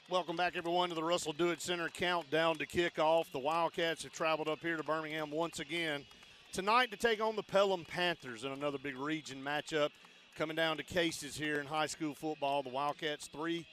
Welcome back, everyone, to the Russell Do-It Center countdown to kickoff. The Wildcats have traveled up here to Birmingham once again tonight to take on the Pelham Panthers in another big region matchup. Coming down to cases here in high school football. The Wildcats 3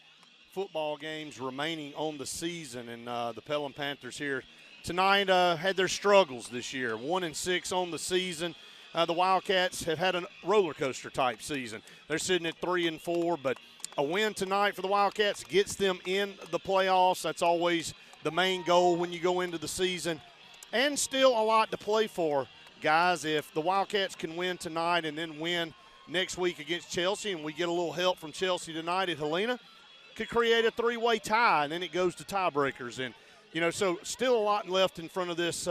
football games remaining on the season, and the Pelham Panthers here tonight had their struggles this year. 1-6 on the season. The Wildcats have had a roller coaster type season. They're sitting at 3-4, but a win tonight for the Wildcats gets them in the playoffs. That's always the main goal when you go into the season. And still a lot to play for, guys. If the Wildcats can win tonight and then win next week against Chelsea, and we get a little help from Chelsea tonight at Helena, could create a three-way tie, and then it goes to tiebreakers. And, so still a lot left in front of this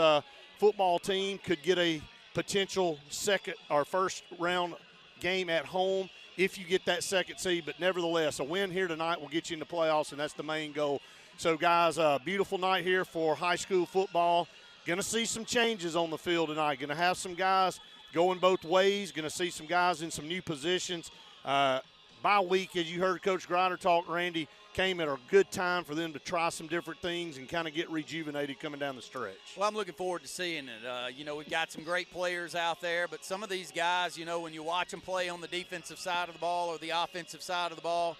football team. Could get a potential second or first round game at home if you get that second seed, but nevertheless, a win here tonight will get you in the playoffs, and that's the main goal. So, guys, a beautiful night here for high school football. Going to see some changes on the field tonight. Going to have some guys going both ways. Going to see some guys in some new positions. Bye week, as you heard Coach Grider talk, Randy, came at a good time for them to try some different things and kind of get rejuvenated coming down the stretch. Well, I'm looking forward to seeing it. We've got some great players out there, but some of these guys, when you watch them play on the defensive side of the ball or the offensive side of the ball,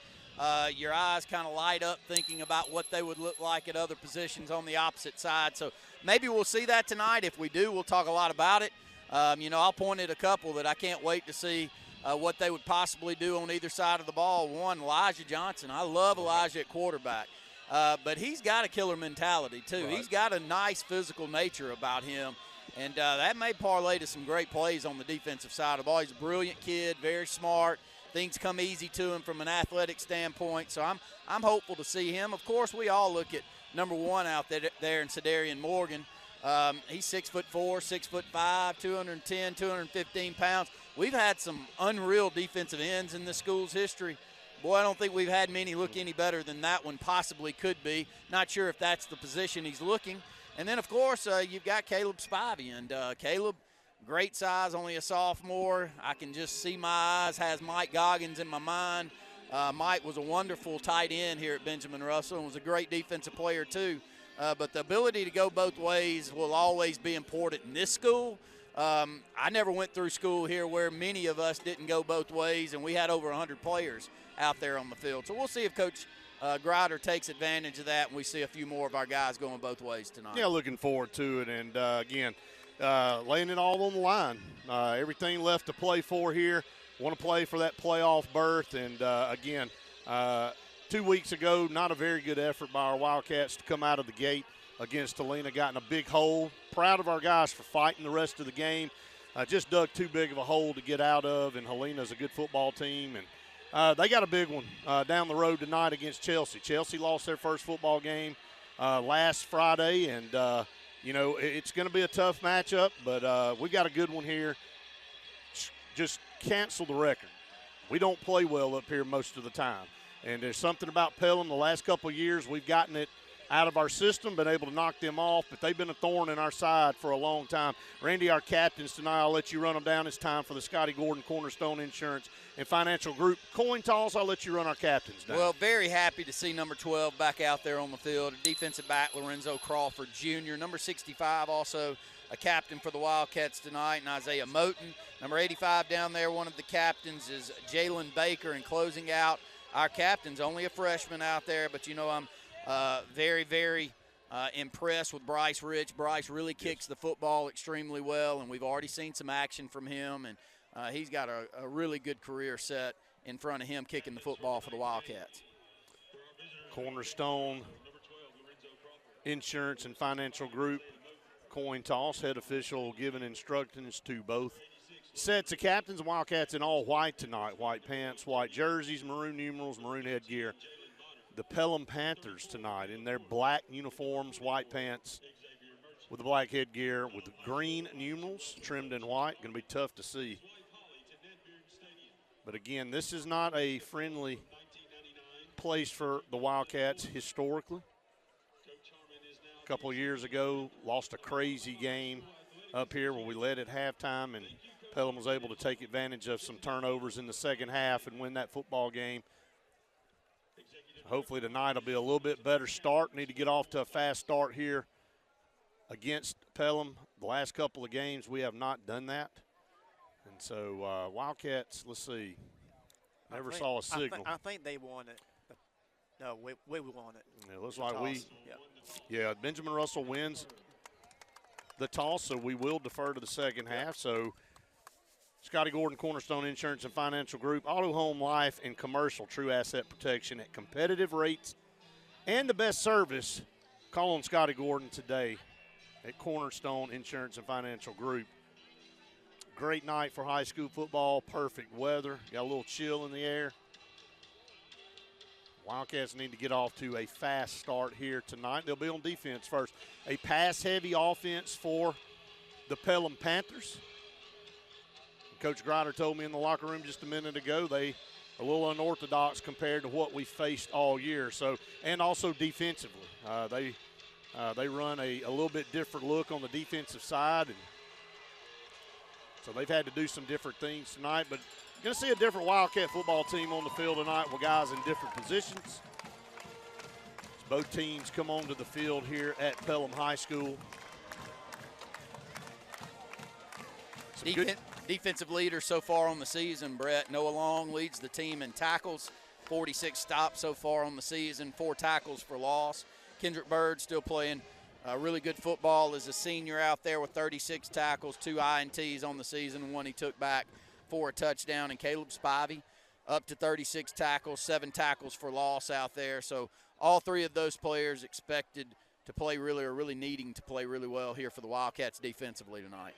your eyes kind of light up thinking about what they would look like at other positions on the opposite side. So maybe we'll see that tonight. If we do, we'll talk a lot about it. I'll point at a couple that I can't wait to see what they would possibly do on either side of the ball. One, Elijah Johnson. I love Elijah at quarterback. But he's got a killer mentality, too. Right. He's got a nice physical nature about him. And that may parlay to some great plays on the defensive side of the ball. He's a brilliant kid, very smart. Things come easy to him from an athletic standpoint. So I'm hopeful to see him. Of course, we all look at number one out there in Cedarian Morgan. He's 6'4", 6'5", 210, 215 pounds. We've had some unreal defensive ends in this school's history. Boy, I don't think we've had many look any better than that one possibly could be. Not sure if that's the position he's looking. And then, of course, you've got Caleb Spivey. And Caleb, great size, only a sophomore. I can just see my eyes, has Mike Goggins in my mind. Mike was a wonderful tight end here at Benjamin Russell and was a great defensive player too. But the ability to go both ways will always be important in this school. I never went through school here where many of us didn't go both ways, and we had over 100 players out there on the field. So we'll see if Coach Grider takes advantage of that, and we see a few more of our guys going both ways tonight. Yeah, looking forward to it. And, again, laying it all on the line. Everything left to play for here. Want to play for that playoff berth. And, again, 2 weeks ago, not a very good effort by our Wildcats to come out of the gate against Helena. Got in a big hole. Proud of our guys for fighting the rest of the game. Just dug too big of a hole to get out of, and Helena's a good football team. And they got a big one down the road tonight against Chelsea. Chelsea lost their first football game last Friday, and, it's going to be a tough matchup, but we got a good one here. Just cancel the record. We don't play well up here most of the time. And there's something about Pelham the last couple of years. We've gotten it out of our system, been able to knock them off, but they've been a thorn in our side for a long time. Randy, our captains tonight, I'll let you run them down. It's time for the Scotty Gordon Cornerstone Insurance and Financial Group coin toss. I'll let you run our captains down. Well, very happy to see number 12 back out there on the field. Defensive back Lorenzo Crawford Jr. Number 65 also a captain for the Wildcats tonight, and Isaiah Moten. Number 85 down there, one of the captains is Jalen Baker. And closing out our captains, only a freshman out there, but I'm very, very impressed with Bryce Rich. Bryce really kicks the football extremely well, and we've already seen some action from him, and he's got a really good career set in front of him kicking the football for the Wildcats. Cornerstone Insurance and Financial Group coin toss. Head official giving instructions to both sets of captains. Wildcats in all white tonight. White pants, white jerseys, maroon numerals, maroon headgear. The Pelham Panthers tonight in their black uniforms, white pants with the black headgear with the green numerals trimmed in white. Going to be tough to see. But again, this is not a friendly place for the Wildcats historically. A couple of years ago, lost a crazy game up here where we led at halftime, and Pelham was able to take advantage of some turnovers in the second half and win that football game. Hopefully tonight will be a little bit better start. Need to get off to a fast start here against Pelham. The last couple of games we have not done that. And so Wildcats, let's see, never saw a signal. I think they won it. No, we won it. It looks like yeah, Benjamin Russell wins the toss, so we will defer to the second half. So Scotty Gordon, Cornerstone Insurance and Financial Group, Auto, Home, Life, and Commercial True Asset Protection at competitive rates and the best service. Call on Scotty Gordon today at Cornerstone Insurance and Financial Group. Great night for high school football, perfect weather, got a little chill in the air. Wildcats need to get off to a fast start here tonight. They'll be on defense first. A pass-heavy offense for the Pelham Panthers. Coach Grider told me in the locker room just a minute ago they are a little unorthodox compared to what we faced all year. So, and also defensively, they run a little bit different look on the defensive side, and so they've had to do some different things tonight. But going to see a different Wildcat football team on the field tonight with guys in different positions. As both teams come onto the field here at Pelham High School. Defensive leader so far on the season, Brett. Noah Long leads the team in tackles, 46 stops so far on the season, 4 tackles for loss. Kendrick Bird still playing really good football as a senior out there with 36 tackles, 2 INTs on the season, 1 he took back for a touchdown. And Caleb Spivey up to 36 tackles, 7 tackles for loss out there. So all 3 of those players expected to play really needing to play really well here for the Wildcats defensively tonight.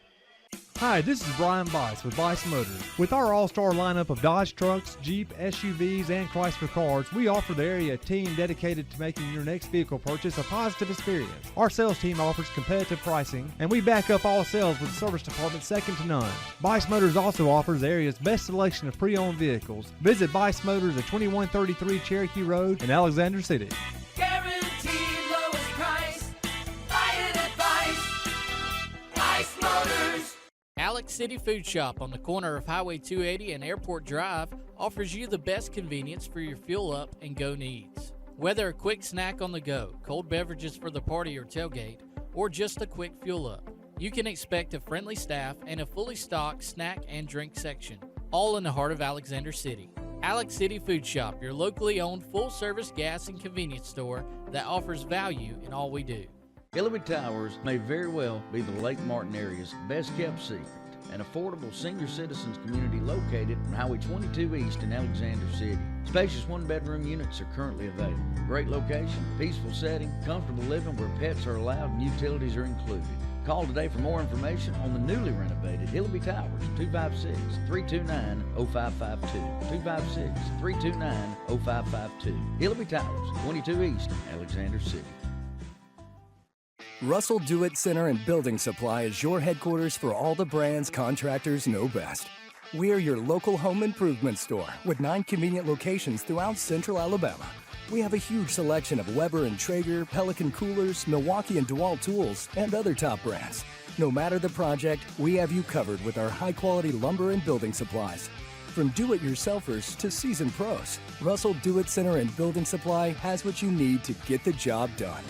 Hi, this is Brian Bice with Bice Motors. With our all-star lineup of Dodge trucks, Jeep, SUVs, and Chrysler cars, we offer the area a team dedicated to making your next vehicle purchase a positive experience. Our sales team offers competitive pricing, and we back up all sales with a service department second to none. Bice Motors also offers the area's best selection of pre-owned vehicles. Visit Bice Motors at 2133 Cherokee Road in Alexander City. Guaranteed lowest price. Buy it at Bice Motors. Alex City Food Shop on the corner of Highway 280 and Airport Drive offers you the best convenience for your fuel up and go needs. Whether a quick snack on the go, cold beverages for the party or tailgate, or just a quick fuel up, you can expect a friendly staff and a fully stocked snack and drink section, all in the heart of Alexander City. Alex City Food Shop, your locally owned full-service gas and convenience store that offers value in all we do. Hillary Towers may very well be the Lake Martin area's best-kept secret, an affordable senior citizens community located on Highway 22 East in Alexander City. Spacious one-bedroom units are currently available. Great location, peaceful setting, comfortable living where pets are allowed and utilities are included. Call today for more information on the newly renovated Hillary Towers, 256-329-0552. 256-329-0552. Hillary Towers, 22 East, Alexander City. Russell Do-It Center and Building Supply is your headquarters for all the brands contractors know best. We are your local home improvement store with 9 convenient locations throughout central Alabama. We have a huge selection of Weber and Traeger, Pelican coolers, Milwaukee and DeWalt tools, and other top brands. No matter the project, we have you covered with our high-quality lumber and building supplies. From do-it-yourselfers to seasoned pros, Russell Do-It Center and Building Supply has what you need to get the job done.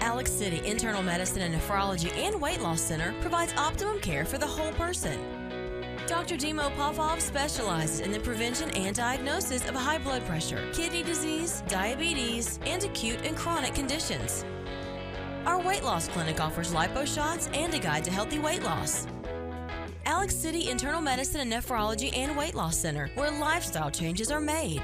Alex City Internal Medicine and Nephrology and Weight Loss Center provides optimum care for the whole person. Dr. Dimo Popov specializes in the prevention and diagnosis of high blood pressure, kidney disease, diabetes, and acute and chronic conditions. Our weight loss clinic offers lipo shots and a guide to healthy weight loss. Alex City Internal Medicine and Nephrology and Weight Loss Center, where lifestyle changes are made.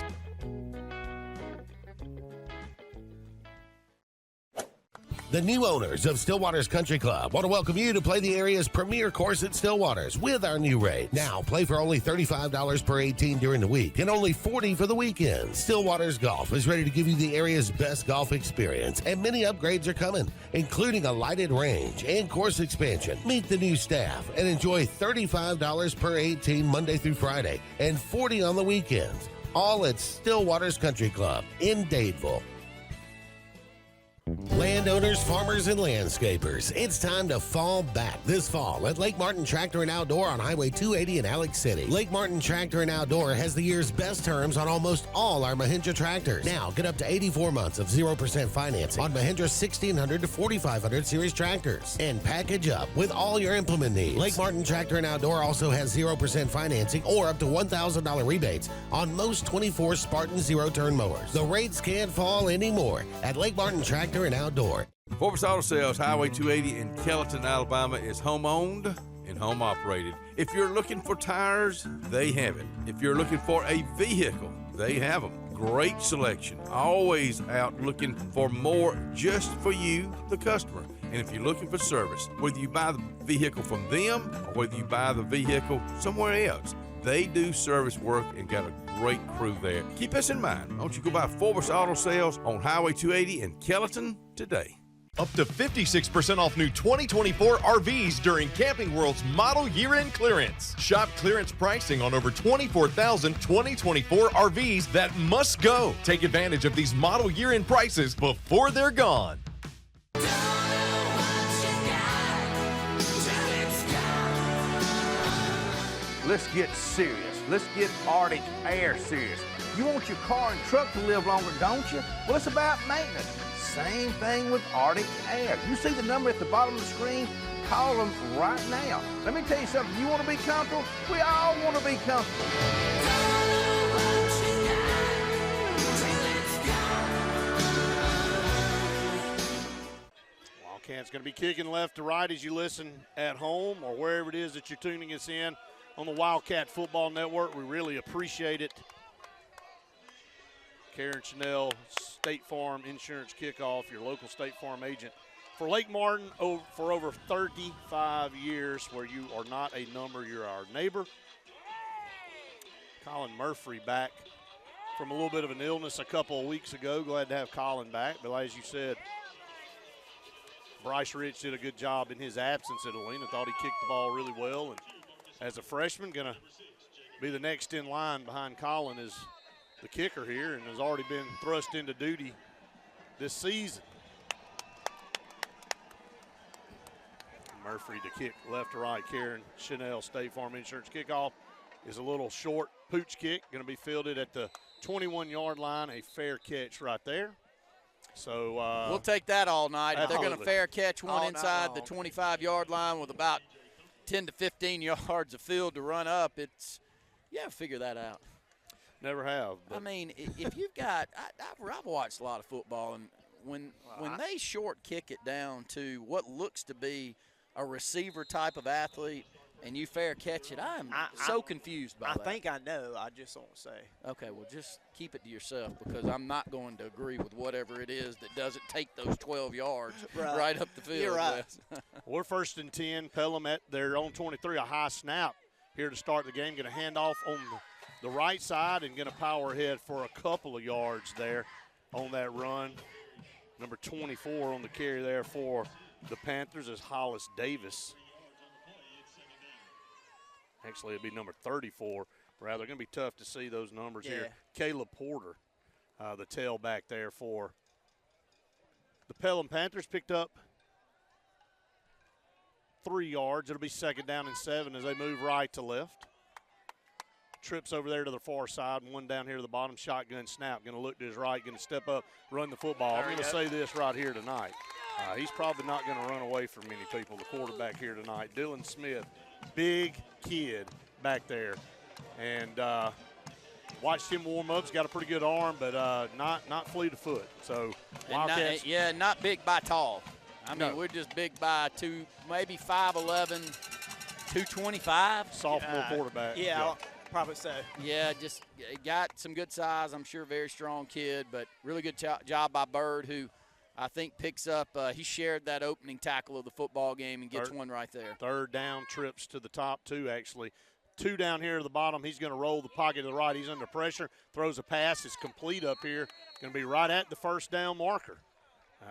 The new owners of Stillwater's Country Club want to welcome you to play the area's premier course at Stillwater's with our new rate. Now, play for only $35 per 18 during the week and only $40 for the weekend. Stillwater's Golf is ready to give you the area's best golf experience, and many upgrades are coming, including a lighted range and course expansion. Meet the new staff and enjoy $35 per 18 Monday through Friday and $40 on the weekends. All at Stillwater's Country Club in Dadeville. Landowners, farmers, and landscapers, it's time to fall back this fall at Lake Martin Tractor and Outdoor on Highway 280 in Alex City. Lake Martin Tractor and Outdoor has the year's best terms on almost all our Mahindra tractors. Now, get up to 84 months of 0% financing on Mahindra 1600 to 4500 series tractors. And package up with all your implement needs. Lake Martin Tractor and Outdoor also has 0% financing or up to $1,000 rebates on most 24 Spartan zero-turn mowers. The rates can't fall anymore at Lake Martin Tractor and Outdoor. Forbes Auto Sales, Highway 280 in Kellyton, Alabama is home-owned and home-operated. If you're looking for tires, they have it. If you're looking for a vehicle, they have them. Great selection. Always out looking for more just for you, the customer. And if you're looking for service, whether you buy the vehicle from them or whether you buy the vehicle somewhere else, they do service work and got a great crew there. Keep us in mind. Don't you go by Forbes Auto Sales on Highway 280 in Kellyton today. Up to 56% off new 2024 RVs during Camping World's Model Year-End Clearance. Shop clearance pricing on over 24,000 2024 RVs that must go. Take advantage of these Model Year-End prices before they're gone. Let's get serious. Let's get Arctic Air serious. You want your car and truck to live longer, don't you? Well, it's about maintenance. Same thing with Arctic Air. You see the number at the bottom of the screen? Call them right now. Let me tell you something. You want to be comfortable? We all want to be comfortable. Wildcats going to be kicking left to right as you listen at home or wherever it is that you're tuning us in on the Wildcat Football Network. We really appreciate it. Karen Chanel, State Farm Insurance Kickoff, your local State Farm agent for Lake Martin for over 35 years, where you are not a number, you're our neighbor. Colin Murphy back from a little bit of an illness a couple of weeks ago. Glad to have Colin back. But as you said, Bryce Rich did a good job in his absence at Alena. Thought he kicked the ball really well. And as a freshman, going to be the next in line behind Colin is the kicker here, and has already been thrust into duty this season. Murphy to kick left to right. Karen Chanel, State Farm Insurance Kickoff is a little short pooch kick, going to be fielded at the 21-yard line. A fair catch right there. So we'll take that all night. If they're going to absolutely. fair catch one All inside the night long. 25-yard line with about 10 to 15 yards of field to run up, you have to figure that out. Never have. I mean, if you've got I've watched a lot of football, and when they short kick it down to what looks to be a receiver type of athlete and you fair catch it, I'm so confused by that. I think I know. I just won't say. Okay, well, just keep it to yourself, because I'm not going to agree with whatever it is that doesn't take those 12 yards right up the field. You're right. We're first and 10. Pelham at their own 23. A high snap here to start the game. Going to hand off on the right side and going to power ahead for a couple of yards there on that run. Number 24 on the carry there for the Panthers is Hollis Davis. Actually, it'd be number 34. Rather, going to be tough to see those numbers here. Caleb Porter, the tailback there for the Pelham Panthers, picked up 3 yards. It'll be second down and 7 as they move right to left. Trips over there to the far side, and one down here to the bottom. Shotgun snap. Going to look to his right, going to step up, run the football. I'm going to say this right here tonight. He's probably not going to run away from many people, the quarterback here tonight. Dylan Smith, big kid back there. And watched him warm up. He's got a pretty good arm, but not fleet of foot. So, Wildcats. Not big by tall. I mean, we're just big by maybe 5'11", 225. Sophomore quarterback. Yeah, probably so. Yeah, just got some good size. I'm sure very strong kid, but really good job by Bird, who I think picks up. He shared that opening tackle of the football game and gets one right there. Third down, trips to the top, 2 actually. 2 down here to the bottom. He's going to roll the pocket to the right. He's under pressure, throws a pass. It's complete up here. Going to be right at the first down marker.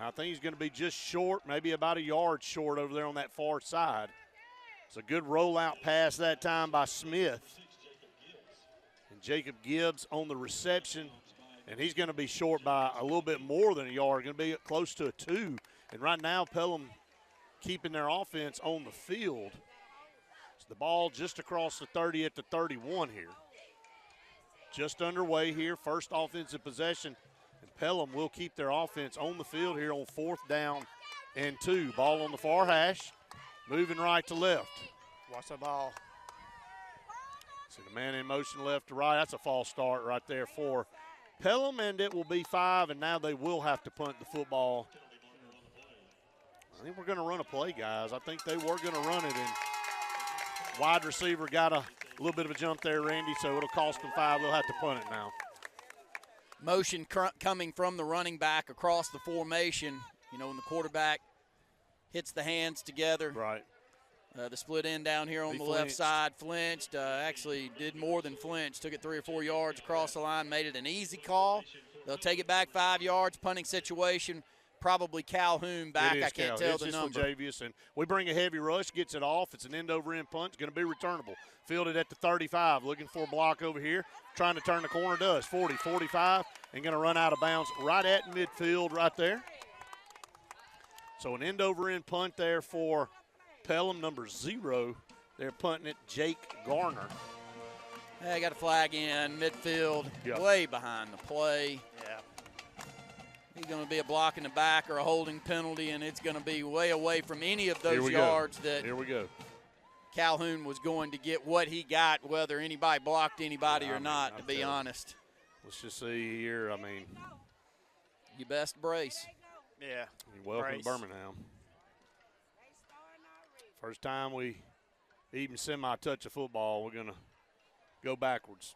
I think he's going to be just short, maybe about a yard short over there on that far side. It's a good rollout pass that time by Smith. And Jacob Gibbs on the reception And he's going to be short by a little bit more than a yard, going to be close to a 2. And right now, Pelham keeping their offense on the field. So the ball just across the 30 at the 31 here. Just underway here, first offensive possession. And Pelham will keep their offense on the field here on 4th down and 2. Ball on the far hash, moving right to left. Watch the ball. See the man in motion left to right. That's a false start right there for Pelham, and it will be 5, and now they will have to punt the football. I think we're going to run a play, guys. I think they were going to run it, and wide receiver got a little bit of a jump there, Randy, so it'll cost them 5. They'll have to punt it now. Motion coming from the running back across the formation. You know, when the quarterback hits the hands together. Right. The split end down here on the left side flinched. Actually did more than flinch. Took it 3 or 4 yards across the line. Made it an easy call. They'll take it back 5 yards. Punting situation. Probably Calhoun back. I can't tell the number. Javius, and we bring a heavy rush. Gets it off. It's an end-over-end punt. It's going to be returnable. Fielded at the 35. Looking for a block over here. Trying to turn the corner. Does. 40, 45. And going to run out of bounds right at midfield right there. So an end-over-end punt there for Pelham, number 0. They're punting it, Jake Garner. They got a flag in midfield, way behind the play. Yeah. He's going to be a block in the back or a holding penalty, and it's going to be way away from any of those yards that Here we go. Calhoun was going to get what he got, whether anybody blocked anybody or not, to be honest. Let's just see here. I mean, you best brace. Yeah. You're welcome to Birmingham. First time we even semi-touch a football, we're going to go backwards.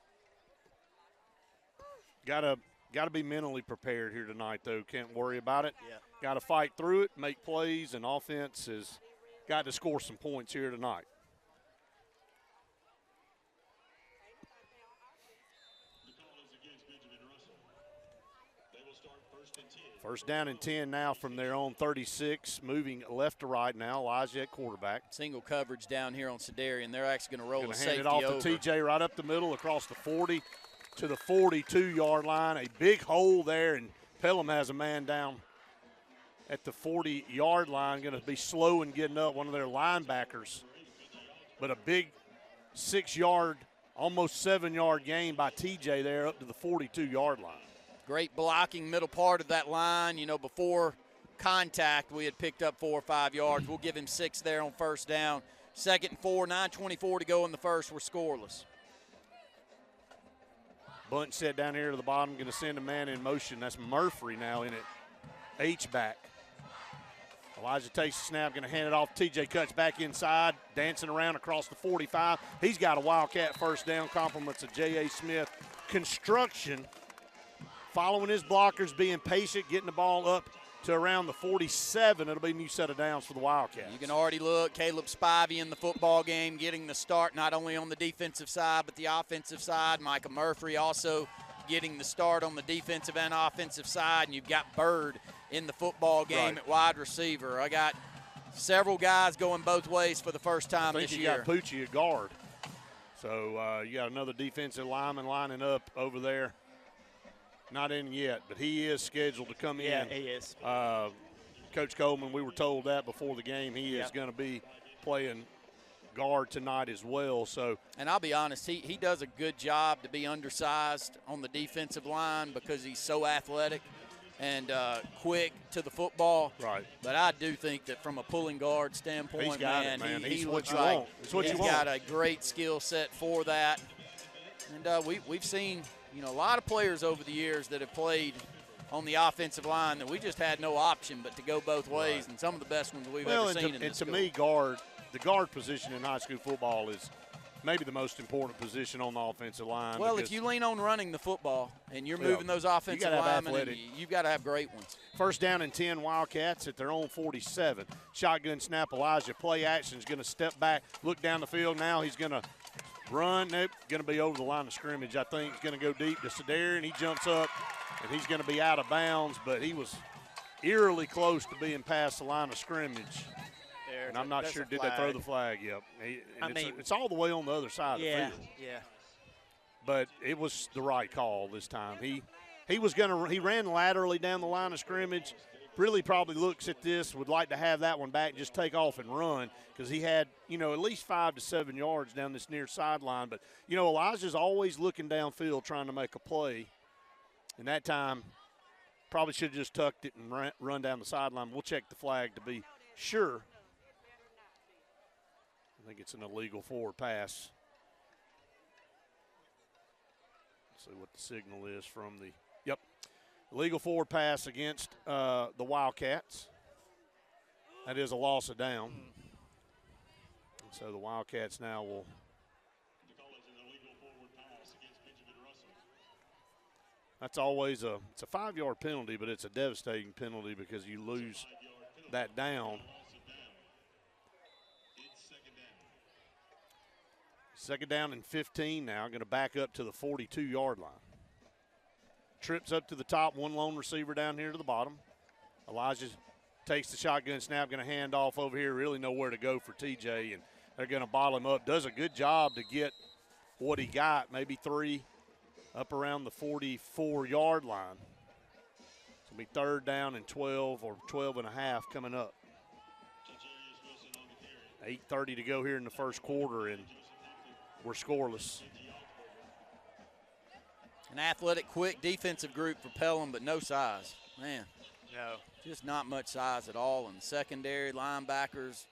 Got to be mentally prepared here tonight, though. Can't worry about it. Yeah. Got to fight through it, make plays, and offense has got to score some points here tonight. First down and 10 now from their own 36, moving left to right now. Elijah at quarterback. Single coverage down here on Sedarian. They're actually going to roll a safety hand it off over. to TJ right up the middle across the 40 to the 42-yard line. A big hole there, and Pelham has a man down at the 40-yard line. Going to be slow in getting up, one of their linebackers. But a big 6-yard, almost 7-yard gain by TJ there up to the 42-yard line. Great blocking middle part of that line. You know, before contact, we had picked up 4 or 5 yards. We'll give him 6 there on first down. 2nd and 4, 9:24 to go in the first. We're scoreless. Bunch set down here to the bottom, going to send a man in motion. That's Murphy now in it. H-back. Elijah takes the snap, going to hand it off. TJ cuts back inside, dancing around across the 45. He's got a Wildcat first down. Compliments of J.A. Smith. Construction. Following his blockers, being patient, getting the ball up to around the 47. It'll be a new set of downs for the Wildcats. You can already look, Caleb Spivey in the football game, getting the start not only on the defensive side but the offensive side. Micah Murphy also getting the start on the defensive and offensive side. And you've got Bird in the football game at wide receiver. I got several guys going both ways for the first time this year. I think you got Pucci at guard. So you got another defensive lineman lining up over there. Not in yet, but he is scheduled to come in. Yeah, he is. Coach Coleman, we were told that before the game. He is going to be playing guard tonight as well. So, and I'll be honest, he does a good job to be undersized on the defensive line because he's so athletic and quick to the football. Right. But I do think that from a pulling guard standpoint, he's got it, man. He He's looks what you like want. It's what he's you want. got a great skill set for that. And we've seen – you know, a lot of players over the years that have played on the offensive line that we just had no option but to go both ways, and some of the best ones we've ever seen in this school. And to me, the guard position in high school football is maybe the most important position on the offensive line. Well, if you lean on running the football and you're moving those offensive linemen, you've got to have great ones. First down and 10, Wildcats at their own 47. Shotgun snap, Elijah. Play action is going to step back, look down the field. Now he's going to run. Nope, going to be over the line of scrimmage. I think he's going to go deep to Sedarian. He jumps up, and he's going to be out of bounds, but he was eerily close to being past the line of scrimmage. And I'm not sure, did they throw the flag? Yep. It's all the way on the other side of the field. Yeah. But it was the right call this time. he ran laterally down the line of scrimmage. Really probably looks at this, would like to have that one back, just take off and run, because he had, at least 5 to 7 yards down this near sideline. But, Elijah's always looking downfield trying to make a play. And that time, probably should have just tucked it and run down the sideline. We'll check the flag to be sure. I think it's an illegal forward pass. Let's see what the signal is from the – yep. Illegal forward pass against the Wildcats. That is a loss of down. And so the Wildcats now will – that's always it's a 5-yard penalty, but it's a devastating penalty because you lose that down. Second down and 15 now, going to back up to the 42-yard line. Trips up to the top, one lone receiver down here to the bottom. Elijah takes the shotgun snap, going to hand off over here, really nowhere to go for TJ, and they're going to bottle him up. Does a good job to get what he got, maybe 3 up around the 44-yard line. It's going to be third down and 12 or 12 and a half coming up. 8:30 to go here in the first quarter, and we're scoreless. An athletic, quick defensive group for Pelham, but no size. Man, no, just not much size at all. And secondary linebackers,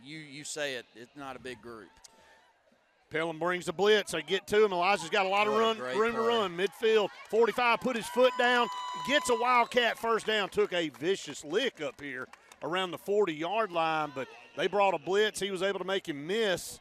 you say it, it's not a big group. Pelham brings the blitz. They get to him. Elijah's got a lot of room to run. Midfield, 45, put his foot down, gets a Wildcat first down. Took a vicious lick up here around the 40-yard line, but they brought a blitz. He was able to make him miss.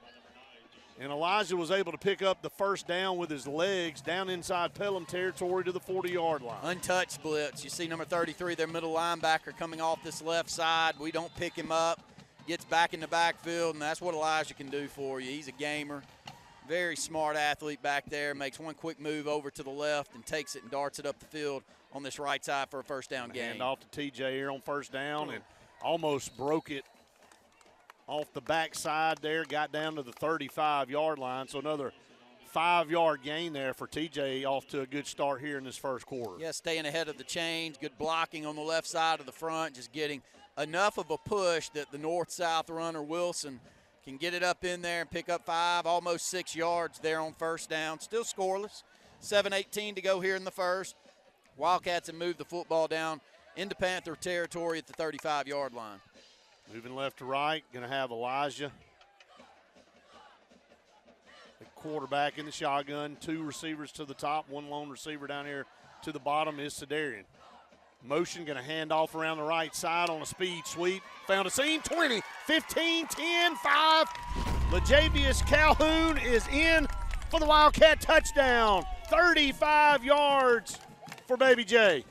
And Elijah was able to pick up the first down with his legs down inside Pelham territory to the 40-yard line. Untouched blitz. You see number 33, their middle linebacker, coming off this left side. We don't pick him up. Gets back in the backfield, and that's what Elijah can do for you. He's a gamer. Very smart athlete back there. Makes one quick move over to the left and takes it and darts it up the field on this right side for a first down gain. Hand off to TJ here on first down and almost broke it off the backside there, got down to the 35-yard line. So another 5-yard gain there for TJ, off to a good start here in this first quarter. Yeah, staying ahead of the chains, good blocking on the left side of the front, just getting enough of a push that the north-south runner, Wilson, can get it up in there and pick up 5, almost 6 yards there on first down. Still scoreless, 7:18 to go here in the first. Wildcats have moved the football down into Panther territory at the 35-yard line. Moving left to right, going to have Elijah, the quarterback in the shotgun, 2 receivers to the top, 1 lone receiver down here to the bottom is Sedarian. Motion, going to hand off around the right side on a speed sweep. Found a seam, 20, 15, 10, 5. LaJavius Calhoun is in for the Wildcat touchdown. 35 yards for Baby J.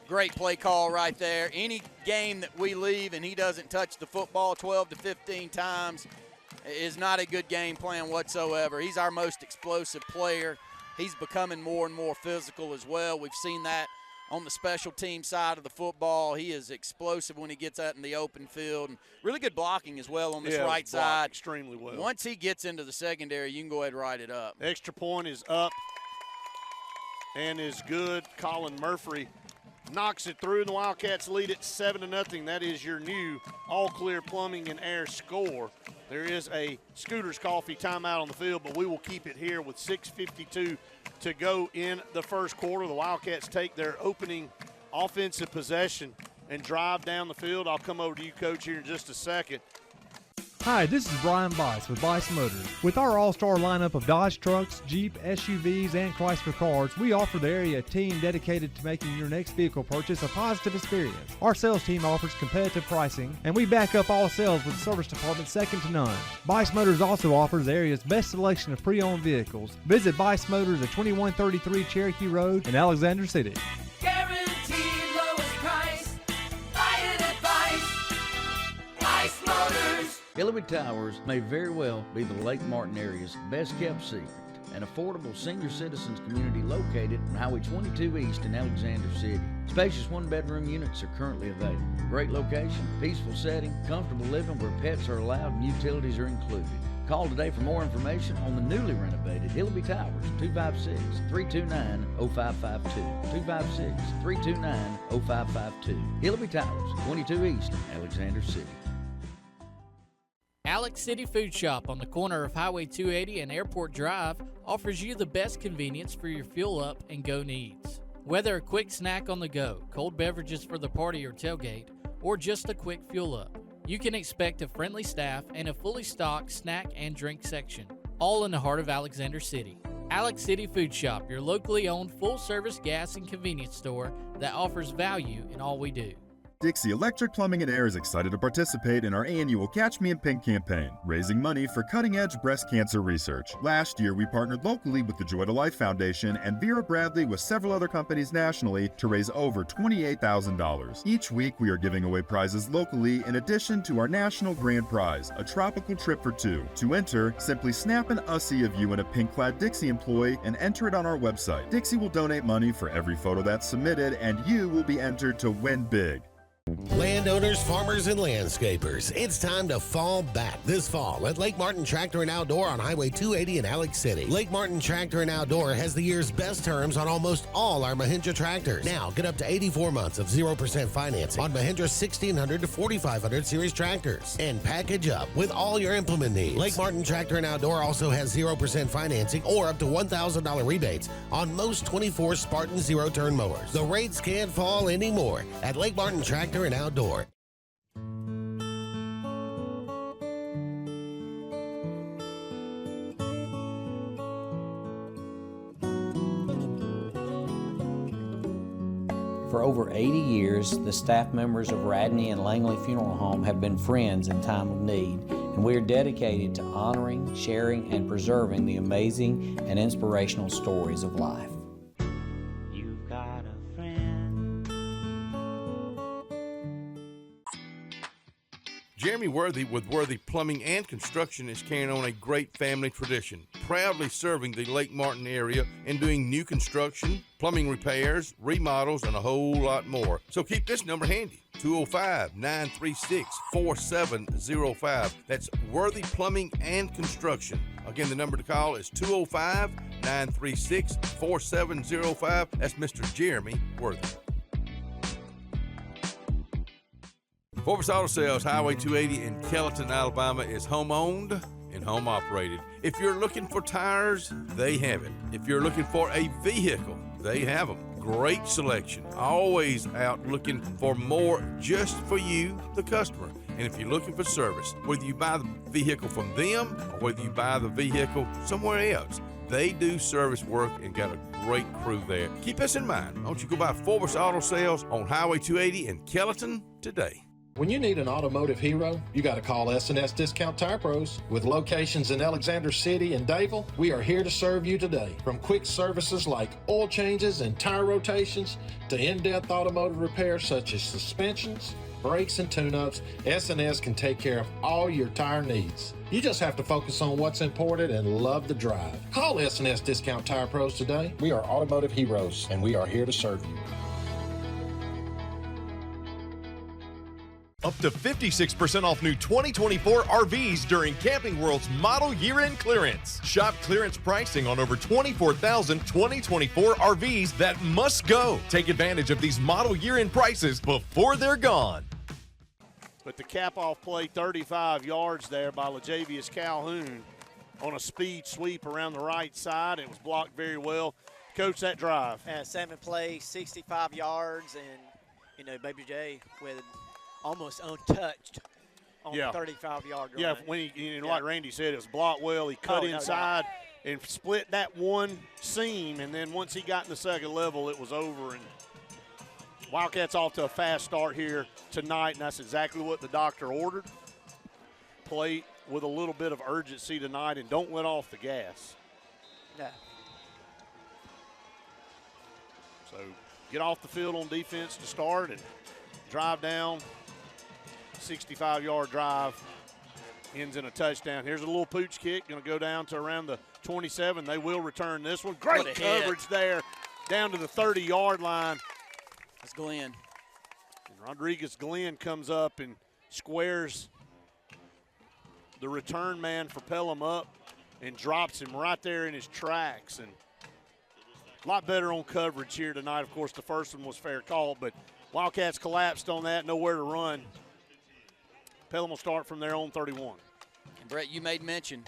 Great play call right there. Any game that we leave and he doesn't touch the football 12 to 15 times is not a good game plan whatsoever. He's our most explosive player. He's becoming more and more physical as well. We've seen that on the special team side of the football. He is explosive when he gets out in the open field. And really good blocking as well on this right side. Extremely well. Once he gets into the secondary, you can go ahead and ride it up. Extra point is up and is good. Colin Murphy knocks it through, and the Wildcats lead it 7-0. That is your new All Clear Plumbing and Air score. There is a Scooter's Coffee timeout on the field, but we will keep it here with 6:52 to go in the first quarter. The Wildcats take their opening offensive possession and drive down the field. I'll come over to you, Coach, here in just a second. Hi, this is Brian Bice with Bice Motors. With our all-star lineup of Dodge trucks, Jeep, SUVs, and Chrysler cars, we offer the area team dedicated to making your next vehicle purchase a positive experience. Our sales team offers competitive pricing, and we back up all sales with service department second to none. Bice Motors also offers the area's best selection of pre-owned vehicles. Visit Bice Motors at 2133 Cherokee Road in Alexander City. Guaranteed lowest price. Buy it at Bice Motors. Illinois Towers may very well be the Lake Martin area's best-kept secret. An affordable senior citizens community located on Highway 22 East in Alexander City. Spacious one-bedroom units are currently available. Great location, peaceful setting, comfortable living where pets are allowed and utilities are included. Call today for more information on the newly renovated Hillby Towers, 256-329-0552, 256-329-0552. Hillby Towers, 22 East, Alexander City. Alex City Food Shop on the corner of Highway 280 and Airport Drive offers you the best convenience for your fuel up and go needs. Whether a quick snack on the go, cold beverages for the party or tailgate, or just a quick fuel up, you can expect a friendly staff and a fully stocked snack and drink section, all in the heart of Alexander City. Alex City Food Shop, your locally owned full-service gas and convenience store that offers value in all we do. Dixie Electric Plumbing and Air is excited to participate in our annual Catch Me in Pink campaign, raising money for cutting-edge breast cancer research. Last year, we partnered locally with the Joy to Life Foundation and Vera Bradley with several other companies nationally to raise over $28,000. Each week, we are giving away prizes locally in addition to our national grand prize, a tropical trip for two. To enter, simply snap an USSI of you and a pink-clad Dixie employee and enter it on our website. Dixie will donate money for every photo that's submitted, and you will be entered to win big. Landowners, farmers, and landscapers, it's time to fall back this fall at Lake Martin Tractor and Outdoor on Highway 280 in Alex City. Lake Martin Tractor and Outdoor has the year's best terms on almost all our Mahindra tractors. Now, get up to 84 months of 0% financing on Mahindra 1600 to 4500 series tractors and package up with all your implement needs. Lake Martin Tractor and Outdoor also has 0% financing or up to $1,000 rebates on most 24 Spartan zero-turn mowers. The rates can't fall anymore at Lake Martin Tractor and Outdoor. For over 80 years, the staff members of Radney and Langley Funeral Home have been friends in time of need, and we are dedicated to honoring, sharing, and preserving the amazing and inspirational stories of life. You've got a friend. Jeremy Worthy with Worthy Plumbing and Construction is carrying on a great family tradition, proudly serving the Lake Martin area and doing new construction, plumbing repairs, remodels, and a whole lot more. So keep this number handy, 205-936-4705. That's Worthy Plumbing and Construction. Again, the number to call is 205-936-4705. That's Mr. Jeremy Worthy. Forbes Auto Sales, Highway 280 in Kellyton, Alabama is home-owned and home-operated. If you're looking for tires, they have it. If you're looking for a vehicle, they have them. Great selection. Always out looking for more just for you, the customer. And if you're looking for service, whether you buy the vehicle from them or whether you buy the vehicle somewhere else, they do service work and got a great crew there. Keep this in mind. Don't you go by Forbes Auto Sales on Highway 280 in Kellyton today. When you need an automotive hero, you got to call S&S Discount Tire Pros. With locations in Alexander City and Dayville, we are here to serve you today. From quick services like oil changes and tire rotations to in-depth automotive repairs such as suspensions, brakes, and tune-ups, S&S can take care of all your tire needs. You just have to focus on what's important and love the drive. Call S&S Discount Tire Pros today. We are automotive heroes, and we are here to serve you. Up to 56% off new 2024 RVs during Camping World's Model Year-End Clearance. Shop clearance pricing on over 24,000 2024 RVs that must go. Take advantage of these Model Year-End prices before they're gone. But the cap-off play, 35 yards there by LaJavius Calhoun on a speed sweep around the right side. It was blocked very well. Coach, that drive. 7 plays, 65 yards, and, Baby J with almost untouched on the 35-yard run. Yeah, when like Randy said, it was blocked well. He cut inside and split that one seam, and then once he got in the second level, it was over. And Wildcats off to a fast start here tonight, and that's exactly what the doctor ordered. Play with a little bit of urgency tonight, and don't let off the gas. Yeah. So get off the field on defense to start and drive down. 65-yard drive ends in a touchdown. Here's a little pooch kick, going to go down to around the 27. They will return this one. Great coverage there down to the 30-yard line. That's Glenn. And Rodriguez Glenn comes up and squares the return man for Pelham up and drops him right there in his tracks. And a lot better on coverage here tonight. Of course, the first one was fair call, but Wildcats collapsed on that, nowhere to run. Pelham will start from their own 31. And Brett, you made mention,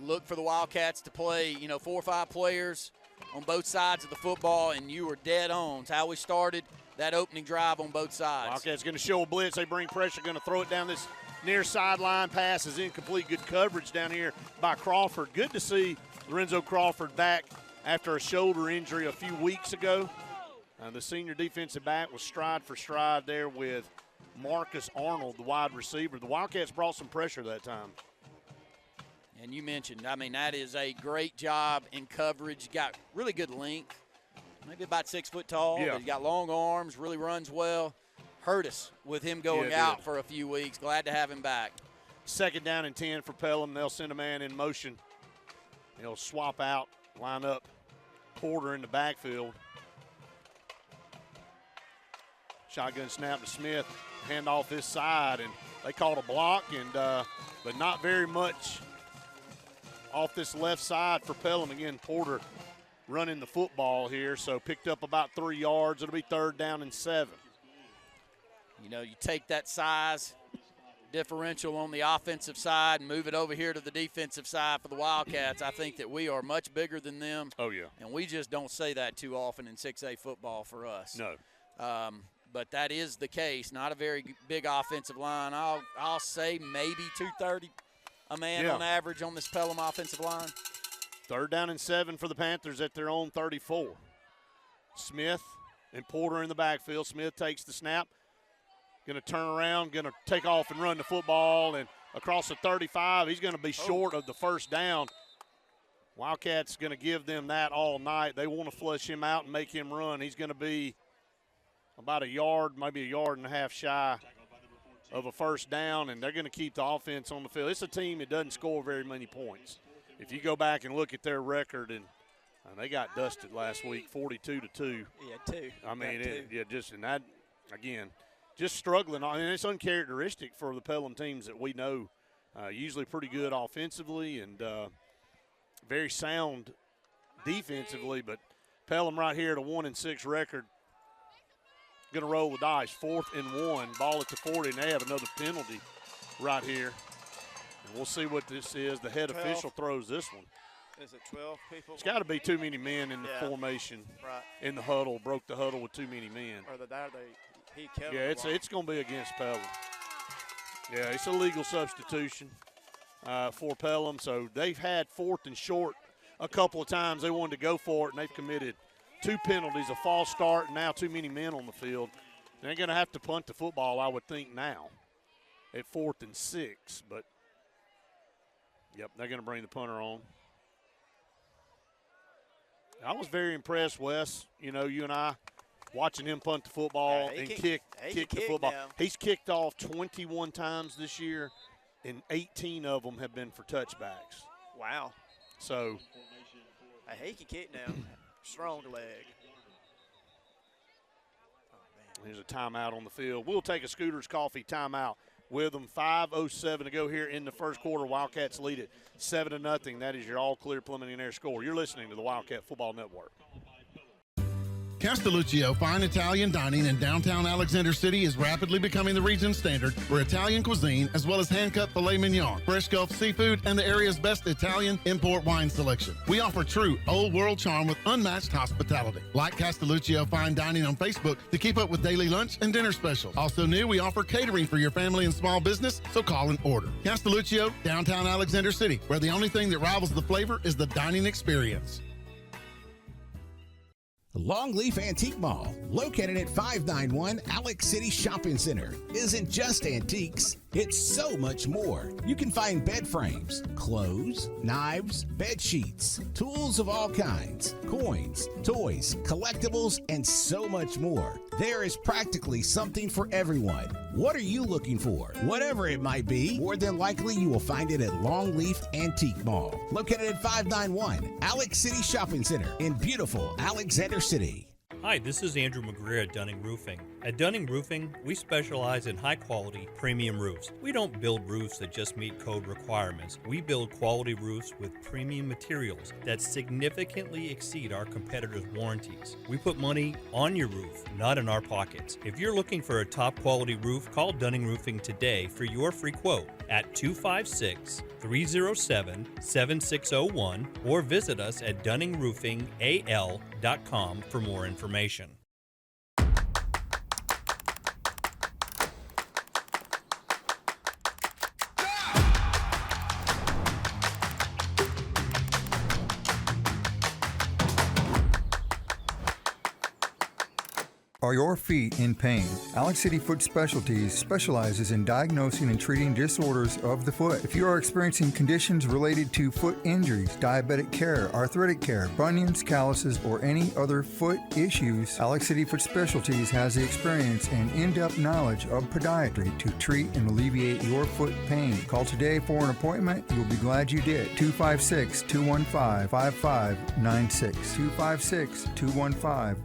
look for the Wildcats to play, 4 or 5 players on both sides of the football, and you were dead on. It's how we started that opening drive on both sides. Wildcats going to show a blitz. They bring pressure, going to throw it down this near sideline. Pass is incomplete. Good coverage down here by Crawford. Good to see Lorenzo Crawford back after a shoulder injury a few weeks ago. The senior defensive back was stride for stride there with Marcus Arnold, the wide receiver. The Wildcats brought some pressure that time. And you mentioned, that is a great job in coverage. Got really good length, maybe about 6 foot tall. Yeah. He's got long arms, really runs well. Hurt us with him going out for a few weeks. Glad to have him back. 2nd down and 10 for Pelham. They'll send a man in motion. They'll swap out, line up Porter in the backfield. Shotgun snap to Smith. Hand off this side, and they called a block, and but not very much off this left side for Pelham. Again, Porter running the football here, so picked up about 3 yards. It'll be 3rd down and 7. You take that size differential on the offensive side and move it over here to the defensive side for the Wildcats. I think that we are much bigger than them. Oh, yeah. And we just don't say that too often in 6A football for us. No. But that is the case. Not a very big offensive line. I'll say maybe 230 a man on average on this Pelham offensive line. 3rd down and 7 for the Panthers at their own 34. Smith and Porter in the backfield. Smith takes the snap. Going to turn around, going to take off and run the football. And across the 35, he's going to be short of the 1st down. Wildcats going to give them that all night. They want to flush him out and make him run. He's going to be about a yard, maybe a yard and a half shy of a 1st down, and they're going to keep the offense on the field. It's a team that doesn't score very many points. If you go back and look at their record, and they got dusted last week, 42-2. Yeah, 2. I mean, just struggling. I mean, it's uncharacteristic for the Pelham teams that we know. Usually pretty good offensively and very sound defensively, but Pelham right here at a 1-6 record. Going to roll the dice. 4th and 1. Ball at the 40, and they have another penalty right here. And we'll see what this is. The head 12. official throws this one. Is it 12 people? It's got to be too many men in the formation. Right. In the huddle. Broke the huddle with too many men. Or he kept it's going to be against Pelham. Yeah, it's a legal substitution for Pelham. So they've had 4th and short a couple of times. They wanted to go for it, and they've committed 2 penalties, a false start, and now too many men on the field. They're going to have to punt the football, I would think, now at 4th and 6. But, yep, they're going to bring the punter on. I was very impressed, Wes, you and I, watching him punt the football and kick the football. Now. He's kicked off 21 times this year, and 18 of them have been for touchbacks. Wow. So. He can kick now. Strong leg. There's a timeout on the field. We'll take a Scooters Coffee timeout with them. 5:07 to go here in the first quarter. Wildcats lead it 7-0. That is your all-clear preliminary score. You're listening to the Wildcat Football Network. Castelluccio Fine Italian Dining in downtown Alexander City is rapidly becoming the region standard for Italian cuisine, as well as hand-cut filet mignon, fresh Gulf seafood, and the area's best Italian import wine selection. We offer true old-world charm with unmatched hospitality. Like Castelluccio Fine Dining on Facebook to keep up with daily lunch and dinner specials. Also new, we offer catering for your family and small business, so call and order. Castelluccio, downtown Alexander City, where the only thing that rivals the flavor is the dining experience. Longleaf Antique Mall, located at 591 Alex City Shopping Center, isn't just antiques, it's so much more. You can find bed frames, clothes, knives, bed sheets, tools of all kinds, coins, toys, collectibles, and so much more. There is practically something for everyone. What are you looking for? Whatever it might be, more than likely you will find it at Longleaf Antique Mall, located at 591 Alex City Shopping Center in beautiful Alexander City. Hi, this is Andrew McGreer at Dunning Roofing. At Dunning Roofing, we specialize in high-quality, premium roofs. We don't build roofs that just meet code requirements. We build quality roofs with premium materials that significantly exceed our competitors' warranties. We put money on your roof, not in our pockets. If you're looking for a top-quality roof, call Dunning Roofing today for your free quote at 256-307-7601 or visit us at DunningRoofingAL.com for more information. Are your feet in pain? Alex City Foot Specialties specializes in diagnosing and treating disorders of the foot. If you are experiencing conditions related to foot injuries, diabetic care, arthritic care, bunions, calluses, or any other foot issues, Alex City Foot Specialties has the experience and in-depth knowledge of podiatry to treat and alleviate your foot pain. Call today for an appointment. You'll be glad you did. 256-215-5596. 256-215-5596.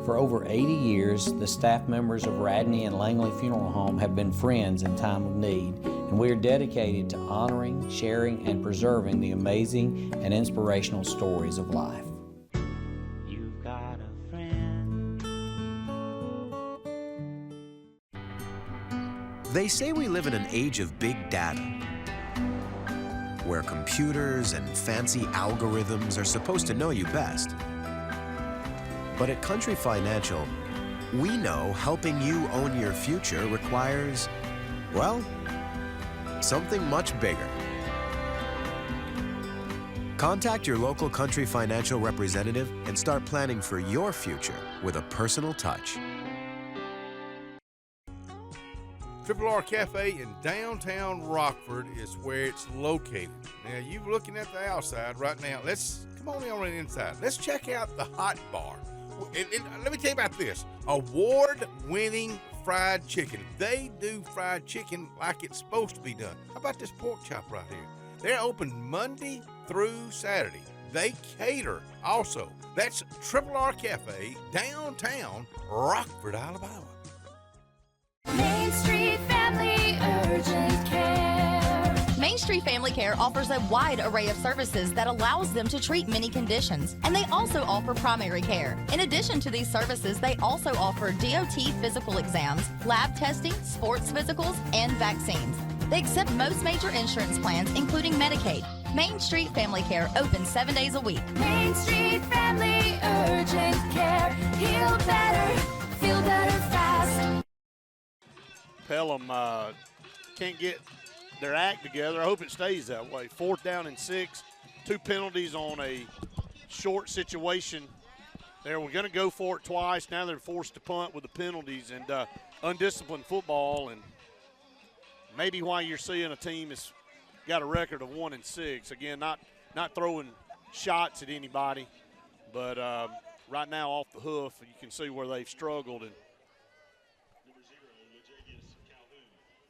For over 80 years, the staff members of Radney and Langley Funeral Home have been friends in time of need, and we are dedicated to honoring, sharing, and preserving the amazing and inspirational stories of life. You've got a friend. They say we live in an age of big data, where computers and fancy algorithms are supposed to know you best. But at Country Financial, we know helping you own your future requires, well, something much bigger. Contact your local Country Financial representative and start planning for your future with a personal touch. Triple R Cafe in downtown Rockford is where it's located. Now, you looking at the outside right now. Come on the inside. Let's check out the hot bar. And let me tell you about this. Award-winning fried chicken. They do fried chicken like it's supposed to be done. How about this pork chop right here? They're open Monday through Saturday. They cater also. That's Triple R Cafe, downtown Rockford, Alabama. Main Street Family Urgent Care. Main Street Family Care offers a wide array of services that allows them to treat many conditions, and they also offer primary care. In addition to these services, they also offer DOT physical exams, lab testing, sports physicals, and vaccines. They accept most major insurance plans, including Medicaid. Main Street Family Care opens 7 days a week. Main Street Family Urgent Care. Heal better, feel better fast. Pelham can't get their act together. I hope it stays that way. 4th down and 6, 2 penalties on a short situation. There, we're going to go for it twice. Now they're forced to punt with the penalties and undisciplined football. And maybe why you're seeing a team that's got a record of 1 and 6. Again, not throwing shots at anybody, but right now off the hoof, you can see where they've struggled. And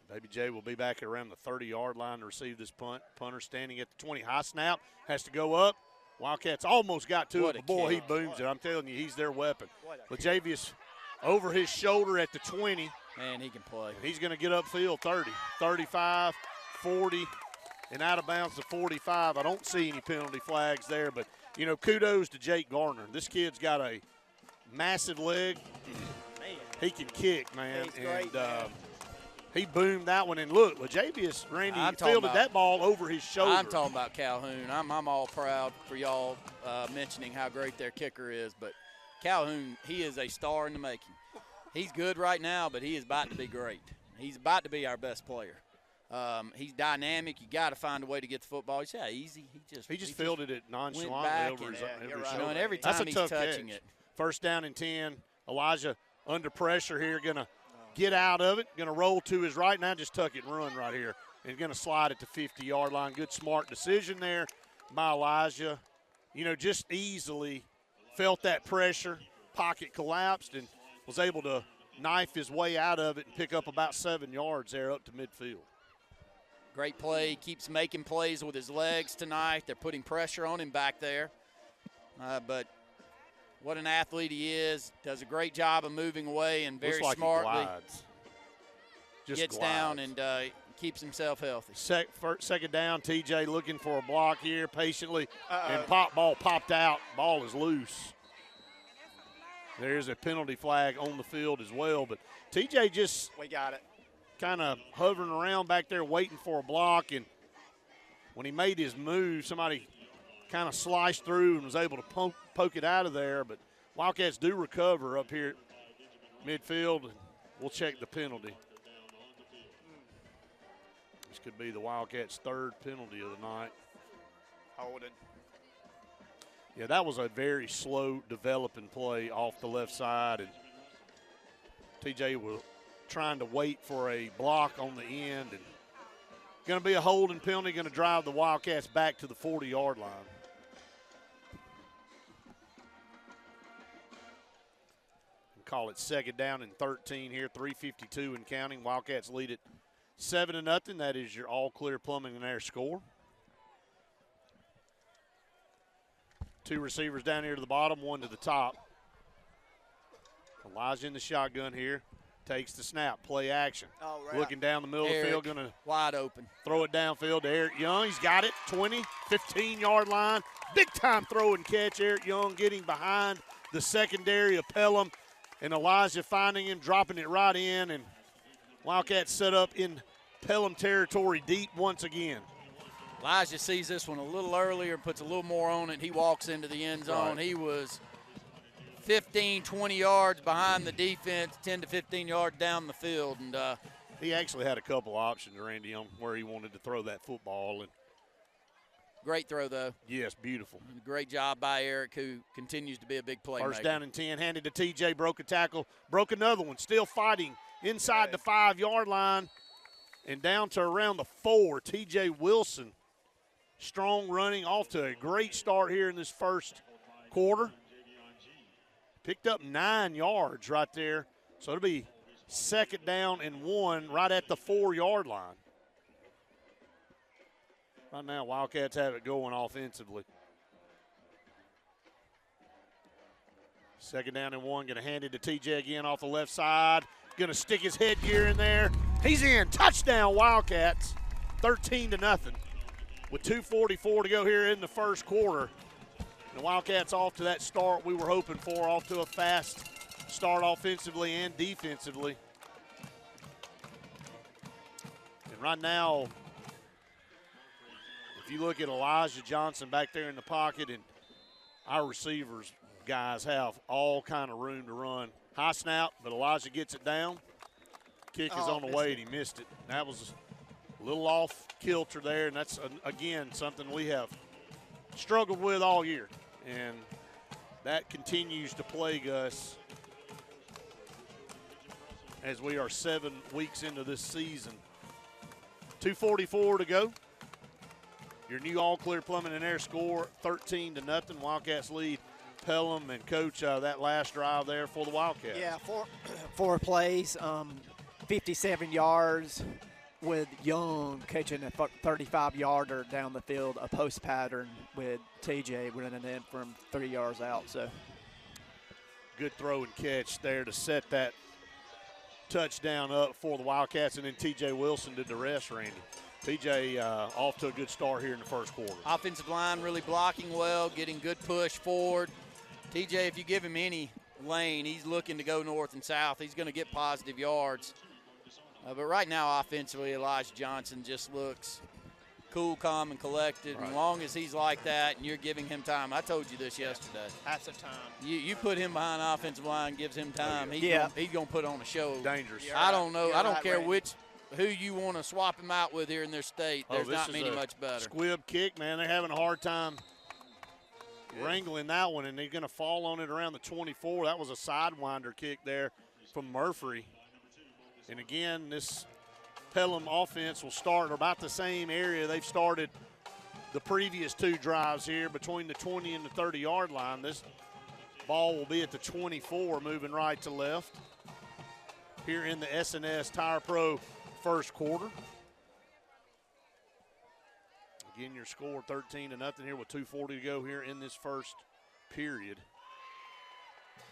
Baby J will be back at around the 30-yard line to receive this punt. Punter standing at the 20. High snap, has to go up. Wildcats almost got to it, but boy, he booms it. I'm telling you, he's their weapon. LaJavius over his shoulder at the 20. Man, he can play. He's going to get upfield 30, 35, 40, and out of bounds to 45. I don't see any penalty flags there, but, you know, kudos to Jake Garner. This kid's got a massive leg. Man. He can kick, man. He's great, man. He boomed that one, and look, LaJavius, Randy, fielded that ball over his shoulder. I'm talking about Calhoun. I'm all proud for y'all mentioning how great their kicker is, but Calhoun, he is a star in the making. He's good right now, but he is about to be great. He's about to be our best player. He's dynamic. You got to find a way to get the football. He's easy. He just fielded it nonchalantly over his shoulder. You know, and every time he's touching it. 1st down and 10. Elijah under pressure here, going to get out of it, going to roll to his right. Now just tuck it and run right here. And going to slide it to 50-yard line. Good, smart decision there by Elijah. You know, just easily felt that pressure. Pocket collapsed and was able to knife his way out of it and pick up about 7 yards there up to midfield. Great play. He keeps making plays with his legs tonight. They're putting pressure on him back there. But what an athlete he is. Does a great job of moving away and very Looks like smartly. he glides. Just Gets glides. down and keeps himself healthy. Second down, TJ looking for a block here patiently. And ball popped out. Ball is loose. There's a penalty flag on the field as well. But TJ just We got it. kind of hovering around back there waiting for a block. And when he made his move, somebody kind of sliced through and was able to poke it out of there. But Wildcats do recover up here at midfield. We'll check the penalty. This could be the Wildcats' third penalty of the night. Holding. Yeah, that was a very slow developing play off the left side. And TJ was trying to wait for a block on the end. And going to be a holding penalty, going to drive the Wildcats back to the 40-yard line. Call it second down and 13 here, 3:52 and counting. Wildcats lead it 7-0. That is your all-clear plumbing and air score. Two receivers down here to the bottom, one to the top. Elijah in the shotgun here. Takes the snap, play action. Oh, right. Looking down the middle of the field, going to wide open. Throw it downfield to Eric Young. He's got it, 20, 15-yard line. Big-time throw and catch. Eric Young getting behind the secondary of Pelham. And Elijah finding him, dropping it right in. And Wildcats set up in Pelham territory deep once again. Elijah sees this one a little earlier, puts a little more on it. He walks into the end zone. Right. He was 15, 20 yards behind the defense, 10 to 15 yards down the field. And he actually had a couple options, Randy, on where he wanted to throw that football. And great throw, though. yes, beautiful. And great job by Eric, who continues to be a big playmaker. First down and 10, handed to TJ, broke a tackle, broke another one, still fighting inside the 5-yard line and down to around the 4. TJ Wilson, strong running, off to a great start here in this first quarter. Picked up 9 yards right there. So it'll be second down and 1 right at the 4-yard line. Right now, Wildcats have it going offensively. Second down and 1, going to hand it to TJ again off the left side. Going to stick his headgear in there. He's in. Touchdown, Wildcats. 13-0 with 2:44 to go here in the first quarter. The Wildcats off to that start we were hoping for, off to a fast start offensively and defensively. And right now, if you look at Elijah Johnson back there in the pocket, and our receivers guys have all kind of room to run. High snap, but Elijah gets it down. Kick is on the way, and he missed it. That was a little off kilter there, and that's, again, something we have struggled with all year. And that continues to plague us as we are 7 weeks into this season. 2:44 to go. Your new all-clear plumbing and air score, 13-0. Wildcats lead Pelham. And, Coach, that last drive there for the Wildcats. Yeah, four plays, 57 yards with Young catching a 35-yarder down the field, a post pattern with TJ running in from 3 yards out. So good throw and catch there to set that touchdown up for the Wildcats, and then TJ Wilson did the rest, Randy. TJ off to a good start here in the first quarter. Offensive line really blocking well, getting good push forward. TJ, if you give him any lane, he's looking to go north and south. He's going to get positive yards. But right now, offensively, Elijah Johnson just looks cool, calm, and collected. Right. And as long as he's like that and you're giving him time, I told you this yesterday. That's the time. You put him behind the offensive line, gives him time, he's gonna put on a show. Dangerous. I don't know. I don't right, care Randy. who you want to swap him out with here in their state. There's not many much better. Squib kick, man. They're having a hard time wrangling that one, and they're going to fall on it around the 24. That was a sidewinder kick there from Murphy. And again, this Pelham offense will start about the same area they've started the previous two drives here, between the 20 and the 30-yard line. This ball will be at the 24, moving right to left. here in the S&S Tire Pro first quarter. Again, your score 13-0 here with 2:40 to go here in this first period.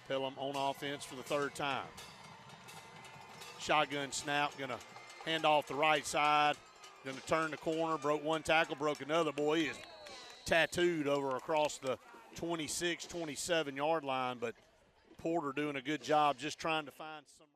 Pelham on offense for the third time. Shotgun snap, gonna hand off the right side, gonna turn the corner, broke one tackle, broke another. Boy, he is tattooed over across the 26, 27-yard line, but Porter doing a good job just trying to find some.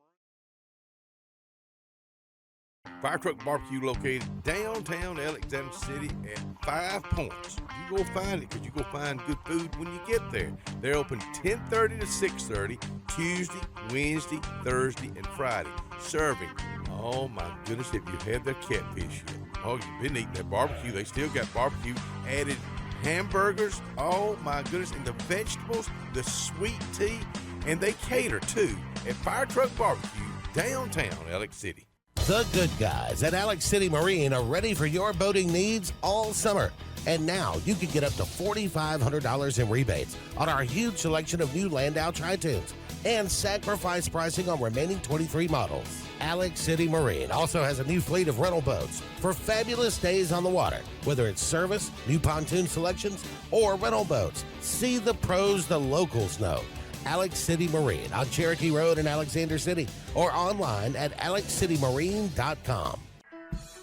Fire Truck Barbecue located downtown Alexander City at 5 Points. You go find it because you go find good food when you get there. They're open 10:30 to 6:30, Tuesday, Wednesday, Thursday, and Friday. Serving, oh my goodness, if you had their catfish yet. Oh, you've been eating that barbecue. They still got barbecue added hamburgers. Oh my goodness, and the vegetables, the sweet tea, and they cater too at Fire Truck Barbecue, downtown Alex City. The good guys at Alex City Marine are ready for your boating needs all summer. And now you can get up to $4,500 in rebates on our huge selection of new Landau Tritoons and sacrifice pricing on remaining 23 models. Alex City Marine also has a new fleet of rental boats for fabulous days on the water, whether it's service, new pontoon selections, or rental boats. See the pros the locals know. Alex City Marine on Cherokee Road in Alexander City or online at alexcitymarine.com.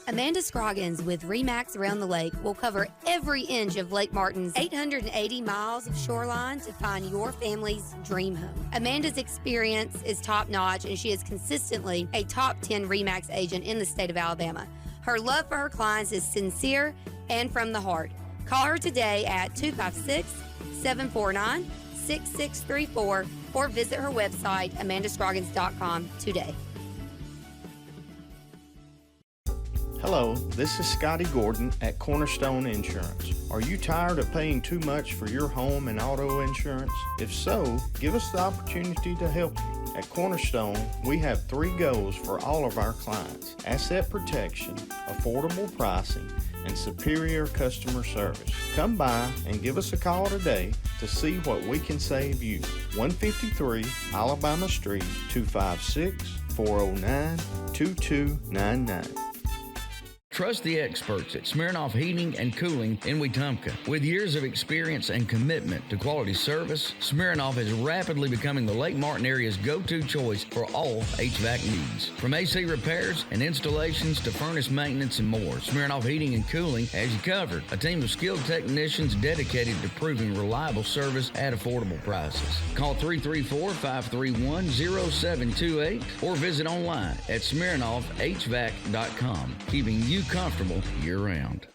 Amanda Scroggins with RE/MAX Around the Lake will cover every inch of Lake Martin's 880 miles of shoreline to find your family's dream home. Amanda's experience is top-notch, and she is consistently a top 10 RE/MAX agent in the state of Alabama. Her love for her clients is sincere and from the heart. Call her today at 256-749-6634 or visit her website, amandascroggins.com today. Hello, this is Scotty Gordon at Cornerstone Insurance. Are you tired of paying too much for your home and auto insurance? If so, give us the opportunity to help you. At Cornerstone, we have 3 goals for all of our clients: asset protection, affordable pricing, and superior customer service. Come by and give us a call today to see what we can save you. 153 Alabama Street, 256-409-2299. Trust the experts at Smirnoff Heating and Cooling in Wetumpka. With years of experience and commitment to quality service, Smirnoff is rapidly becoming the Lake Martin area's go-to choice for all HVAC needs. From AC repairs and installations to furnace maintenance and more, Smirnoff Heating and Cooling has you covered. A team of skilled technicians dedicated to proving reliable service at affordable prices. Call 334-531-0728 or visit online at SmirnoffHVAC.com, keeping you comfortable year-round.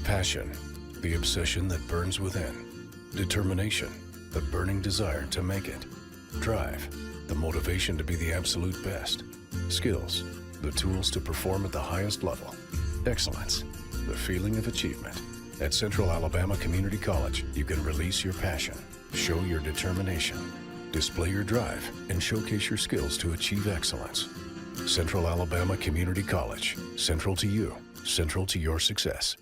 Passion, the obsession that burns within. Determination, the burning desire to make it. Drive, the motivation to be the absolute best. Skills, the tools to perform at the highest level. Excellence, the feeling of achievement. At Central Alabama Community College, you can release your passion, show your determination, display your drive, and showcase your skills to achieve excellence. Central Alabama Community College, central to you. Central to your success.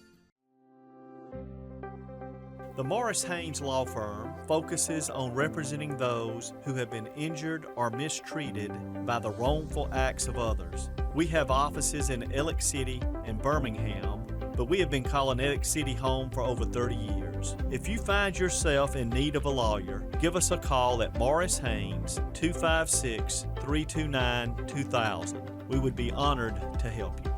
The Morris Haynes Law Firm focuses on representing those who have been injured or mistreated by the wrongful acts of others. We have offices in Alex City and Birmingham, but we have been calling Alex City home for over 30 years. If you find yourself in need of a lawyer, give us a call at Morris Haynes, 256-329-2000. We would be honored to help you.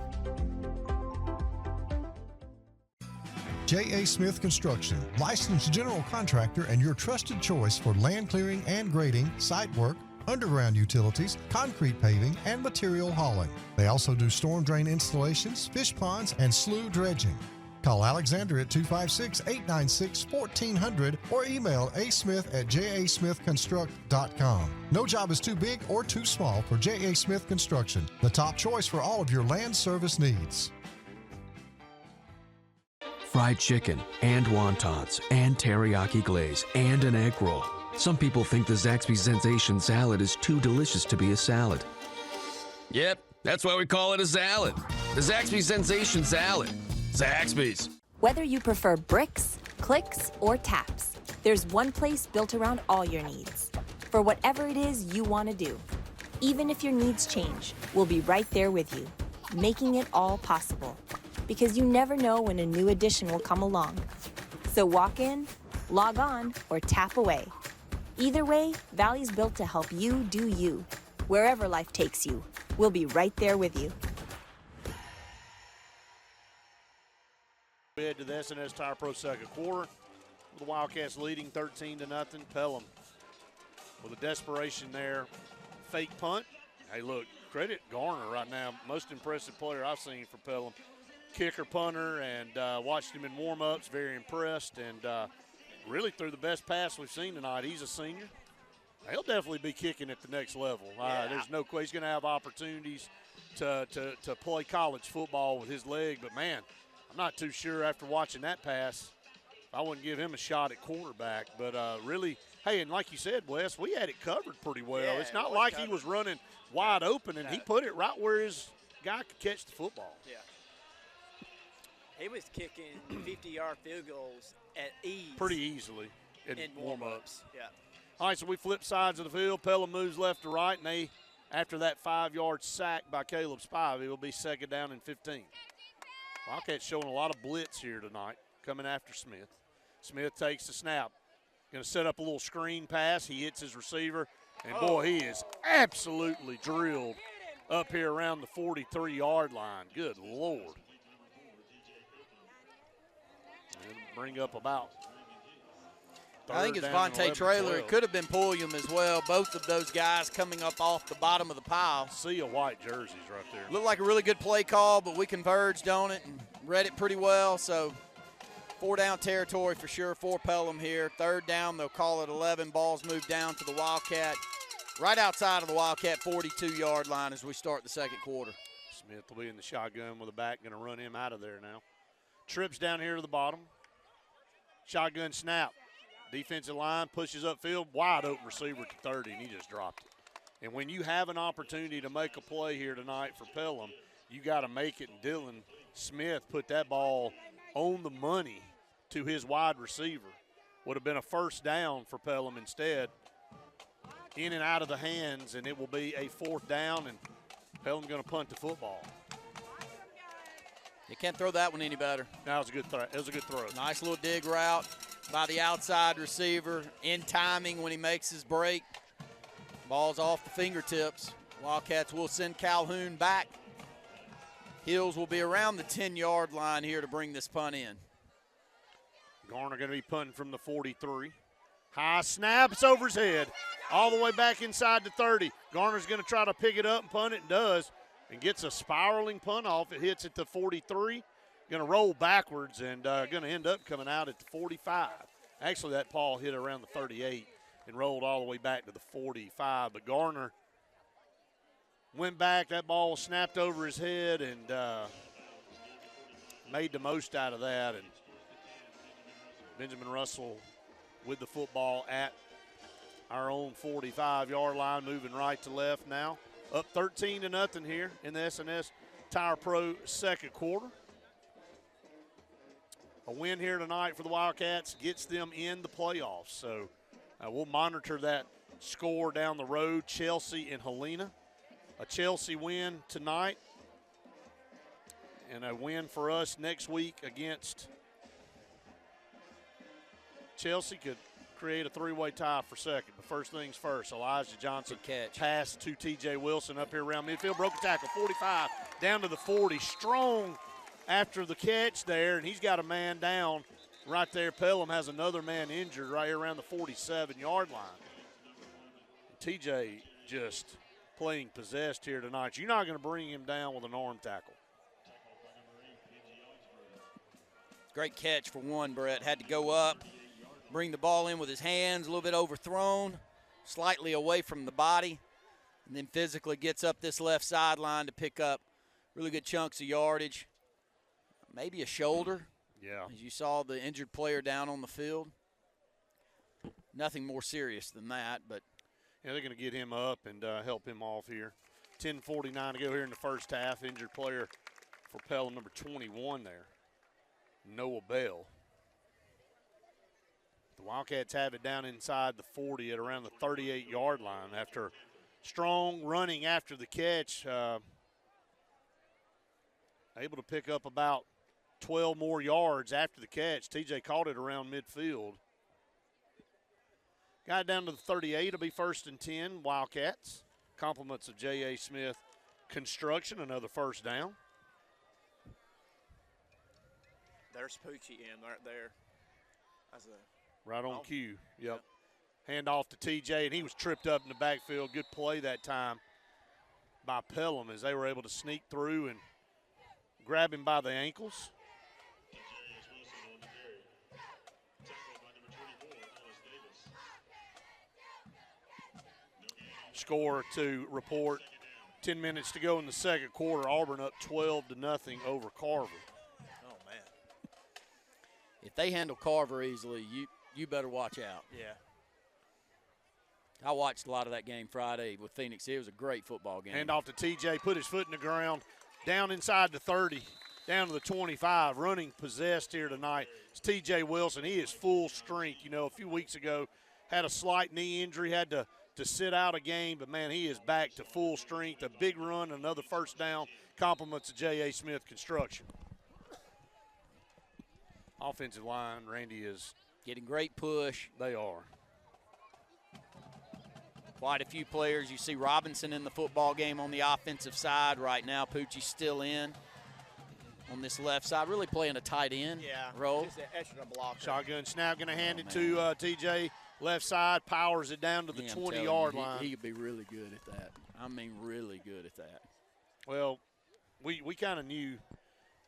J.A. Smith Construction, licensed general contractor and your trusted choice for land clearing and grading, site work, underground utilities, concrete paving, and material hauling. They also do storm drain installations, fish ponds, and slough dredging. Call Alexander at 256-896-1400 or email asmith@jasmithconstruct.com. No job is too big or too small for J.A. Smith Construction, the top choice for all of your land service needs. Fried chicken, and wontons, and teriyaki glaze, and an egg roll. Some people think the Zaxby's Sensation Salad is too delicious to be a salad. Yep, that's why we call it a salad. The Zaxby's Sensation Salad. Zaxby's. Whether you prefer bricks, clicks, or taps, there's one place built around all your needs. For whatever it is you want to do. Even if your needs change, we'll be right there with you, making it all possible. Because you never know when a new addition will come along. So walk in, log on, or tap away. Either way, Valley's built to help you do you. Wherever life takes you, we'll be right there with you. We head to the S&S Tire Pro second quarter. The Wildcats leading 13-0. Pelham with a desperation there. Fake punt. Hey, look, credit Garner right now. Most impressive player I've seen for Pelham. Kicker, punter, and watched him in warm-ups. Very impressed, and really threw the best pass we've seen tonight. He's a senior. He'll definitely be kicking at the next level. There's no question he's going to have opportunities to play college football with his leg. But, man, I'm not too sure after watching that pass I wouldn't give him a shot at quarterback. But really, hey, and like you said, Wes, we had it covered pretty well. Yeah, it's not like he was running wide open, and he put it right where his guy could catch the football. Yeah. He was kicking 50-yard field goals at ease. Pretty easily in warm-ups. Yeah. All right, so we flip sides of the field. Pelham moves left to right, and they, after that 5-yard sack by Caleb Spivey, will be second down and 15. Wildcats showing a lot of blitz here tonight, coming after Smith. Smith takes the snap. Going to set up a little screen pass. He hits his receiver, and, boy, he is absolutely drilled up here around the 43-yard line. Good Lord. And bring up about I think it's Vontae Traylor. It could have been Pulliam as well. Both of those guys coming up off the bottom of the pile. See a white jerseys right there. Looked like a really good play call, but we converged on it and read it pretty well. So 4-down territory for sure for Pelham here. Third down, they'll call it 11. Ball's moved down to the Wildcat, right outside of the Wildcat 42-yard line as we start the second quarter. Smith will be in the shotgun with the back, going to run him out of there now. Trips down here to the bottom. Shotgun snap. Defensive line pushes upfield, wide open receiver to 30, and he just dropped it. And when you have an opportunity to make a play here tonight for Pelham, you got to make it. And Dylan Smith put that ball on the money to his wide receiver. Would have been a first down for Pelham instead. In and out of the hands, and it will be a 4th down, and Pelham going to punt the football. You can't throw that one any better. That was a good throw. It was a good throw. Nice little dig route by the outside receiver, in timing when he makes his break. Ball's off the fingertips. Wildcats will send Calhoun back. Hills will be around the 10-yard line here to bring this punt in. Garner going to be punting from the 43. High snap, it's over his head. All the way back inside the 30. Garner's going to try to pick it up and punt it, and does. And gets a spiraling punt off. It hits at the 43. Going to roll backwards and going to end up coming out at the 45. Actually, that ball hit around the 38 and rolled all the way back to the 45. But Garner went back. That ball was snapped over his head and made the most out of that. And Benjamin Russell with the football at our own 45-yard line, moving right to left now. Up 13-0 here in the S&S Tire Pro second quarter. A win here tonight for the Wildcats gets them in the playoffs. So we'll monitor that score down the road. Chelsea and Helena. A Chelsea win tonight and a win for us next week against Chelsea could create a 3-way tie for second. But first things first, Elijah Johnson pass to T.J. Wilson up here around midfield. Broke a tackle, 45 down to the 40. Strong after the catch there, and he's got a man down right there. Pelham has another man injured right here around the 47-yard line. T.J. just playing possessed here tonight. You're not going to bring him down with an arm tackle. Great catch for one, Brett. Had to go up, bring the ball in with his hands, a little bit overthrown, slightly away from the body, and then physically gets up this left sideline to pick up really good chunks of yardage. Maybe a shoulder. Yeah. As you saw the injured player down on the field. Nothing more serious than that, but. Yeah, they're going to get him up and help him off here. 10:49 to go here in the first half. Injured player for Pelham, number 21 there, Noah Bell. The Wildcats have it down inside the 40 at around the 38-yard line after strong running after the catch. Able to pick up about 12 more yards after the catch. TJ caught it around midfield. Got it down to the 38. It'll be 1st and 10, Wildcats. Compliments of J.A. Smith Construction, another first down. There's Poochie in right there. That's right on cue. Yep. Hand off to TJ, and he was tripped up in the backfield. Good play that time by Pelham as they were able to sneak through and grab him by the ankles. Score to report. 10 minutes to go in the second quarter. Auburn up 12-0 over Carver. Oh, man. If they handle Carver easily, you better watch out. Yeah. I watched a lot of that game Friday with Phoenix. It was a great football game. Hand off to TJ, put his foot in the ground, down inside the 30, down to the 25. Running possessed here tonight. It's TJ Wilson. He is full strength. You know, a few weeks ago had a slight knee injury, had to sit out a game, but, man, he is back to full strength. A big run, another first down. Compliments of J.A. Smith Construction. Offensive line, Randy, is getting great push. They are. Quite a few players. You see Robinson in the football game on the offensive side right now. Poochie's still in on this left side, really playing a tight end role. Just an extra blocker. Shotgun snap, going to hand it to TJ. Left side, powers it down to the 20-yard line. He could be really good at that. I mean, really good at that. Well, we kind of knew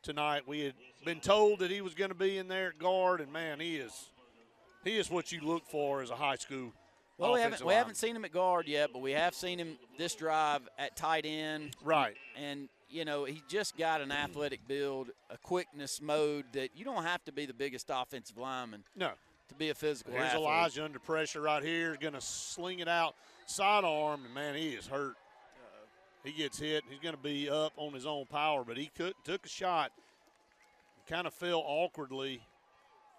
tonight. We had been told that he was going to be in there at guard, and, man, he is what you look for as a high school. Well, we haven't seen him at guard yet, but we have seen him this drive at tight end. Right. And, you know, he just got an athletic build, a quickness mode that you don't have to be the biggest offensive lineman. No. To be a physical Here's athlete. Elijah under pressure right here, going to sling it out sidearm, and, man, he is hurt. He gets hit. He's going to be up on his own power, but he took a shot, kind of fell awkwardly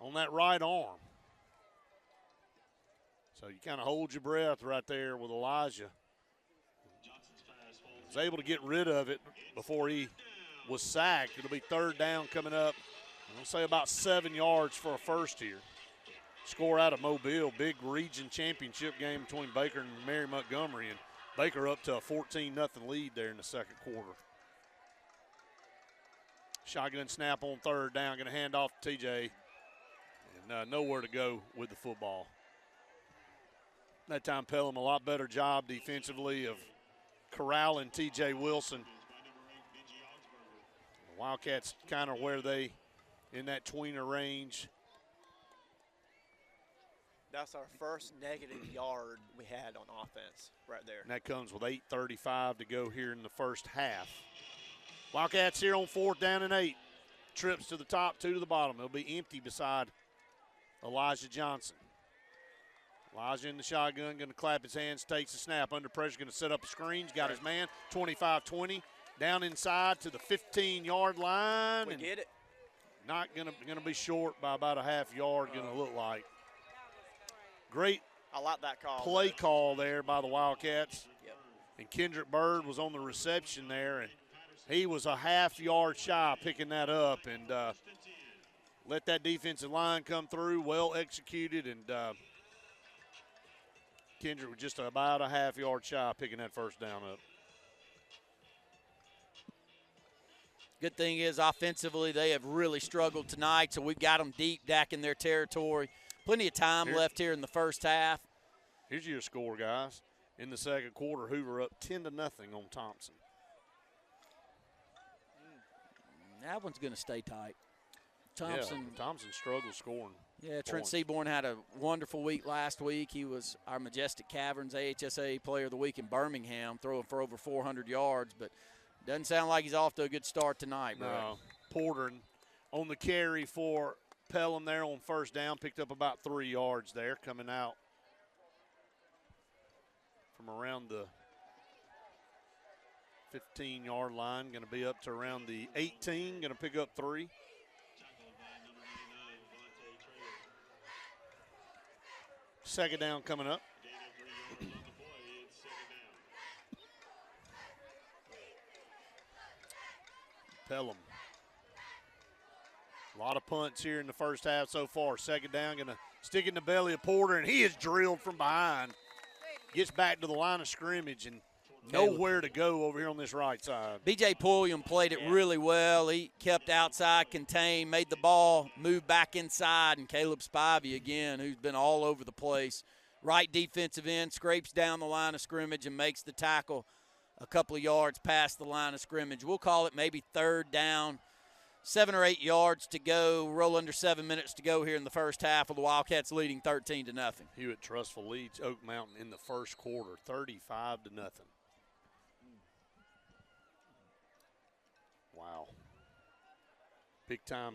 on that right arm. So you kind of hold your breath right there with Elijah. Was able to get rid of it before he was sacked. It'll be third down coming up. I'll say about 7 yards for a first here. Score out of Mobile, big region championship game between Baker and Mary Montgomery, and Baker up to a 14-0 lead there in the second quarter. Shotgun snap on third down, going to hand off to TJ, and nowhere to go with the football. That time Pelham a lot better job defensively of corralling TJ Wilson. The Wildcats kind of where they in that tweener range. That's our first negative yard we had on offense right there. And that comes with 8:35 to go here in the first half. Wildcats here on 4th down and 8. Trips to the top, 2 to the bottom. It'll be empty beside Elijah Johnson. Elijah in the shotgun, going to clap his hands, takes the snap. Under pressure, going to set up a screen. He's got his man, 25-20. Down inside to the 15-yard line. We get it. Not going to be short by about a half yard, going to look like. Great I like that call. Play call there by the Wildcats. Yep. And Kendrick Bird was on the reception there, and he was a half yard shy picking that up and let that defensive line come through, well executed, and Kendrick was just about a half yard shy picking that first down up. Good thing is offensively they have really struggled tonight, so we've got them deep back in their territory. Plenty of time left here in the first half. Here's your score, guys. In the second quarter, Hoover up 10-0 on Thompson. That one's going to stay tight. Thompson struggled scoring. Yeah, Trent points. Seaborn had a wonderful week last week. He was our Majestic Caverns AHSA Player of the Week in Birmingham, throwing for over 400 yards, but doesn't sound like he's off to a good start tonight, bro. No. Porter on the carry for Pelham there on first down, picked up about 3 yards there coming out from around the 15-yard line. Going to be up to around the 18, going to pick up 3. Second down coming up. Pelham. A lot of punts here in the first half so far. Second down, going to stick in the belly of Porter, and he is drilled from behind. Gets back to the line of scrimmage and nowhere to go over here on this right side. B.J. Pulliam played it really well. He kept outside, contained, made the ball move back inside, and Caleb Spivey again, who's been all over the place. Right defensive end, scrapes down the line of scrimmage and makes the tackle a couple of yards past the line of scrimmage. We'll call it maybe third down, 7 or 8 yards to go, roll under 7 minutes to go here in the first half of the Wildcats leading 13-0. Hewitt Trustful leads Oak Mountain in the first quarter, 35-0. Wow. Big time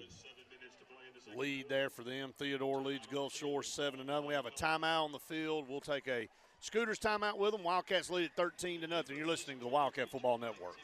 lead there for them. Theodore leads Gulf Shore 7-0. We have a timeout on the field. We'll take a Scooters timeout with them. Wildcats lead at 13-0. You're listening to the Wildcat Football Network.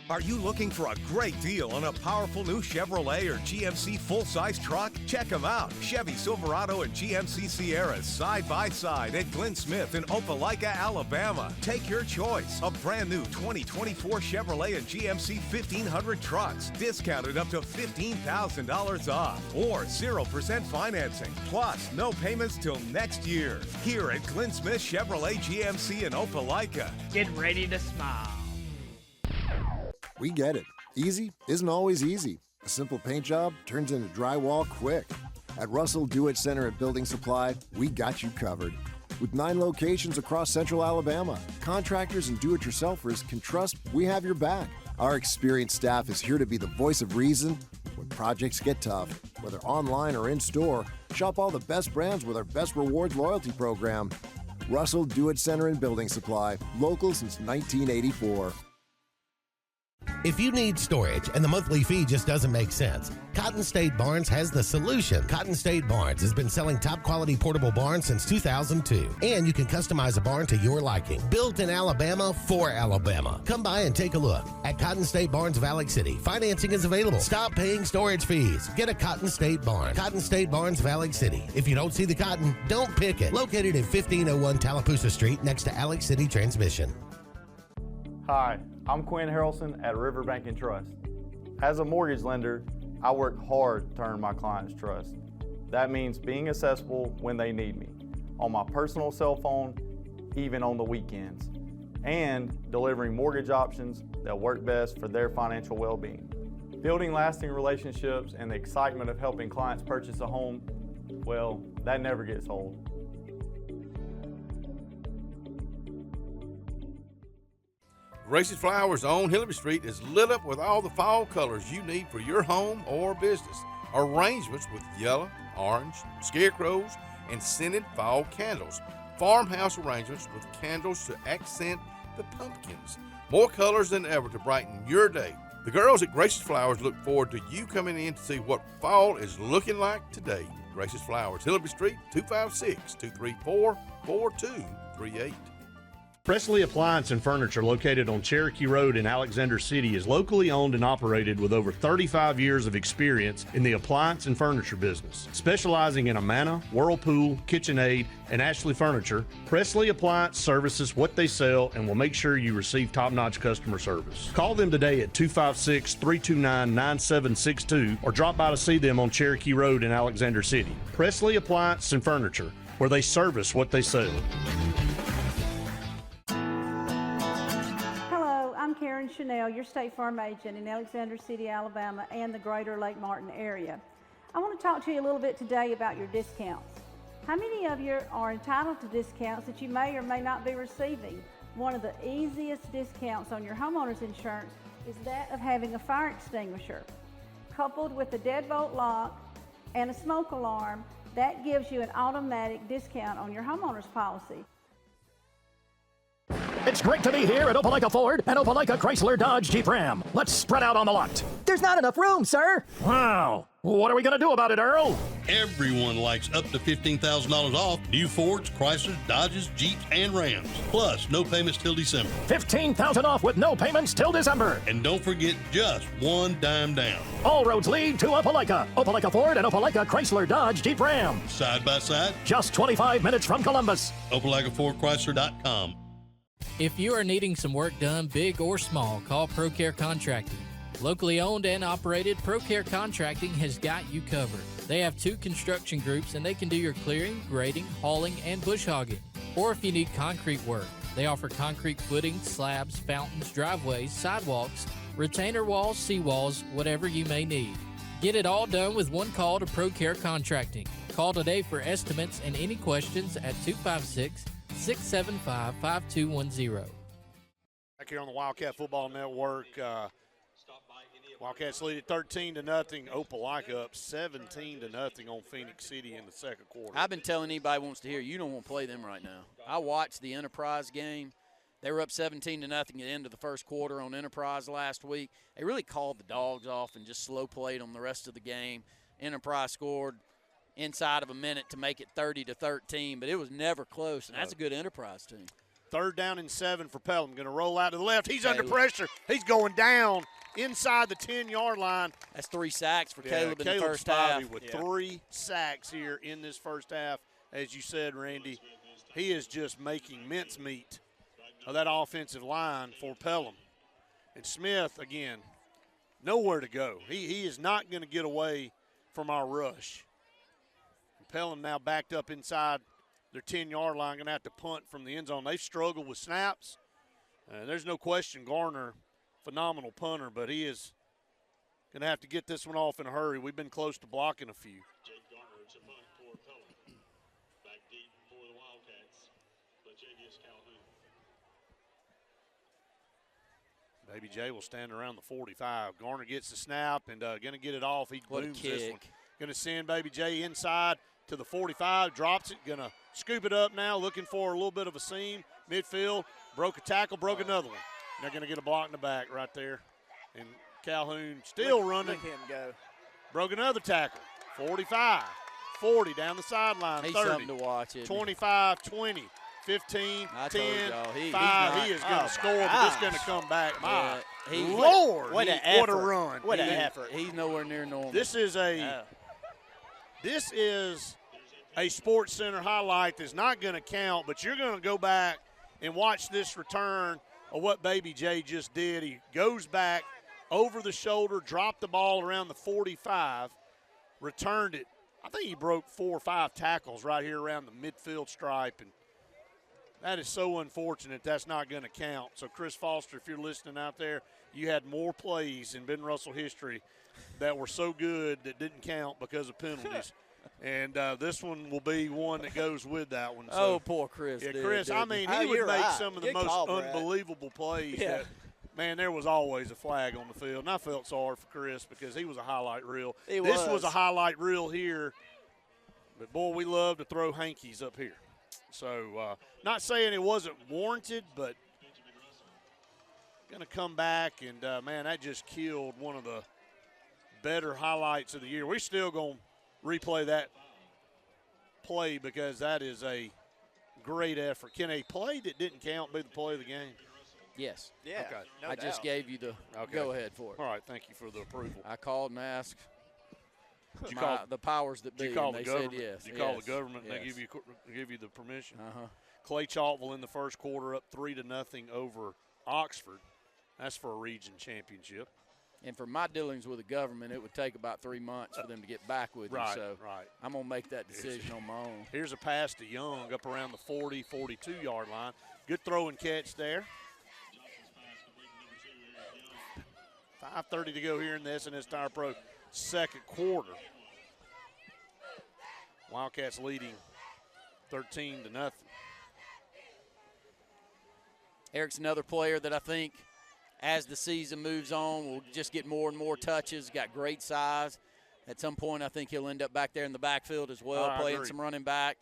Are you looking for a great deal on a powerful new Chevrolet or GMC full-size truck? Check them out. Chevy Silverado and GMC Sierra side by side at Glenn Smith in Opelika, Alabama. Take your choice. A brand new 2024 Chevrolet and GMC 1500 trucks, discounted up to $15,000 off, or 0% financing. Plus, no payments till next year. Here at Glenn Smith Chevrolet GMC in Opelika. Get ready to smile. We get it. Easy isn't always easy. A simple paint job turns into drywall quick. At Russell Do-It Center and Building Supply, we got you covered. With 9 locations across central Alabama, contractors and do-it-yourselfers can trust we have your back. Our experienced staff is here to be the voice of reason when projects get tough. Whether online or in-store, shop all the best brands with our Best Rewards loyalty program. Russell Do-It Center and Building Supply, local since 1984. If you need storage and the monthly fee just doesn't make sense, Cotton State Barns has the solution. Cotton State Barns has been selling top-quality portable barns since 2002, and you can customize a barn to your liking. Built in Alabama for Alabama. Come by and take a look. At Cotton State Barns, Valley City, financing is available. Stop paying storage fees. Get a Cotton State Barn. Cotton State Barns, Valley City. If you don't see the cotton, don't pick it. Located at 1501 Tallapoosa Street next to Alex City Transmission. Hi, I'm Quinn Harrelson at Riverbank and Trust. As a mortgage lender, I work hard to earn my clients' trust. That means being accessible when they need me, on my personal cell phone, even on the weekends, and delivering mortgage options that work best for their financial well-being. Building lasting relationships and the excitement of helping clients purchase a home, well, that never gets old. Grace's Flowers on Hillary Street is lit up with all the fall colors you need for your home or business. Arrangements with yellow, orange, scarecrows, and scented fall candles. Farmhouse arrangements with candles to accent the pumpkins. More colors than ever to brighten your day. The girls at Grace's Flowers look forward to you coming in to see what fall is looking like today. Grace's Flowers, Hillary Street, 256-234-4238. Presley Appliance and Furniture, located on Cherokee Road in Alexander City, is locally owned and operated with over 35 years of experience in the appliance and furniture business. Specializing in Amana, Whirlpool, KitchenAid, and Ashley Furniture, Presley Appliance services what they sell and will make sure you receive top-notch customer service. Call them today at 256-329-9762 or drop by to see them on Cherokee Road in Alexander City. Presley Appliance and Furniture, where they service what they sell. I'm Karen Chanel, your State Farm agent in Alexander City, Alabama, and the greater Lake Martin area. I want to talk to you a little bit today about your discounts. How many of you are entitled to discounts that you may or may not be receiving? One of the easiest discounts on your homeowner's insurance is that of having a fire extinguisher. Coupled with a deadbolt lock and a smoke alarm, that gives you an automatic discount on your homeowner's policy. It's great to be here at Opelika Ford and Opelika Chrysler Dodge Jeep Ram. Let's spread out on the lot. There's not enough room, sir. Wow. What are we going to do about it, Earl? Everyone likes up to $15,000 off new Fords, Chryslers, Dodges, Jeeps, and Rams. Plus, no payments till December. $15,000 off with no payments till December. And don't forget, just one dime down. All roads lead to Opelika. Opelika Ford and Opelika Chrysler Dodge Jeep Ram. Side by side. Just 25 minutes from Columbus. OpelikaFordChrysler.com. If you are needing some work done, big or small, call ProCare Contracting. Locally owned and operated, ProCare Contracting has got you covered. They have 2 construction groups and they can do your clearing, grading, hauling, and bush hogging. Or if you need concrete work, they offer concrete footings, slabs, fountains, driveways, sidewalks, retainer walls, seawalls, whatever you may need. Get it all done with one call to ProCare Contracting. Call today for estimates and any questions at 256-675-5210. Back here on the Wildcat Football Network, Wildcats lead at 13-0. Opelika up 17-0 on Phoenix City in the second quarter. I've been telling anybody who wants to hear, you don't want to play them right now. I watched the Enterprise game. They were up 17-0 at the end of the first quarter on Enterprise last week. They really called the dogs off and just slow played them the rest of the game. Enterprise scored inside of a minute to make it 30-13, but it was never close, and that's a good Enterprise team. 3rd down and 7 for Pelham. Going to roll out to the left. He's under pressure. He's going down inside the 10-yard line. That's 3 sacks for Caleb in the first half. With 3 sacks here in this first half. As you said, Randy, he is just making mincemeat of that offensive line for Pelham. And Smith, again, nowhere to go. He is not going to get away from our rush. And Pelham now backed up inside their 10-yard line, going to have to punt from the end zone. They've struggled with snaps. There's no question Garner, phenomenal punter, but he is going to have to get this one off in a hurry. We've been close to blocking a few. Jake Garner, it's a punt for Pelham. Back deep for the Wildcats. Lajavius Calhoun. Baby J will stand around the 45. Garner gets the snap and going to get it off. He booms this one. Going to send Baby J inside to the 45, drops it, going to scoop it up now, looking for a little bit of a seam. Midfield, broke a tackle, broke another one. And they're going to get a block in the back right there. And Calhoun still running. Look him go. Broke another tackle. 45, 40 down the sideline, He's 30. something to watch, 25, 20, 15, I 10, told y'all, 5. He is going to score, but it's going to come back. My Yeah, Lord, what a run. What an effort. He's nowhere near normal. This is a Sports Center highlight that's not going to count, but you're going to go back and watch this return of what Baby J just did. He goes back over the shoulder, dropped the ball around the 45, returned it. I think he broke 4 or 5 tackles right here around the midfield stripe, and that is so unfortunate that's not going to count. So, Chris Foster, if you're listening out there, you had more plays in Ben Russell history that were so good that didn't count because of penalties. And this one will be one that goes with that one. So, poor Chris. Yeah, Chris, I mean, he would make some of the most unbelievable plays. Yeah. That, man, there was always a flag on the field. And I felt sorry for Chris because he was a highlight reel. This was a highlight reel here. But, boy, we love to throw hankies up here. So, not saying it wasn't warranted, but going to come back. And, man, that just killed one of the better highlights of the year. We're still going to replay that play because that is a great effort. Can a play that didn't count be the play of the game? Yes. Yeah. Okay. No I doubt. just gave you the go-ahead for it. All right, thank you for the approval. I called and asked Did you call the powers that be, Did you call and the they government? said yes. Did you call yes, the government and yes. they give you the permission? Uh-huh. Clay Chalkville in the first quarter up 3-0 over Oxford. That's for a region championship. And for my dealings with the government, it would take about 3 months for them to get back with me. So I'm going to make that decision on my own. Here's a pass to Young up around the 40, 42-yard line. Good throw and catch there. 5:30 to go here in the S&S Tire Pro second quarter. Wildcats leading 13-0. Eric's another player that I think – as the season moves on, we'll just get more and more touches. Got great size. At some point, I think he'll end up back there in the backfield as well, playing some running back.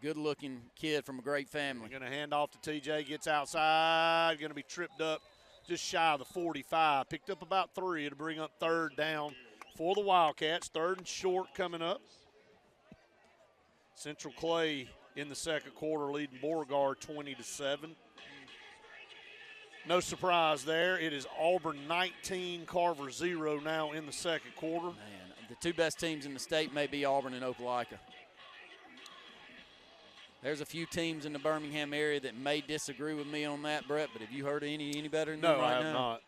Good-looking kid from a great family. Going to hand off to TJ, gets outside, going to be tripped up just shy of the 45. Picked up about 3 to bring up 3rd down for the Wildcats. 3rd and short coming up. Central Clay in the second quarter leading Beauregard 20-7. No surprise there. It is Auburn 19, Carver 0 now in the second quarter. Man, the 2 best teams in the state may be Auburn and Opelika. There's a few teams in the Birmingham area that may disagree with me on that, Brett, but have you heard any better than them right now? No, I have not.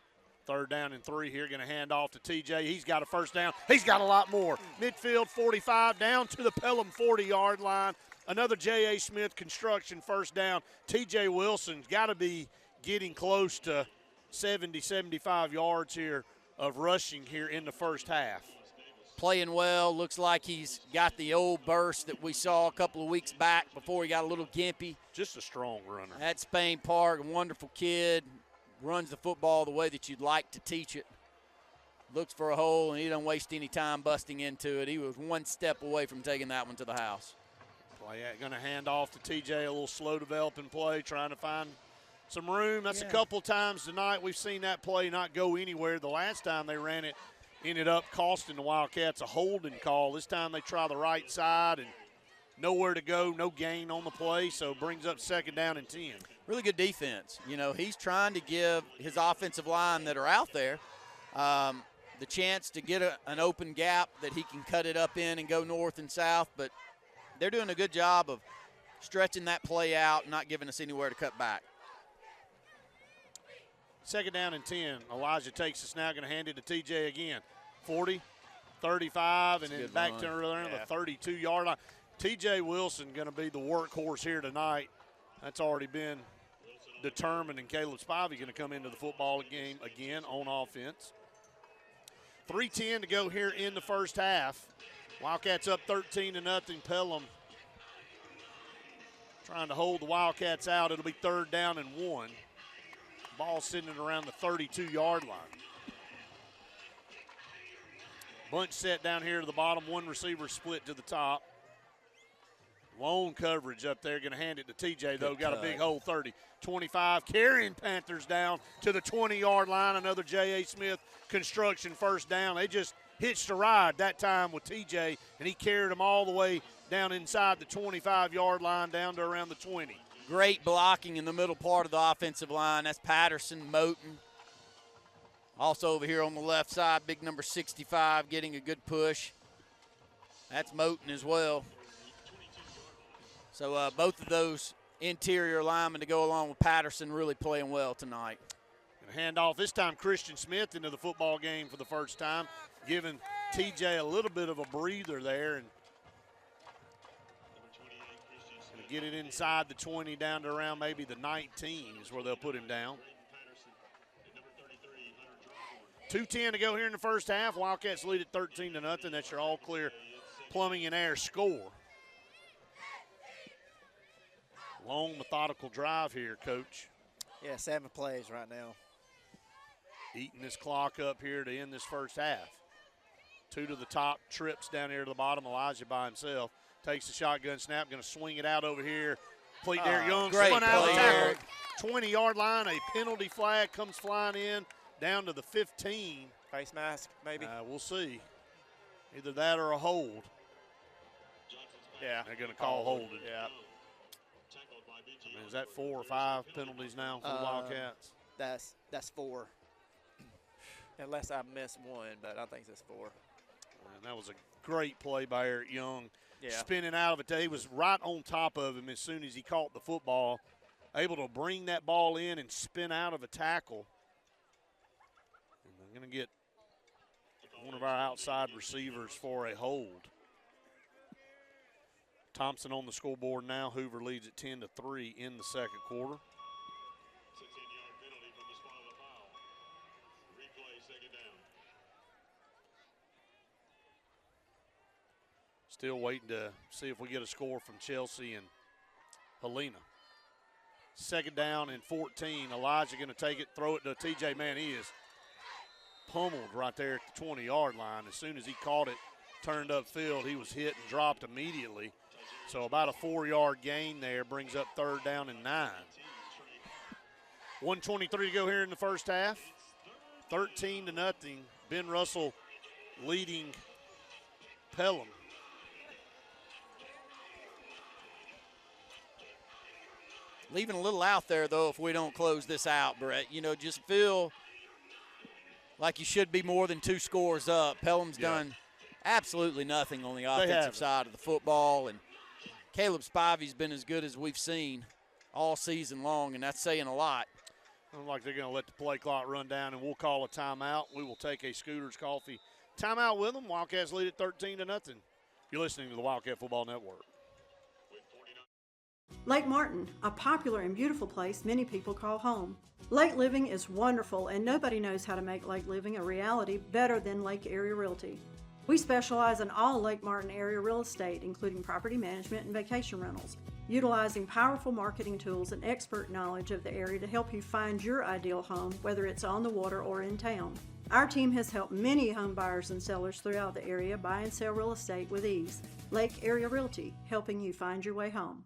Third down and 3 here, going to hand off to TJ. He's got a first down. He's got a lot more. Midfield 45 down to the Pelham 40-yard line. Another J.A. Smith construction first down. TJ Wilson's got to be getting close to 70, 75 yards here of rushing here in the first half. Playing well. Looks like he's got the old burst that we saw a couple of weeks back before he got a little gimpy. Just a strong runner. At Spain Park, a wonderful kid. Runs the football the way that you'd like to teach it. Looks for a hole, and he don't waste any time busting into it. He was one step away from taking that one to the house. Play going to hand off to TJ, a little slow developing play, trying to find some room. That's a couple times tonight we've seen that play not go anywhere. The last time they ran it ended up costing the Wildcats a holding call. This time they try the right side and nowhere to go, no gain on the play, so brings up second down and 10. Really good defense. You know, he's trying to give his offensive line that are out there the chance to get an open gap that he can cut it up in and go north and south, but they're doing a good job of stretching that play out and not giving us anywhere to cut back. Second down and 10. Elijah takes the snap, going to hand it to TJ again. 40, 35, and then back to around the 32-yard line. TJ Wilson going to be the workhorse here tonight. That's already been determined, and Caleb Spivey going to come into the football game again on offense. 3:10 to go here in the first half. Wildcats up 13-0. Pelham trying to hold the Wildcats out. It'll be third down and 1. Ball sitting around the 32-yard line. Bunch set down here to the bottom. One receiver split to the top. Lone coverage up there. Going to hand it to TJ, though. Got a big hole, 30, 25. Carrying Panthers down to the 20-yard line. Another J.A. Smith construction first down. They just hitched a ride that time with TJ, and he carried them all the way down inside the 25-yard line down to around the 20. Great blocking in the middle part of the offensive line. That's Patterson, Moten. Also over here on the left side, big number 65 getting a good push. That's Moten as well. So both of those interior linemen to go along with Patterson really playing well tonight. Gonna hand off this time Christian Smith into the football game for the first time, giving TJ a little bit of a breather there, and gonna get it inside the 20 down to around maybe the 19 is where they'll put him down. 2:10 to go here in the first half. Wildcats lead at 13-0. That's your all-clear plumbing and air score. Long, methodical drive here, Coach. Yeah, 7 plays right now. Eating this clock up here to end this first half. 2 to the top, trips down here to the bottom. Elijah by himself. Takes the shotgun snap, going to swing it out over here. Play Derek Young, spun out of the tackle. 20-yard line, a penalty flag comes flying in down to the 15. Face mask, maybe. We'll see. Either that or a hold. Yeah. They're going to call holding. Yeah. I mean, is that 4 or 5 penalties now for the Wildcats? That's 4. Unless I missed one, but I think it's 4. And that was a great play by Eric Young. Yeah. Spinning out of it. He was right on top of him as soon as he caught the football. Able to bring that ball in and spin out of a tackle. And they're going to get one of our outside receivers for a hold. Thompson on the scoreboard now. Hoover leads at 10-3 in the second quarter. 16-yard penalty from the spot of the foul. Replay, second down. Still waiting to see if we get a score from Chelsea and Helena. Second down and 14. Elijah going to take it, throw it to TJ. Man, he is pummeled right there at the 20-yard line. As soon as he caught it, turned upfield, he was hit and dropped immediately. So about a 4-yard gain there brings up third down and 9. 1:23 to go here in the first half. 13-0. Ben Russell leading Pelham. Leaving a little out there, though, if we don't close this out, Brett. You know, just feel like you should be more than 2 scores up. Pelham's done absolutely nothing on the offensive side of the football, and Caleb Spivey's been as good as we've seen all season long, and that's saying a lot. Like they're going to let the play clock run down, and we'll call a timeout. We will take a Scooters Coffee timeout with them. Wildcats lead at 13-0. You're listening to the Wildcat Football Network. Lake Martin, a popular and beautiful place many people call home. Lake living is wonderful, and nobody knows how to make lake living a reality better than Lake Area Realty. We specialize in all Lake Martin area real estate, including property management and vacation rentals, utilizing powerful marketing tools and expert knowledge of the area to help you find your ideal home, whether it's on the water or in town. Our team has helped many home buyers and sellers throughout the area buy and sell real estate with ease. Lake Area Realty, helping you find your way home.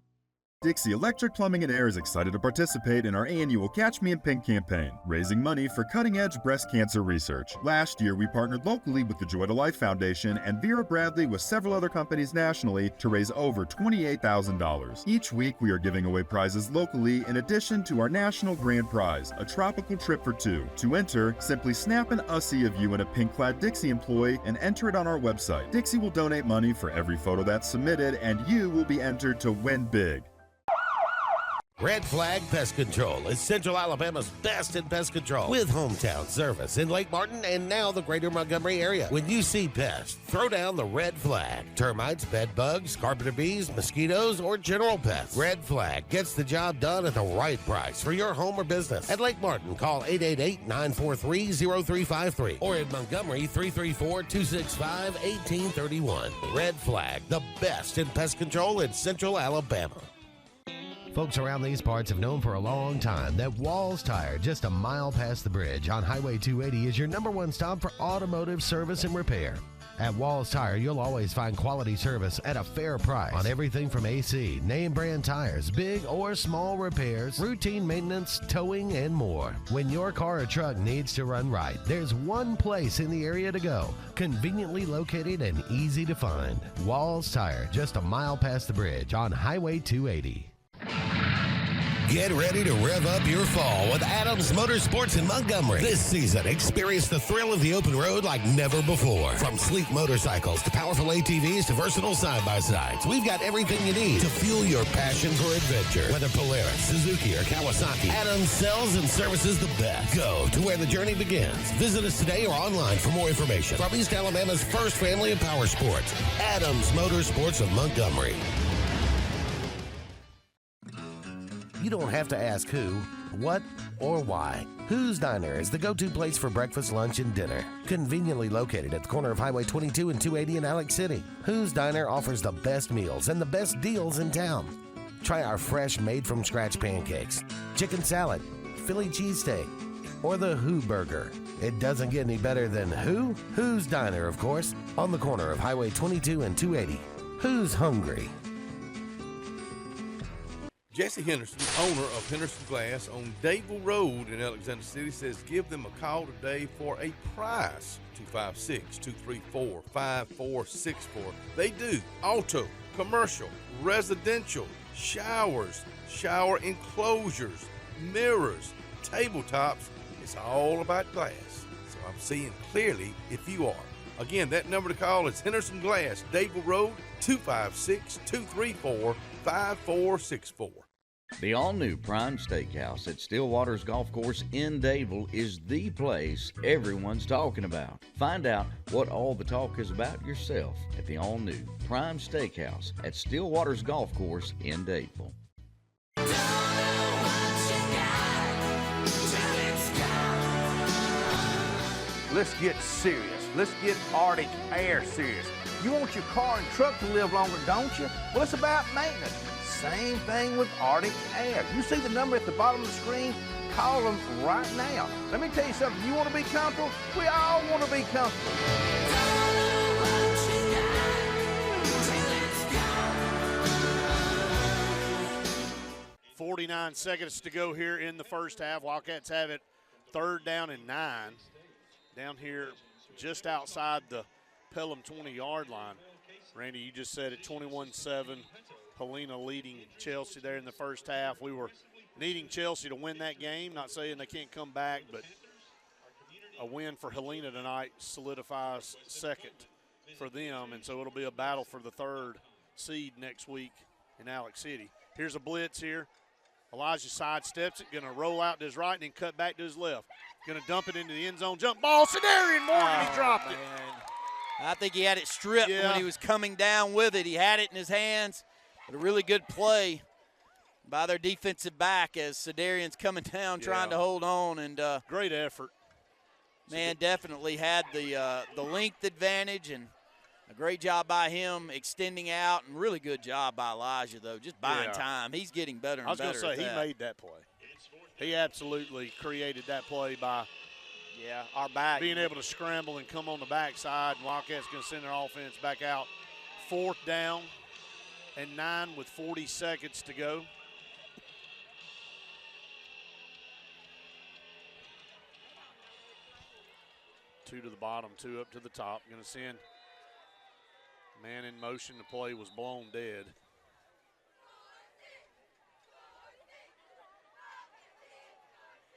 Dixie Electric Plumbing and Air is excited to participate in our annual Catch Me in Pink campaign, raising money for cutting-edge breast cancer research. Last year, we partnered locally with the Joy to Life Foundation and Vera Bradley with several other companies nationally to raise over $28,000. Each week, we are giving away prizes locally in addition to our national grand prize, a tropical trip for two. To enter, simply snap an USSI of you and a pink-clad Dixie employee and enter it on our website. Dixie will donate money for every photo that's submitted, and you will be entered to win big. Red Flag Pest Control is Central Alabama's best in pest control with hometown service in Lake Martin and now the greater Montgomery area. When you see pests, throw down the red flag. Termites, bed bugs, carpenter bees, mosquitoes, or general pests. Red Flag gets the job done at the right price for your home or business. At Lake Martin, call 888-943-0353 or in Montgomery, 334-265-1831. Red Flag, the best in pest control in Central Alabama. Folks around these parts have known for a long time that Walls Tire, just a mile past the bridge on Highway 280, is your #1 stop for automotive service and repair. At Walls Tire, you'll always find quality service at a fair price on everything from AC, name brand tires, big or small repairs, routine maintenance, towing, and more. When your car or truck needs to run right, there's one place in the area to go, conveniently located and easy to find. Walls Tire, just a mile past the bridge on Highway 280. Get ready to rev up your fall with Adams Motorsports in Montgomery. This season, experience the thrill of the open road like never before. From sleek motorcycles to powerful ATVs to versatile side-by-sides, we've got everything you need to fuel your passion for adventure. Whether Polaris, Suzuki, or Kawasaki, Adams sells and services the best. Go to where the journey begins. Visit us today or online for more information. From East Alabama's first family of power sports, Adams Motorsports of Montgomery. You don't have to ask who, what, or why. Who's Diner is the go-to place for breakfast, lunch, and dinner. Conveniently located at the corner of Highway 22 and 280 in Alex City. Who's Diner offers the best meals and the best deals in town. Try our fresh, made-from-scratch pancakes, chicken salad, Philly cheesesteak, or the Who Burger. It doesn't get any better than who? Who's Diner, of course, on the corner of Highway 22 and 280. Who's hungry? Jesse Henderson, owner of Henderson Glass on Dadeville Road in Alexander City, says give them a call today for a price. 256-234-5464. They do auto, commercial, residential, showers, shower enclosures, mirrors, tabletops. It's all about glass. So I'm seeing clearly if you are. Again, that number to call is Henderson Glass, Dadeville Road, 256-234-5464. The all-new Prime Steakhouse at Stillwater's Golf Course in Dadeville is the place everyone's talking about. Find out what all the talk is about yourself at the all-new Prime Steakhouse at Stillwater's Golf Course in Dadeville. Let's get serious. Let's get Arctic Air serious. You want your car and truck to live longer, don't you? Well, it's about maintenance. Same thing with Arctic Air. You see the number at the bottom of the screen? Call them right now. Let me tell you something. You want to be comfortable? We all want to be comfortable. 49 seconds to go here in the first half. Wildcats have it 3rd down and 9 down here just outside the Pelham 20-yard line. Randy, you just said it, 21-7. Helena leading Chelsea there in the first half. We were needing Chelsea to win that game. Not saying they can't come back, but a win for Helena tonight solidifies second for them, and so it'll be a battle for the 3rd seed next week in Alex City. Here's a blitz here. Elijah sidesteps it, going to roll out to his right and then cut back to his left. Going to dump it into the end zone. Jump ball. Sedarian Morgan, he dropped it. I think he had it stripped when he was coming down with it. He had it in his hands. But a really good play by their defensive back as Sedarian's coming down trying to hold on. And great effort. Man, definitely had the length advantage, and a great job by him extending out, and really good job by Elijah, though, just buying time. He's getting better and better. I was going to say, he made that play. He absolutely created that play by our back being able to scramble and come on the backside. Wildcats going to send their offense back out. 4th down and 9 with 40 seconds to go. Two to the bottom, 2 up to the top. Going to send man in motion. The play was blown dead.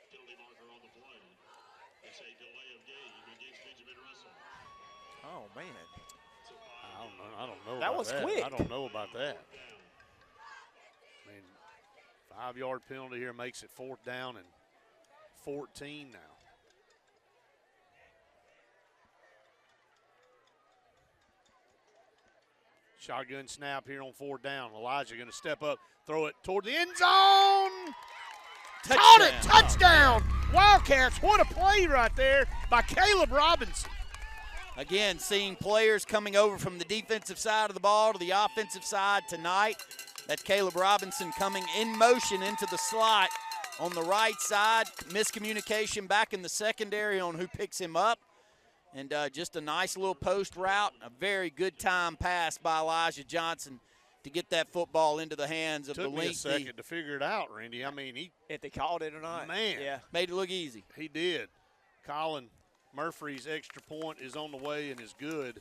Penalty marker on the play. It's a delay of game against Benjamin Russell. Oh, man. I don't know That about was that. quick. I don't know about that. I mean, 5-yard penalty here makes it 4th down and 14 now. Shotgun snap here on 4th down. Elijah going to step up, throw it toward the end zone. Caught it, touchdown. Wildcats, what a play right there by Caleb Robinson. Again, seeing players coming over from the defensive side of the ball to the offensive side tonight. That's Caleb Robinson coming in motion into the slot on the right side. Miscommunication back in the secondary on who picks him up. And just a nice little post route. A very good time pass by Elijah Johnson to get that football into the hands of the lengthy. Took me a second to figure it out, Randy. I mean, if they called it or not. Man. Yeah. Made it look easy. He did. Colin Murphy's extra point is on the way and is good.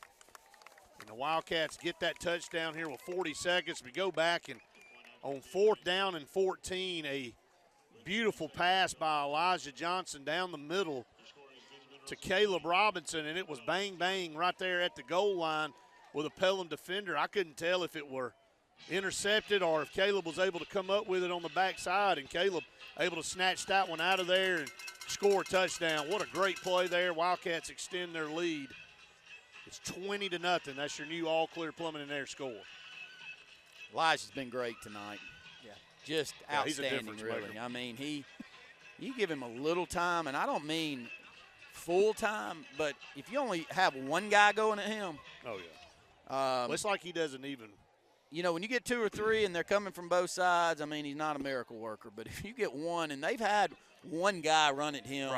And the Wildcats get that touchdown here with 40 seconds. We go back and on 4th down and 14, a beautiful pass by Elijah Johnson down the middle to Caleb Robinson, and it was bang, bang right there at the goal line with a Pelham defender. I couldn't tell if it were intercepted or if Caleb was able to come up with it on the backside, and Caleb able to snatch that one out of there and score a touchdown. What a great play there. Wildcats extend their lead. It's 20-0. That's your new all-clear Plumbing and Air score. Elijah's been great tonight. Yeah. Just outstanding, really. Maker. I mean, you give him a little time, and I don't mean full time, but if you only have one guy going at him. Oh, yeah. It's like he doesn't even. You know, when you get 2 or 3 and they're coming from both sides, I mean, he's not a miracle worker. But if you get one, and they've had one guy run at him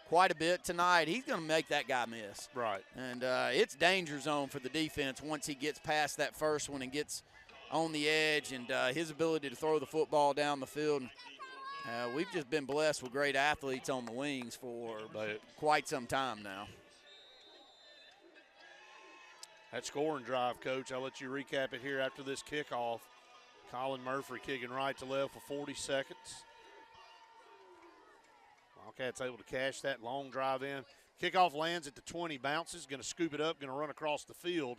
quite a bit tonight, he's going to make that guy miss. Right. And it's danger zone for the defense once he gets past that first one and gets on the edge, and his ability to throw the football down the field. We've just been blessed with great athletes on the wings for quite some time now. That scoring drive, Coach, I'll let you recap it here after this kickoff. Colin Murphy kicking right to left for 40 seconds. Wildcats able to cash that long drive in. Kickoff lands at the 20, bounces, going to scoop it up, going to run across the field.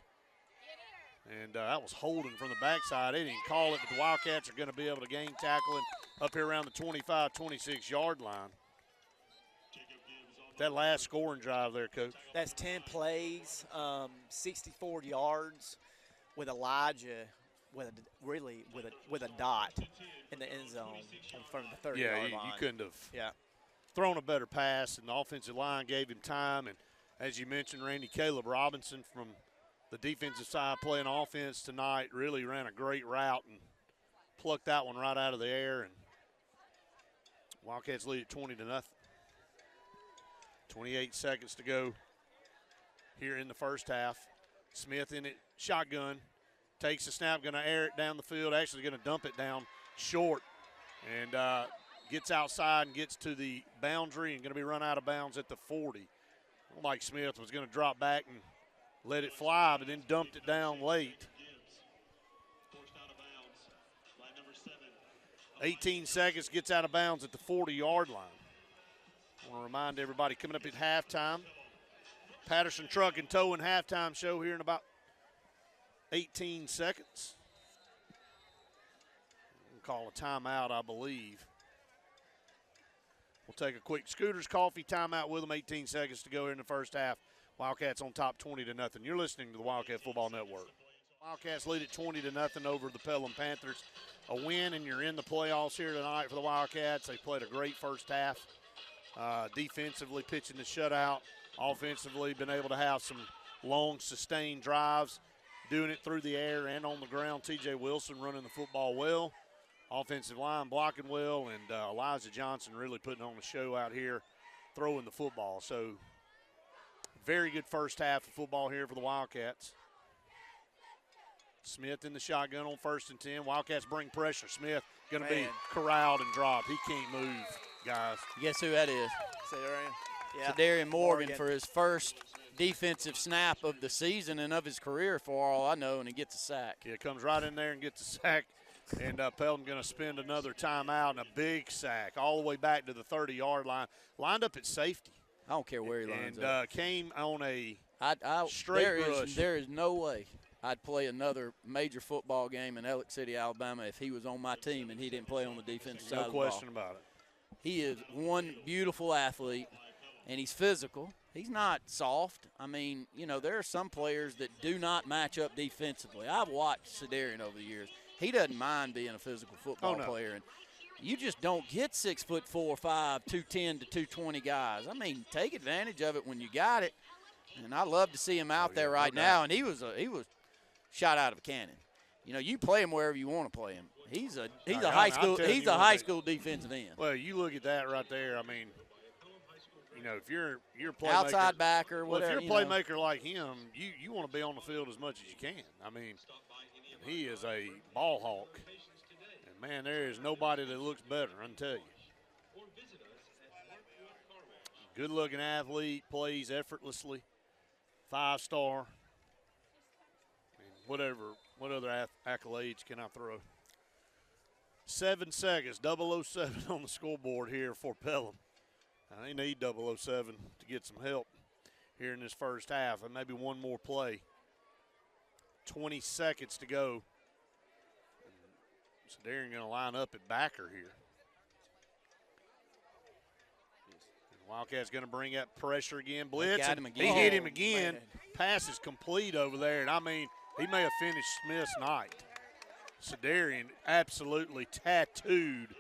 And that was holding from the backside. They didn't call it, but the Wildcats are going to be able to gain tackling up here around the 25, 26-yard line. That last scoring drive there, Coach. That's 10 plays, 64 yards with Elijah with a dot in the end zone from the 30-yard line. Yeah, you couldn't have thrown a better pass, and the offensive line gave him time. And as you mentioned, Randy, Caleb Robinson from the defensive side playing offense tonight really ran a great route and plucked that one right out of the air. And Wildcats lead at 20-0. 28 seconds to go here in the first half. Smith in it, shotgun, takes the snap, going to air it down the field, actually going to dump it down short, and gets outside and gets to the boundary and going to be run out of bounds at the 40. Mike Smith was going to drop back and let it fly, but then dumped it down late. 18 seconds, gets out of bounds at the 40-yard line. I want to remind everybody, coming up at halftime, Patterson Truck and Towing halftime show here in about 18 seconds. call a timeout, I believe. We'll take a quick Scooters Coffee timeout with them. 18 seconds to go here in the first half. Wildcats on top 20-0. You're listening to the Wildcat Football Network. Wildcats lead at 20-0 over the Pelham Panthers. A win, and you're in the playoffs here tonight for the Wildcats. They played a great first half. Defensively, pitching the shutout. Offensively, been able to have some long, sustained drives, doing it through the air and on the ground. T.J. Wilson running the football well. Offensive line blocking well, and Elijah Johnson really putting on a show out here throwing the football. So, very good first half of football here for the Wildcats. Smith in the shotgun on 1st and 10. Wildcats bring pressure. Smith going to be corralled and dropped. He can't move, guys. Guess who that is? Yeah. Darian Morgan for his first defensive snap of the season and of his career, for all I know, and he gets a sack. Yeah, comes right in there and gets a sack. And Pelham going to spend another timeout and a big sack all the way back to the 30-yard line. Lined up at safety. I don't care where he lines up. And came on a straight rush. There is no way I'd play another major football game in Elliott City, Alabama if he was on my team and he didn't play on the defensive side of the ball. No question about it. He is one beautiful athlete, and he's physical. He's not soft. I mean, there are some players that do not match up defensively. I've watched Sedarian over the years. He doesn't mind being a physical football player. And you just don't get 6'4", 5', 210 to 220 guys. I mean, take advantage of it when you got it. And I love to see him out there right now. And he was shot out of a cannon. You play him wherever you want to play him. He's a high school defensive end. Well, you look at that right there. I mean, if you're a playmaker, outside backer, whatever. If you're a playmaker like him, you want to be on the field as much as you can. I mean, he is a ball hawk. And, man, there is nobody that looks better, I can tell you. Good-looking athlete, plays effortlessly, 5-star. I mean, what other accolades can I throw? 7 seconds, 007 on the scoreboard here for Pelham. They need 007 to get some help here in this first half, and maybe one more play. 20 seconds to go. So Darren going to line up at backer here. And Wildcats going to bring up pressure again. Blitz. He hit him again. Pass is complete over there. And I mean, he may have finished Smith's night. Sedarian absolutely tattooed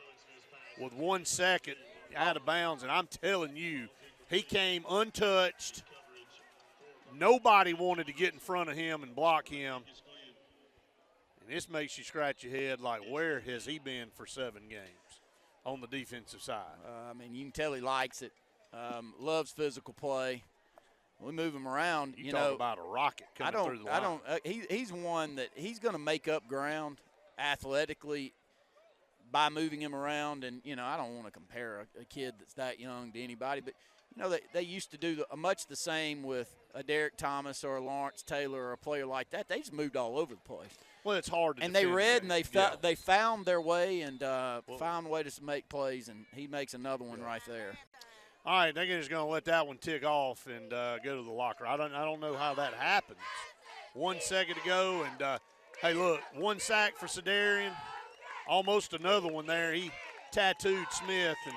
with 1 second out of bounds. And I'm telling you, he came untouched. Nobody wanted to get in front of him and block him. And this makes you scratch your head like, where has he been for 7 games on the defensive side? I mean, you can tell he likes it. Loves physical play. We move him around. You talk about a rocket coming through the line. He's one that he's going to make up ground athletically by moving him around. And, I don't want to compare a kid that's that young to anybody, but, they used to do much the same with a Derek Thomas or a Lawrence Taylor or a player like that. They just moved all over the place. Well, it's hard to and they read and they found their way and found a way to make plays, and he makes another one right there. All right, they're just going to let that one tick off and go to the locker. I don't know how that happens. 1 second to go, and hey, look, 1 sack for Sedarian. Almost another one there. He tattooed Smith, and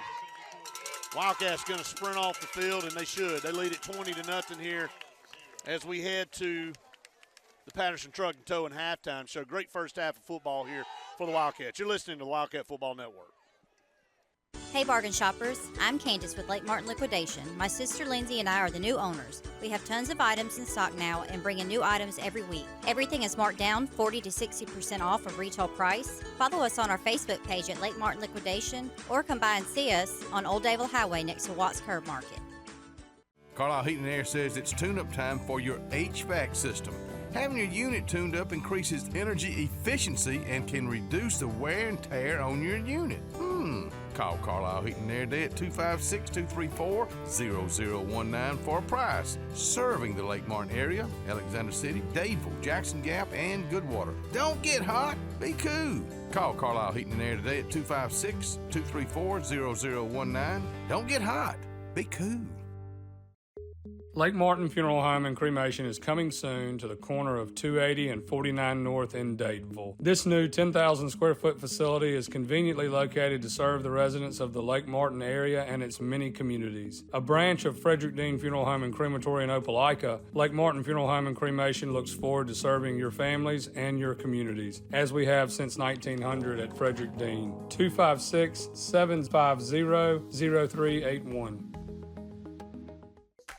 Wildcats going to sprint off the field, and they should. They lead at 20-0 here as we head to the Patterson Truck and Towing halftime show. Great first half of football here for the Wildcats. You're listening to the Wildcat Football Network. Hey bargain shoppers, I'm Candace with Lake Martin Liquidation. My sister Lindsay and I are the new owners. We have tons of items in stock now and bring in new items every week. Everything is marked down 40 to 60% off of retail price. Follow us on our Facebook page at Lake Martin Liquidation or come by and see us on Old Davil Highway next to Watts Curb Market. Carlisle Heating and Air says it's tune-up time for your HVAC system. Having your unit tuned up increases energy efficiency and can reduce the wear and tear on your unit. Call Carlisle Heating and Air today at 256-234-0019 for a price. Serving the Lake Martin area, Alexander City, Dadeville, Jackson Gap, and Goodwater. Don't get hot, be cool. Call Carlisle Heating and Air today at 256-234-0019. Don't get hot, be cool. Lake Martin Funeral Home and Cremation is coming soon to the corner of 280 and 49 North in Dadeville. This new 10,000 square foot facility is conveniently located to serve the residents of the Lake Martin area and its many communities. A branch of Frederick Dean Funeral Home and Crematory in Opelika, Lake Martin Funeral Home and Cremation looks forward to serving your families and your communities, as we have since 1900 at Frederick Dean. 256-750-0381.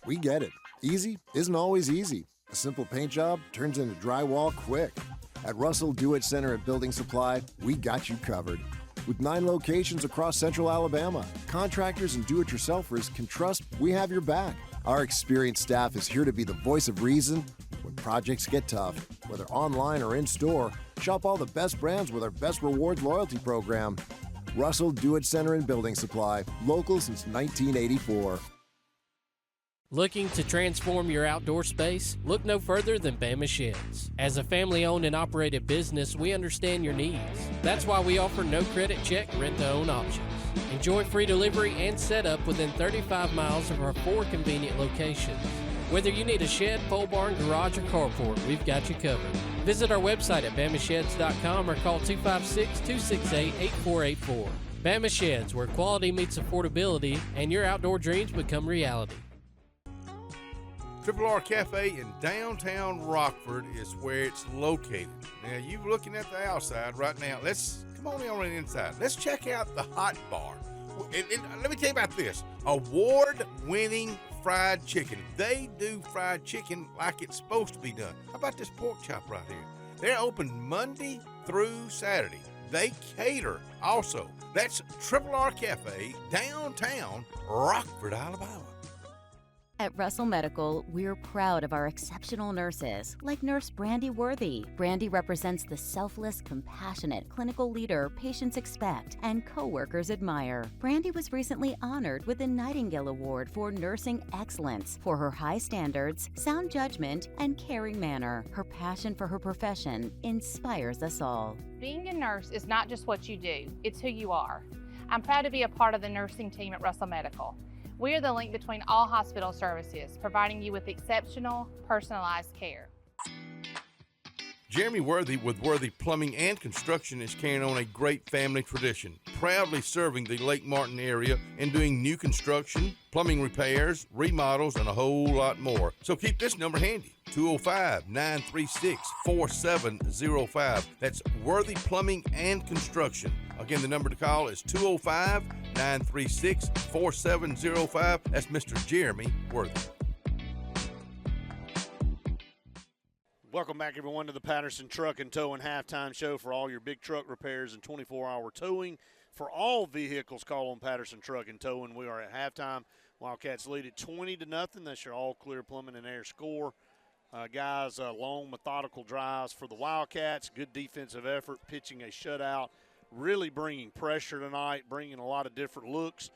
We get it. Easy isn't always easy. A simple paint job turns into drywall quick. At Russell Do-It Center at Building Supply, we got you covered. With 9 locations across central Alabama, contractors and do-it-yourselfers can trust we have your back. Our experienced staff is here to be the voice of reason when projects get tough. Whether online or in-store, shop all the best brands with our Best Rewards loyalty program. Russell Do-It Center and Building Supply, local since 1984. Looking to transform your outdoor space? Look no further than Bama Sheds. As a family-owned and operated business, we understand your needs. That's why we offer no credit check rent-to-own options. Enjoy free delivery and setup within 35 miles of our 4 convenient locations. Whether you need a shed, pole barn, garage, or carport, we've got you covered. Visit our website at bamasheds.com or call 256-268-8484. Bama Sheds, where quality meets affordability and your outdoor dreams become reality. Triple R Cafe in downtown Rockford is where it's located. Now, you're looking at the outside right now. Let's come on the inside. Let's check out the hot bar. And let me tell you about this. Award-winning fried chicken. They do fried chicken like it's supposed to be done. How about this pork chop right here? They're open Monday through Saturday. They cater also. That's Triple R Cafe, downtown Rockford, Alabama. At Russell Medical, we're proud of our exceptional nurses, like Nurse Brandy Worthy. Brandy represents the selfless, compassionate clinical leader patients expect and coworkers admire. Brandy was recently honored with the Nightingale Award for Nursing Excellence for her high standards, sound judgment, and caring manner. Her passion for her profession inspires us all. Being a nurse is not just what you do, it's who you are. I'm proud to be a part of the nursing team at Russell Medical. We are the link between all hospital services, providing you with exceptional, personalized care. Jeremy Worthy with Worthy Plumbing and Construction is carrying on a great family tradition, proudly serving the Lake Martin area and doing new construction, plumbing repairs, remodels, and a whole lot more. So keep this number handy, 205-936-4705. That's Worthy Plumbing and Construction. Again, the number to call is 205-936-4705. That's Mr. Jeremy Worthy. Welcome back, everyone, to the Patterson Truck and Towing Halftime Show. For all your big truck repairs and 24-hour towing for all vehicles, call on Patterson Truck and Towing. We are at halftime. Wildcats lead at 20-0. That's your all-clear plumbing and air score. Guys, long, methodical drives for the Wildcats. Good defensive effort, pitching a shutout. Really bringing pressure tonight, bringing a lot of different looks,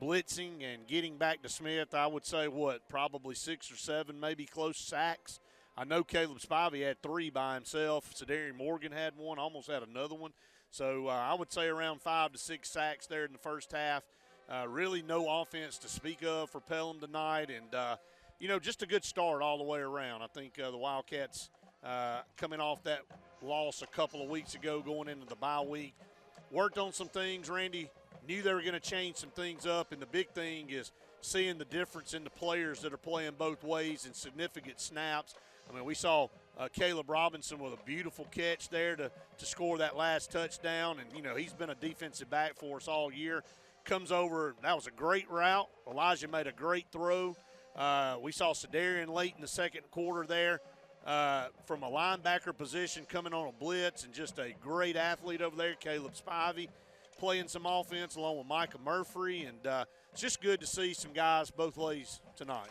blitzing and getting back to Smith. I would say, probably 6 or 7, maybe close sacks. I know Caleb Spivey had 3 by himself. Sadarian Morgan had 1, almost had another one. So I would say around 5 to 6 sacks there in the first half. Really no offense to speak of for Pelham tonight. And, just a good start all the way around. I think the Wildcats coming off that loss a couple of weeks ago going into the bye week, worked on some things. Randy knew they were going to change some things up. And the big thing is seeing the difference in the players that are playing both ways in significant snaps. I mean, we saw Caleb Robinson with a beautiful catch there to score that last touchdown. And, he's been a defensive back for us all year. Comes over, that was a great route. Elijah made a great throw. We saw Sadarian late in the second quarter there from a linebacker position coming on a blitz, and just a great athlete over there, Caleb Spivey, playing some offense along with Micah Murphy. And it's just good to see some guys both ways tonight.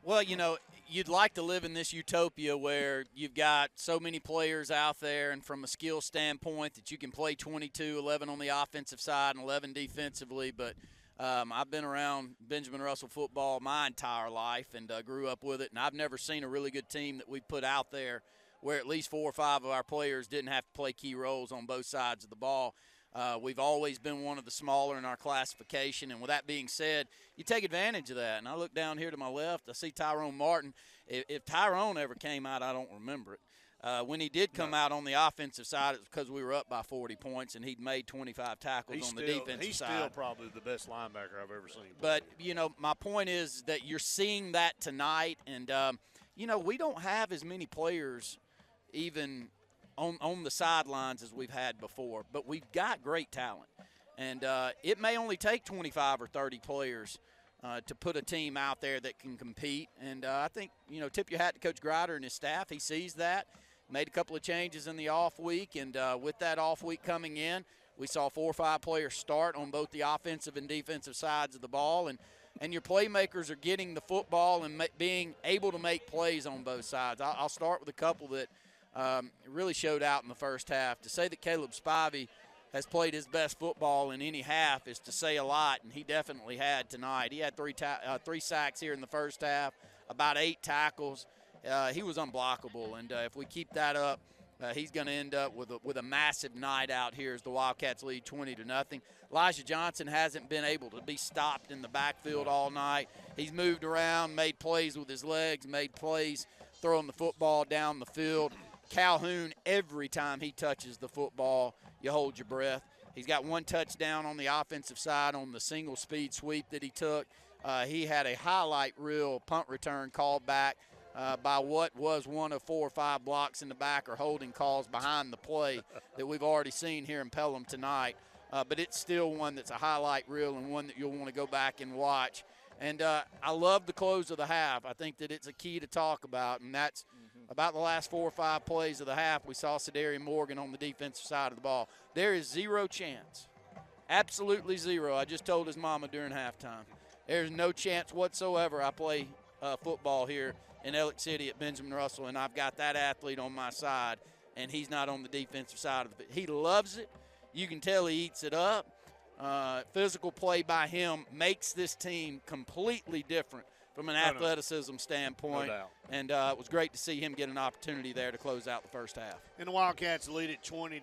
Well, you'd like to live in this utopia where you've got so many players out there, and from a skill standpoint that you can play 22, 11 on the offensive side and 11 defensively. But I've been around Benjamin Russell football my entire life and grew up with it, and I've never seen a really good team that we put out there where at least 4 or 5 of our players didn't have to play key roles on both sides of the ball. We've always been one of the smaller in our classification, and with that being said, you take advantage of that. And I look down here to my left, I see Tyrone Martin. If Tyrone ever came out, I don't remember it. When he did come out on the offensive side, it was because we were up by 40 points, and he'd made 25 tackles on the defensive side. He's still probably the best linebacker I've ever seen. But, my point is that you're seeing that tonight, and, we don't have as many players even on the sidelines as we've had before, but we've got great talent. And it may only take 25 or 30 players to put a team out there that can compete. And I think, tip your hat to Coach Grider and his staff. He sees that. Made a couple of changes in the off week, and with that off week coming in, we saw 4 or 5 players start on both the offensive and defensive sides of the ball, and your playmakers are getting the football and being able to make plays on both sides. I'll start with a couple that really showed out in the first half. To say that Caleb Spivey has played his best football in any half is to say a lot, and he definitely had tonight. He had 3 sacks here in the first half, about 8 tackles. He was unblockable, and if we keep that up, he's going to end up with a massive night out here as the Wildcats lead 20-0. Elijah Johnson hasn't been able to be stopped in the backfield all night. He's moved around, made plays with his legs, made plays throwing the football down the field. Calhoun, every time he touches the football, you hold your breath. He's got 1 touchdown on the offensive side on the single speed sweep that he took. He had a highlight reel punt return called back by what was one of 4 or 5 blocks in the back or holding calls behind the play that we've already seen here in Pelham tonight. But it's still one that's a highlight reel and one that you'll want to go back and watch. And I love the close of the half. I think that it's a key to talk about, and that's about the last 4 or 5 plays of the half. We saw Sadarian Morgan on the defensive side of the ball. There is 0 chance, absolutely 0. I just told his mama during halftime. There's no chance whatsoever I play football here in Elliott City at Benjamin Russell, and I've got that athlete on my side, and he's not on the defensive side of it. He loves it. You can tell he eats it up. Physical play by him makes this team completely different from an athleticism standpoint. No doubt. And it was great to see him get an opportunity there to close out the first half. And the Wildcats lead it 20-0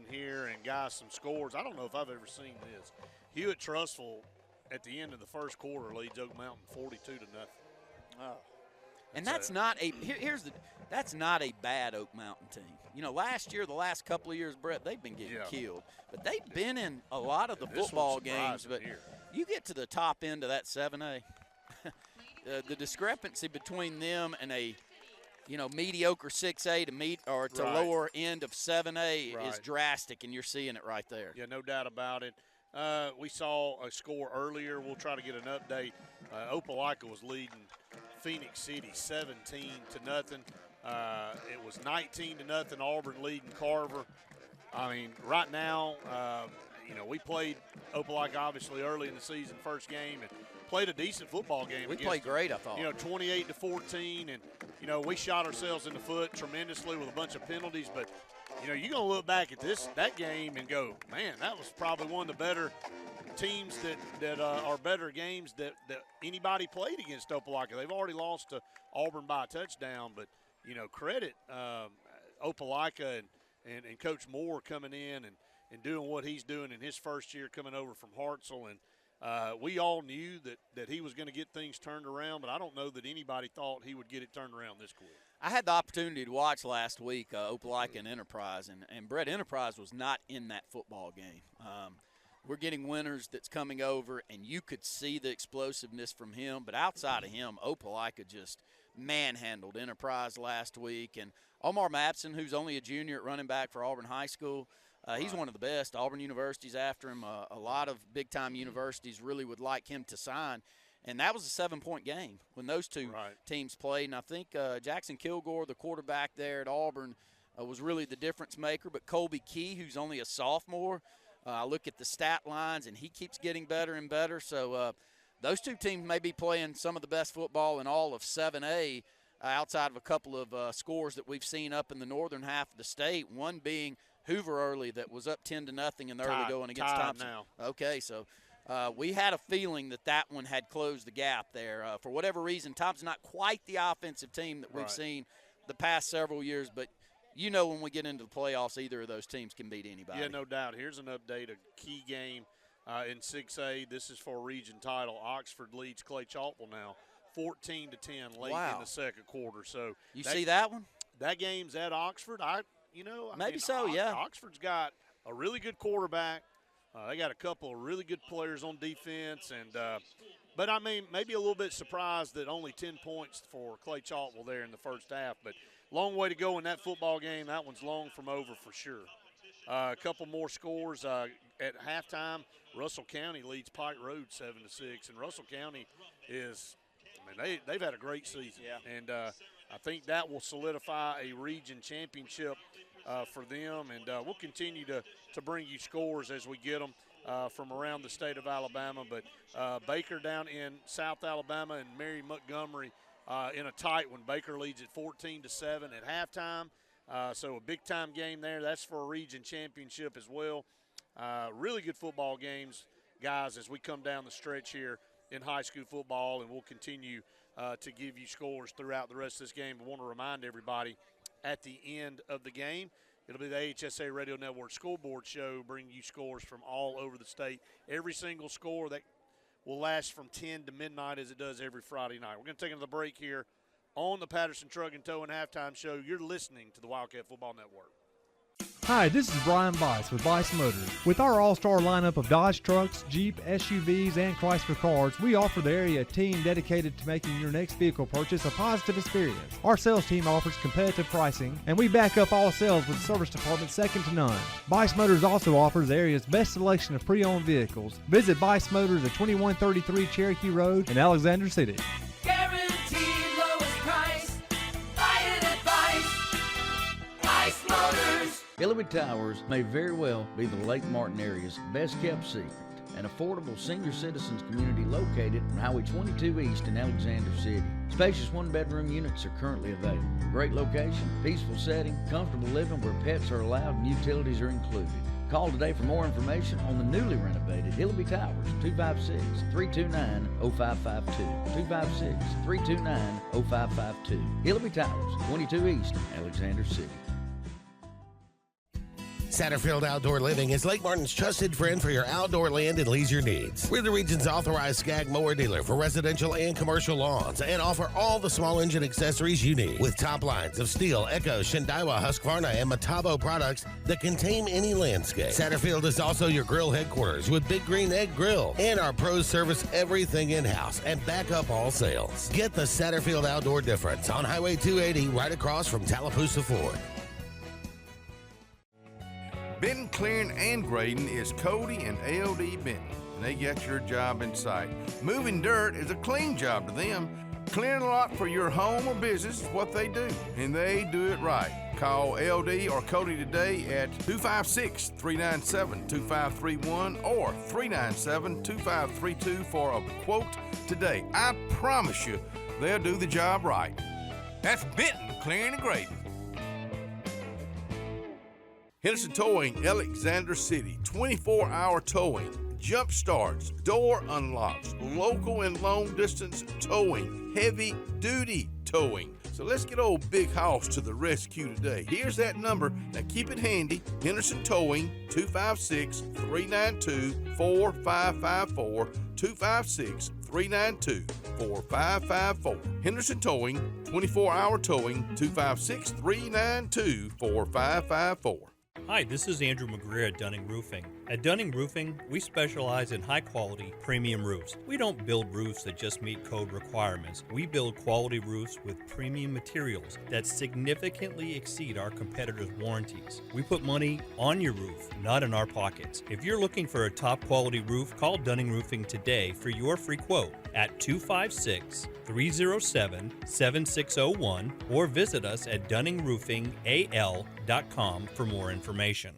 here, and guys, some scores. I don't know if I've ever seen this. Hewitt Trussville at the end of the first quarter leads Oak Mountain 42-0. Oh. And that's not a that's not a bad Oak Mountain team. Last year, the last couple of years, Brett, they've been getting killed. But they've been in a lot of the football games. But you get to the top end of that 7A, the discrepancy between them and a mediocre 6A to lower end of 7A is drastic, and you're seeing it right there. Yeah, no doubt about it. We saw a score earlier. We'll try to get an update. Opelika was leading Phoenix City 17-0. It was 19-0. Auburn leading Carver. I mean, right now, we played Opelika obviously early in the season, first game, and played a decent football game. We played great, I thought. 28-14, and we shot ourselves in the foot tremendously with a bunch of penalties. But you're going to look back at that game and go, man, that was probably one of the better teams that are better games that anybody played against Opelika. They've already lost to Auburn by a touchdown, but credit Opelika and Coach Moore coming in and doing what he's doing in his first year coming over from Hartselle. And we all knew that he was going to get things turned around, but I don't know that anybody thought he would get it turned around this quick. I had the opportunity to watch last week Opelika and Enterprise, and Brett, Enterprise was not in that football game. We're getting Winters that's coming over, and you could see the explosiveness from him. But outside of him, Opelika just manhandled Enterprise last week. And Omar Mapson, who's only a junior at running back for Auburn High School, he's one of the best. Auburn University's after him. A lot of big-time universities really would like him to sign. And that was a 7-point game when those two teams played. And I think Jackson Kilgore, the quarterback there at Auburn, was really the difference maker. But Colby Key, who's only a sophomore, I look at the stat lines, and he keeps getting better and better. So those two teams may be playing some of the best football in all of 7A outside of a couple of scores that we've seen up in the northern half of the state, one being Hoover early that was up 10-0 in the early going against Thompson. Now. Okay, so we had a feeling that one had closed the gap there. For whatever reason, Thompson's not quite the offensive team that we've seen the past several years, but you know when we get into the playoffs, either of those teams can beat anybody. Yeah, no doubt. Here's an update, a key game in 6A. This is for a region title. Oxford leads Clay Chalkville now 14-10 late in the second quarter. So you see that one? That game's at Oxford. Yeah. Oxford's got a really good quarterback. They got a couple of really good players on defense, but I mean, maybe a little bit surprised that only 10 points for Clay Chalkville there in the first half. But long way to go in that football game. That one's long from over for sure. A couple more scores at halftime. Russell County leads Pike Road 7-6, and Russell County they've had a great season, and I think that will solidify a region championship for them, and we'll continue to bring you scores as we get them from around the state of Alabama. But Baker down in South Alabama and Mary Montgomery in a tight one. Baker leads at 14-7 at halftime, so a big-time game there. That's for a region championship as well. Really good football games, guys, as we come down the stretch here in high school football, and we'll continue to give you scores throughout the rest of this game. I want to remind everybody, at the end of the game, it'll be the HSA Radio Network Scoreboard Show, bringing you scores from all over the state. Every single score that will last from 10 to midnight, as it does every Friday night. We're going to take another break here on the Patterson Truck and Towing Halftime Show. You're listening to the Wildcat Football Network. Hi, this is Brian Bice with Bice Motors. With our all-star lineup of Dodge trucks, Jeep, SUVs, and Chrysler cars, we offer the area a team dedicated to making your next vehicle purchase a positive experience. Our sales team offers competitive pricing, and we back up all sales with a service department second to none. Bice Motors also offers the area's best selection of pre-owned vehicles. Visit Bice Motors at 2133 Cherokee Road in Alexander City. Guaranteed lowest price. Buy it at Bice Motors. Hillary Towers may very well be the Lake Martin area's best-kept secret. An affordable senior citizens community located on Highway 22 East in Alexander City. Spacious one-bedroom units are currently available. Great location, peaceful setting, comfortable living where pets are allowed and utilities are included. Call today for more information on the newly renovated Hillary Towers, 256-329-0552. 256-329-0552. Hillary Towers, 22 East, Alexander City. Satterfield Outdoor Living is Lake Martin's trusted friend for your outdoor land and leisure needs. We're the region's authorized Skag mower dealer for residential and commercial lawns and offer all the small engine accessories you need with top lines of Steel, Echo, Shindaiwa, Husqvarna, and Metabo products that can tame any landscape. Satterfield is also your grill headquarters with Big Green Egg Grill, and our pros service everything in-house and back up all sales. Get the Satterfield Outdoor difference on Highway 280 right across from Tallapoosa Ford. Benton Clearing and Grading is Cody and LD Benton, and they got your job in sight. Moving dirt is a clean job to them. Clearing a lot for your home or business is what they do, and they do it right. Call LD or Cody today at 256-397-2531 or 397-2532 for a quote today. I promise you, they'll do the job right. That's Benton Clearing and Grading. Henderson Towing, Alexander City, 24-hour towing, jump starts, door unlocks, local and long distance towing, heavy duty towing. So let's get old Big House to the rescue today. Here's that number. Now keep it handy. Henderson Towing, 256-392-4554, 256-392-4554. Henderson Towing, 24-hour towing, 256-392-4554. Hi, this is Andrew McGreer at Dunning Roofing. At Dunning Roofing, we specialize in high-quality, premium roofs. We don't build roofs that just meet code requirements. We build quality roofs with premium materials that significantly exceed our competitors' warranties. We put money on your roof, not in our pockets. If you're looking for a top-quality roof, call Dunning Roofing today for your free quote at 256-307-7601 or visit us at DunningRoofingAL.com for more information.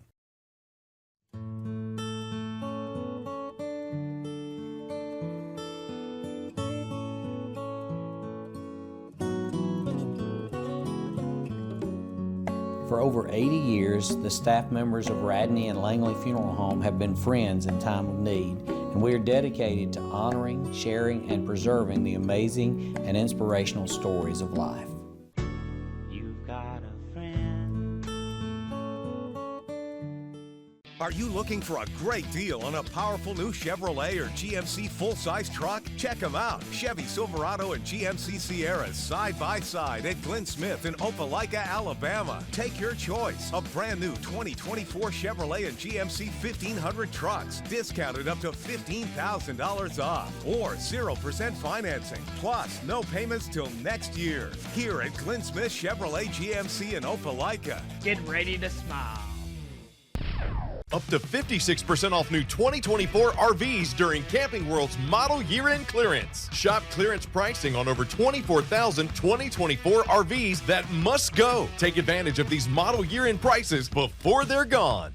For over 80 years, the staff members of Radney and Langley Funeral Home have been friends in time of need, and we are dedicated to honoring, sharing, and preserving the amazing and inspirational stories of life. You've got a friend. Are you looking for a great deal on a powerful new Chevrolet or GMC full-size truck? Check them out. Chevy Silverado and GMC Sierras side by side at Glenn Smith in Opelika, Alabama. Take your choice. A brand new 2024 Chevrolet and GMC 1500 trucks, discounted up to $15,000 off, or 0% financing. Plus, no payments till next year. Here at Glenn Smith Chevrolet GMC in Opelika. Get ready to smile. Up to 56% off new 2024 RVs during Camping World's Model Year-End Clearance. Shop clearance pricing on over 24,000 2024 RVs that must go. Take advantage of these Model Year-End prices before they're gone.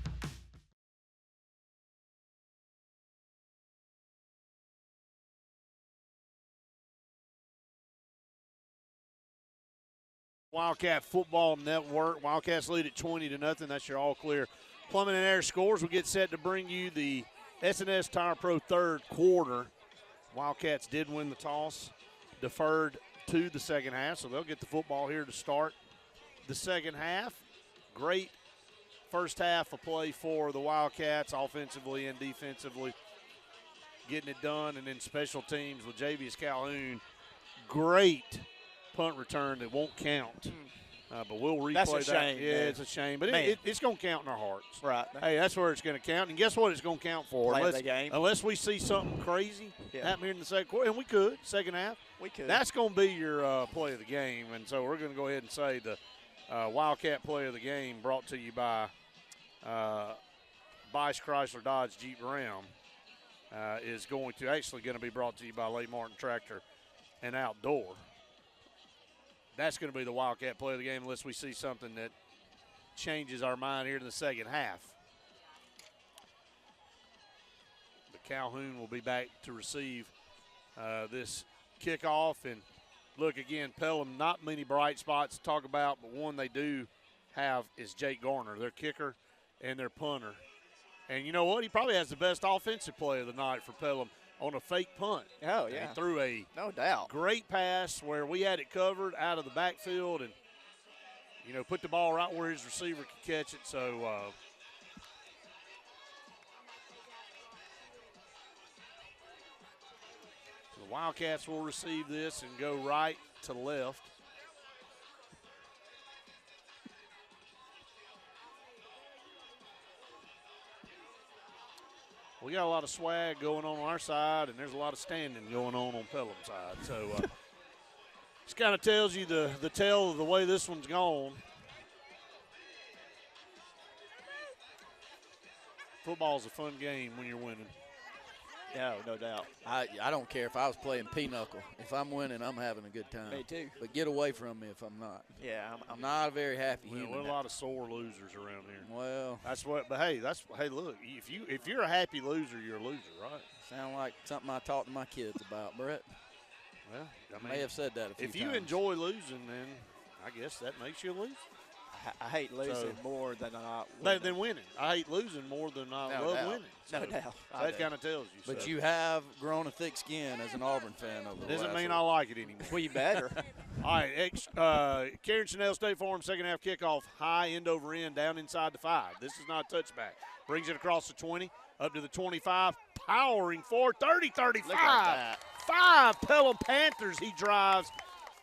Wildcat Football Network. Wildcats lead at 20-0. That's your all-clear Plumbing and Air scores. We get set to bring you the S&S Tire Pro third quarter. Wildcats did win the toss, deferred to the second half, so they'll get the football here to start the second half. Great first half of play for the Wildcats, offensively and defensively, getting it done. And then special teams with Javius Calhoun. Great punt return that won't count. But we'll replay That's a that. shame, Yeah, man. it's a shame. But Man. it's going to count in our hearts. Right. Hey, that's where it's going to count. And guess what it's going to count for? Play of the game. Unless we see something crazy happen here in the second quarter. And we could, second half. We could. That's going to be your play of the game. And so we're going to go ahead and say the Wildcat play of the game brought to you by Bice Chrysler Dodge Jeep Ram is going to be brought to you by Lake Martin Tractor and Outdoor. That's going to be the Wildcat play of the game unless we see something that changes our mind here in the second half. But Calhoun will be back to receive this kickoff. And look, again, Pelham, not many bright spots to talk about, but one they do have is Jake Garner, their kicker and their punter. And you know what? He probably has the best offensive play of the night for Pelham on a fake punt. Oh, And yeah. he threw a No doubt. great pass where we had it covered out of the backfield and, put the ball right where his receiver could catch it. So, the Wildcats will receive this and go right to left. We got a lot of swag going on our side, and there's a lot of standing going on Pelham's side. So this kind of tells you the tale of the way this one's gone. Football's a fun game when you're winning. No doubt. I don't care if I was playing pinochle. If I'm winning, I'm having a good time. Me too. But get away from me if I'm not. Yeah, I'm not a very happy Well, human. we're a lot of sore losers around here. Well, That's what. But hey, look. If you're a happy loser, you're a loser, right? sound like something I talk to my kids about, Brett. Well, I may have said that a few If you times. enjoy losing, then I guess that makes you a loser. I hate losing So- more than Than winning. I hate losing more than I No love doubt. winning. No So doubt. That kind of tells you. But so. you have grown a thick skin as an Auburn fan over the Doesn't last mean week. I like it anymore. Well, you better. All right, Karen Chanel State Farm, second half kickoff, high end over end, down inside the 5. This is not a touchback. Brings it across the 20, up to the 25, powering forward, 30, 35. Look at that. 5 Pelham Panthers he drives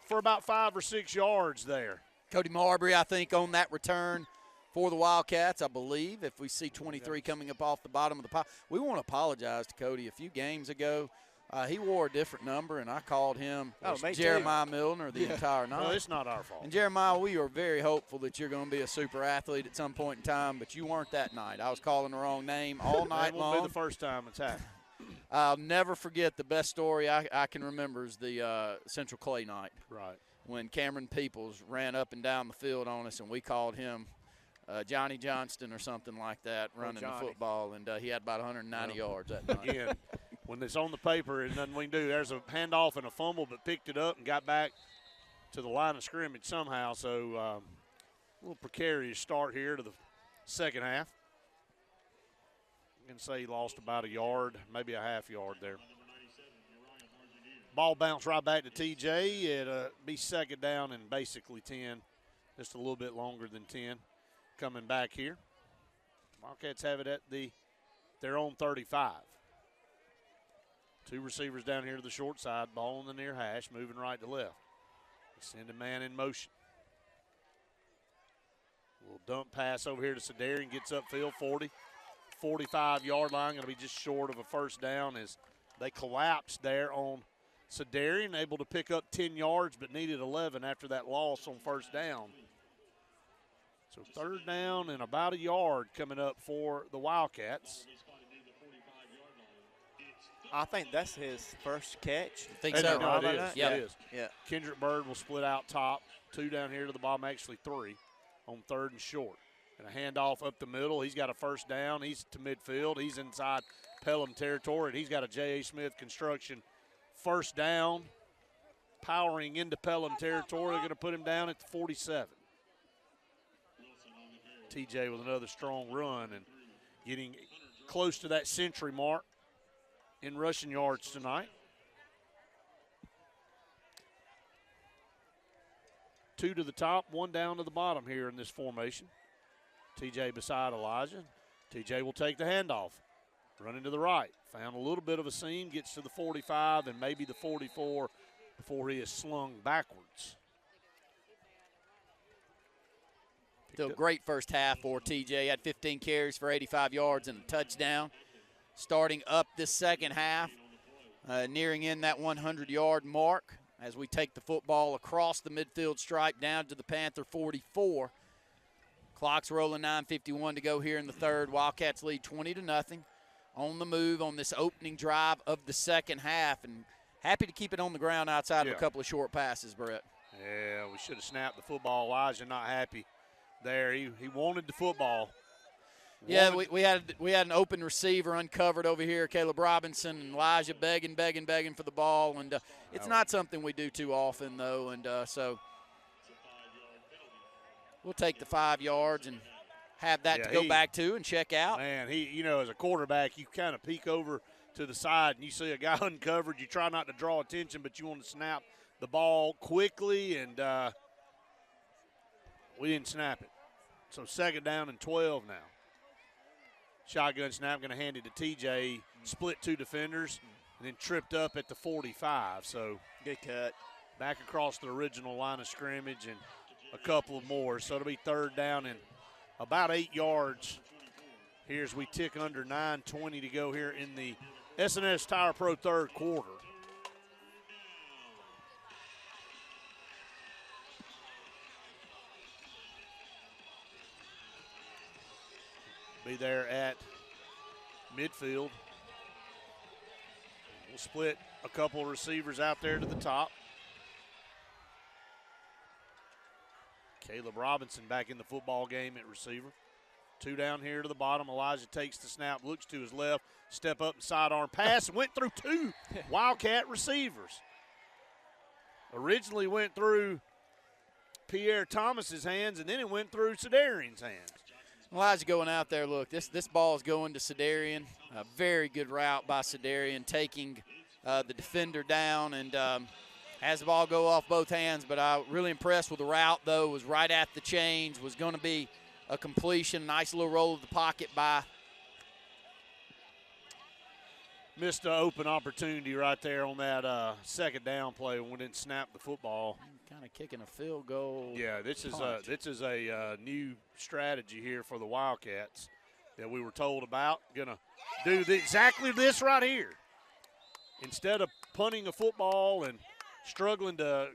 for about 5 or 6 yards there. Cody Marbury, I think, on that return for the Wildcats, I believe. If we see 23 coming up off the bottom of the pile, we want to apologize to Cody. A few games ago, he wore a different number, and I called him me too. Jeremiah Milner the entire night. Well, it's not our fault. And Jeremiah, we are very hopeful that you're going to be a super athlete at some point in time, but you weren't that night. I was calling the wrong name all night That won't long. be the first time it's happened. I'll never forget the best story I can remember is the Central Clay night. Right. When Cameron Peoples ran up and down the field on us, and we called him Johnny Johnston or something like that, running the Johnny. football, and he had about 190 yards that night. Again, when it's on the paper, there's nothing we can do. There's a handoff and a fumble, but picked it up and got back to the line of scrimmage somehow. So a little precarious start here to the second half. You can say he lost about a yard, maybe a half yard there. Ball bounced right back to TJ. It'll be second down and basically 10, just a little bit longer than 10 coming back here. Wildcats have it at their own 35. 2 receivers down here to the short side, ball on the near hash, moving right to left. Send a man in motion. A little dump pass over here to Sedarian, gets upfield, 40, 45-yard line, going to be just short of a first down as they collapsed there on Sedarian, able to pick up 10 yards but needed 11 after that loss on first down. So third down and about a yard coming up for the Wildcats. I think that's his first catch. I think so. No, it is. Yeah. It is. Yeah. Kendrick Bird will split out top. 2 down here to the bottom, actually 3 on third and short. And a handoff up the middle. He's got a first down. He's to midfield. He's inside Pelham territory. And he's got a J.A. Smith construction first down. Powering into Pelham territory. They're going to put him down at the 47. TJ with another strong run and getting close to that century mark in rushing yards tonight. 2 to the top, 1 down to the bottom here in this formation. TJ beside Elijah. TJ will take the handoff. Running to the right. Found a little bit of a seam, gets to the 45 and maybe the 44 before he is slung backwards. Still a great first half for TJ. Had 15 carries for 85 yards and a touchdown. Starting up this second half, nearing in that 100-yard mark as we take the football across the midfield stripe down to the Panther 44. Clock's rolling, 9:51 to go here in the third. Wildcats lead 20-0 on the move on this opening drive of the second half, and happy to keep it on the ground outside of a couple of short passes, Brett. Yeah, we should have snapped the football. Elijah not happy there. He wanted the football. Yeah, we had an open receiver uncovered over here, Caleb Robinson, and Elijah begging for the ball, and it's not something we do too often, though, and so we'll take the 5 yards and have that to go back to and check out. Man, as a quarterback, you kind of peek over to the side and you see a guy uncovered. You try not to draw attention, but you want to snap the ball quickly, and we didn't snap it. So second down and 12 now. Shotgun snap, going to hand it to TJ. Split 2 defenders, and then tripped up at the 45. So good cut. Back across the original line of scrimmage and a couple of more. So it'll be third down and about 8 yards here as we tick under 9:20 to go here in the S&S Tire Pro third quarter. Be there at midfield. We'll split a couple of receivers out there to the top. Caleb Robinson back in the football game at receiver. 2 down here to the bottom. Elijah takes the snap, looks to his left, step up and sidearm pass, and went through 2 Wildcat receivers. Originally went through Pierre Thomas's hands, and then it went through Sedarian's hands. Elijah going out there. Look, this ball is going to Sedarian. A very good route by Sedarian, taking the defender down and has the ball go off both hands. But I was really impressed with the route, though. Was right at the chains. Was going to be a completion. Nice little roll of the pocket by. Missed an open opportunity right there on that second down play when we didn't snap the football. Kind of kicking a field goal. Yeah, this is a new strategy here for the Wildcats that we were told about. Gonna do exactly this right here. Instead of punting a football and struggling to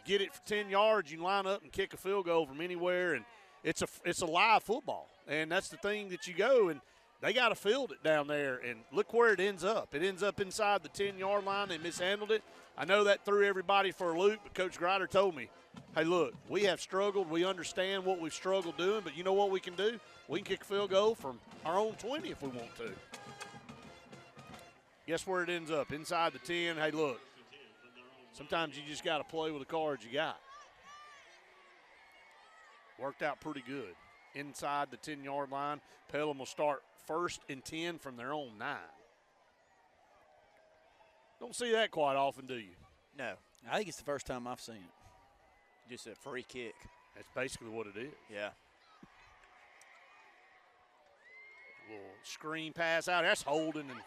get it for 10 yards, you line up and kick a field goal from anywhere, and it's a live football. And that's the thing that you go and they got to field it down there, and look where it ends up. It ends up inside the 10-yard line. They mishandled it. I know that threw everybody for a loop, but Coach Grider told me, hey, look, we have struggled. We understand what we've struggled doing, but you know what we can do? We can kick a field goal from our own 20 if we want to. Guess where it ends up? Inside the 10. Hey, look, sometimes you just got to play with the cards you got. Worked out pretty good. Inside the 10-yard line, Pelham will start 1st and 10 from their own 9. Don't see that quite often, do you? No. I think it's the first time I've seen it. Just a free kick. That's basically what it is. Yeah. Little screen pass out. That's holding, and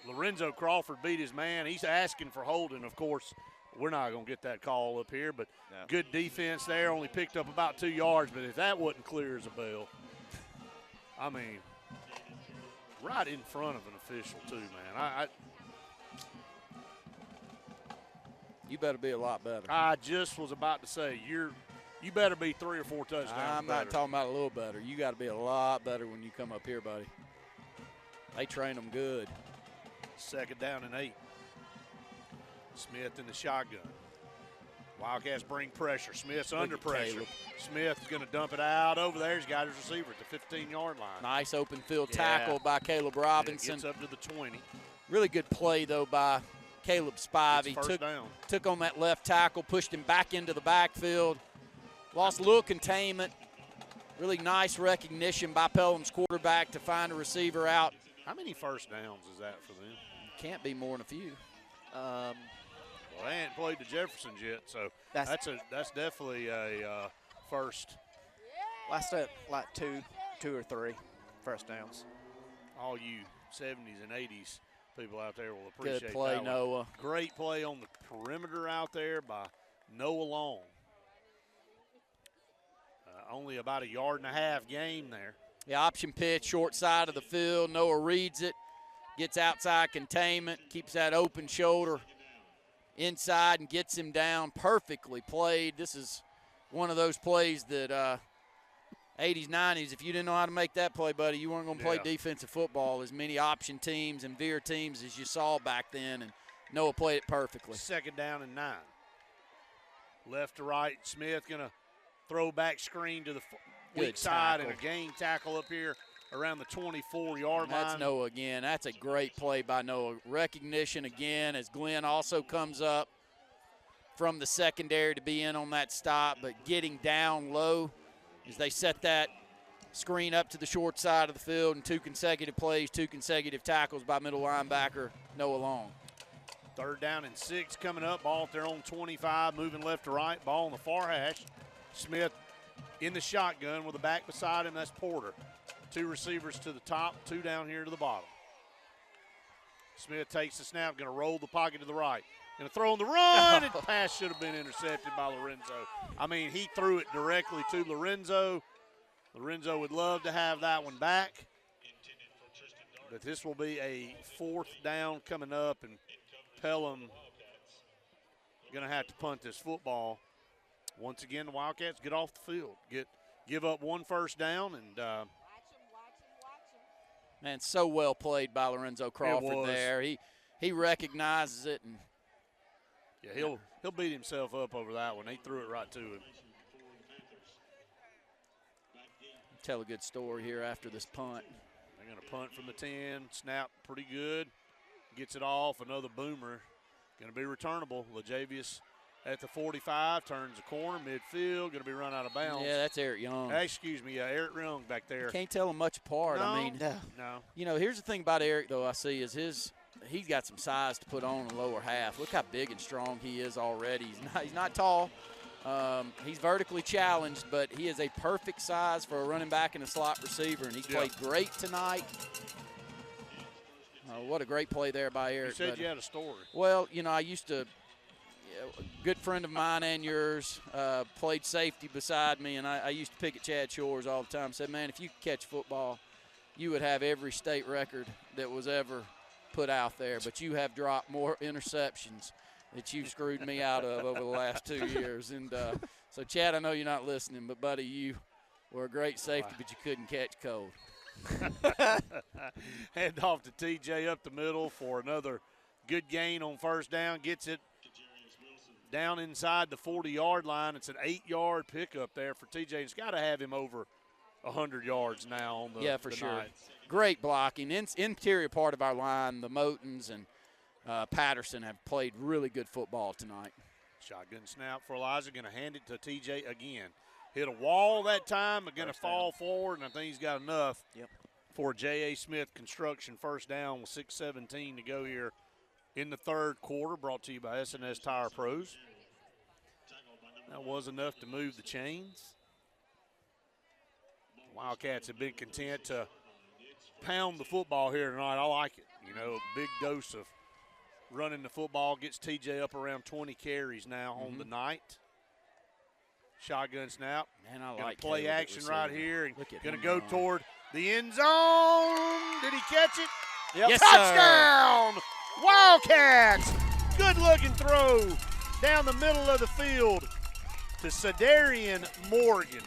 Lorenzo Crawford beat his man. He's asking for holding. Of course, we're not going to get that call up here, but good defense there. Only picked up about 2 yards, but if that wasn't clear as a bell, I mean, right in front of an official too, man. You better be a lot better. I just was about to say, you better be 3 or 4 touchdowns I'm not talking about a little better. You got to be a lot better when you come up here, buddy. They train them good. 2nd down and 8. Smith in the shotgun. Wildcats bring pressure. Smith's under pressure. Caleb. Smith's going to dump it out over there. He's got his receiver at the 15-yard line. Nice open field tackle by Caleb Robinson. Gets up to the 20. Really good play, though, by Caleb Spivey. Took on that left tackle, pushed him back into the backfield. Lost a little containment. Really nice recognition by Pelham's quarterback to find a receiver out. How many first downs is that for them? Can't be more than a few. Well, they ain't played the Jeffersons yet, so that's definitely a first. Last like two or three first downs. All you 70s and 80s people out there will appreciate good play, that Noah. One. Great play on the perimeter out there by Noah Long. Only about 1.5 yard gain there. The option pitch, short side of the field. Noah reads it, gets outside containment, keeps that open shoulder inside and gets him down. Perfectly played. This is one of those plays that 80s, 90s, if you didn't know how to make that play, buddy, you weren't going to play defensive football. As many option teams and veer teams as you saw back then, and Noah played it perfectly. 2nd down and 9. Left to right, Smith going to throw back screen to the weak side and a gain tackle up here around the 24-yard line. That's Noah again. That's a great play by Noah. Recognition again as Glenn also comes up from the secondary to be in on that stop, but getting down low as they set that screen up to the short side of the field, and 2 consecutive plays, 2 consecutive tackles by middle linebacker Noah Long. 3rd down and 6 coming up. Ball at their own 25, moving left to right. Ball on the far hash. Smith in the shotgun with a back beside him. That's Porter. 2 receivers to the top, 2 down here to the bottom. Smith takes the snap, going to roll the pocket to the right. Going to throw on the run, and the pass should have been intercepted by Lorenzo. I mean, he threw it directly to Lorenzo. Lorenzo would love to have that one back. But this will be a 4th down coming up, and Pelham going to have to punt this football. Once again, the Wildcats get off the field, give up 1 first down, and man, so well played by Lorenzo Crawford there. He recognizes it, and yeah, he'll beat himself up over that one. He threw it right to him. Tell a good story here after this punt. They're going to punt from the 10, snap pretty good, gets it off, another boomer. Going to be returnable. LaJavius at the 45, turns the corner, midfield, going to be run out of bounds. Yeah, that's Eric Young. Excuse me, Eric Young back there. Can't tell them much apart. No, I mean, no. You know, here's the thing about Eric, though, I see is he's got some size to put on in the lower half. Look how big and strong he is already. He's not tall. He's vertically challenged, but he is a perfect size for a running back and a slot receiver, and he played great tonight. What a great play there by Eric. You said you had a story. Well, you know, I used to a good friend of mine and yours played safety beside me, and I used to pick at Chad Shores all the time. Said, man, if you could catch football, you would have every state record that was ever put out there, but you have dropped more interceptions that you've screwed me out of over the last 2 years. And so, Chad, I know you're not listening, but, buddy, you were a great safety, but you couldn't catch cold. Hand off to TJ up the middle for another good gain on first down. Gets it down inside the 40-yard line. It's an 8-yard pickup there for TJ. It's got to have him over 100 yards now on the for the sure. night. Great blocking. Interior part of our line, the Motons and Patterson have played really good football tonight. Shotgun snap for Elijah. Going to hand it to TJ again. Hit a wall that time. Going to fall forward, and I think he's got enough for J.A. Smith Construction. First down with 6:17 to go here in the third quarter. Brought to you by S&S Tire Pros. That was enough to move the chains. Wildcats have been content to pound the football here tonight. I like it. You know, a big dose of running the football. Gets TJ up around 20 carries now on the night. Shotgun snap. Man, I gonna like play Caleb at action right receiver. here and Look at going to him go run. toward the end zone. Did he catch it? Yep. Yes, Touchdown! Wildcats! Good-looking throw down the middle of the field to Cedarian Morgan.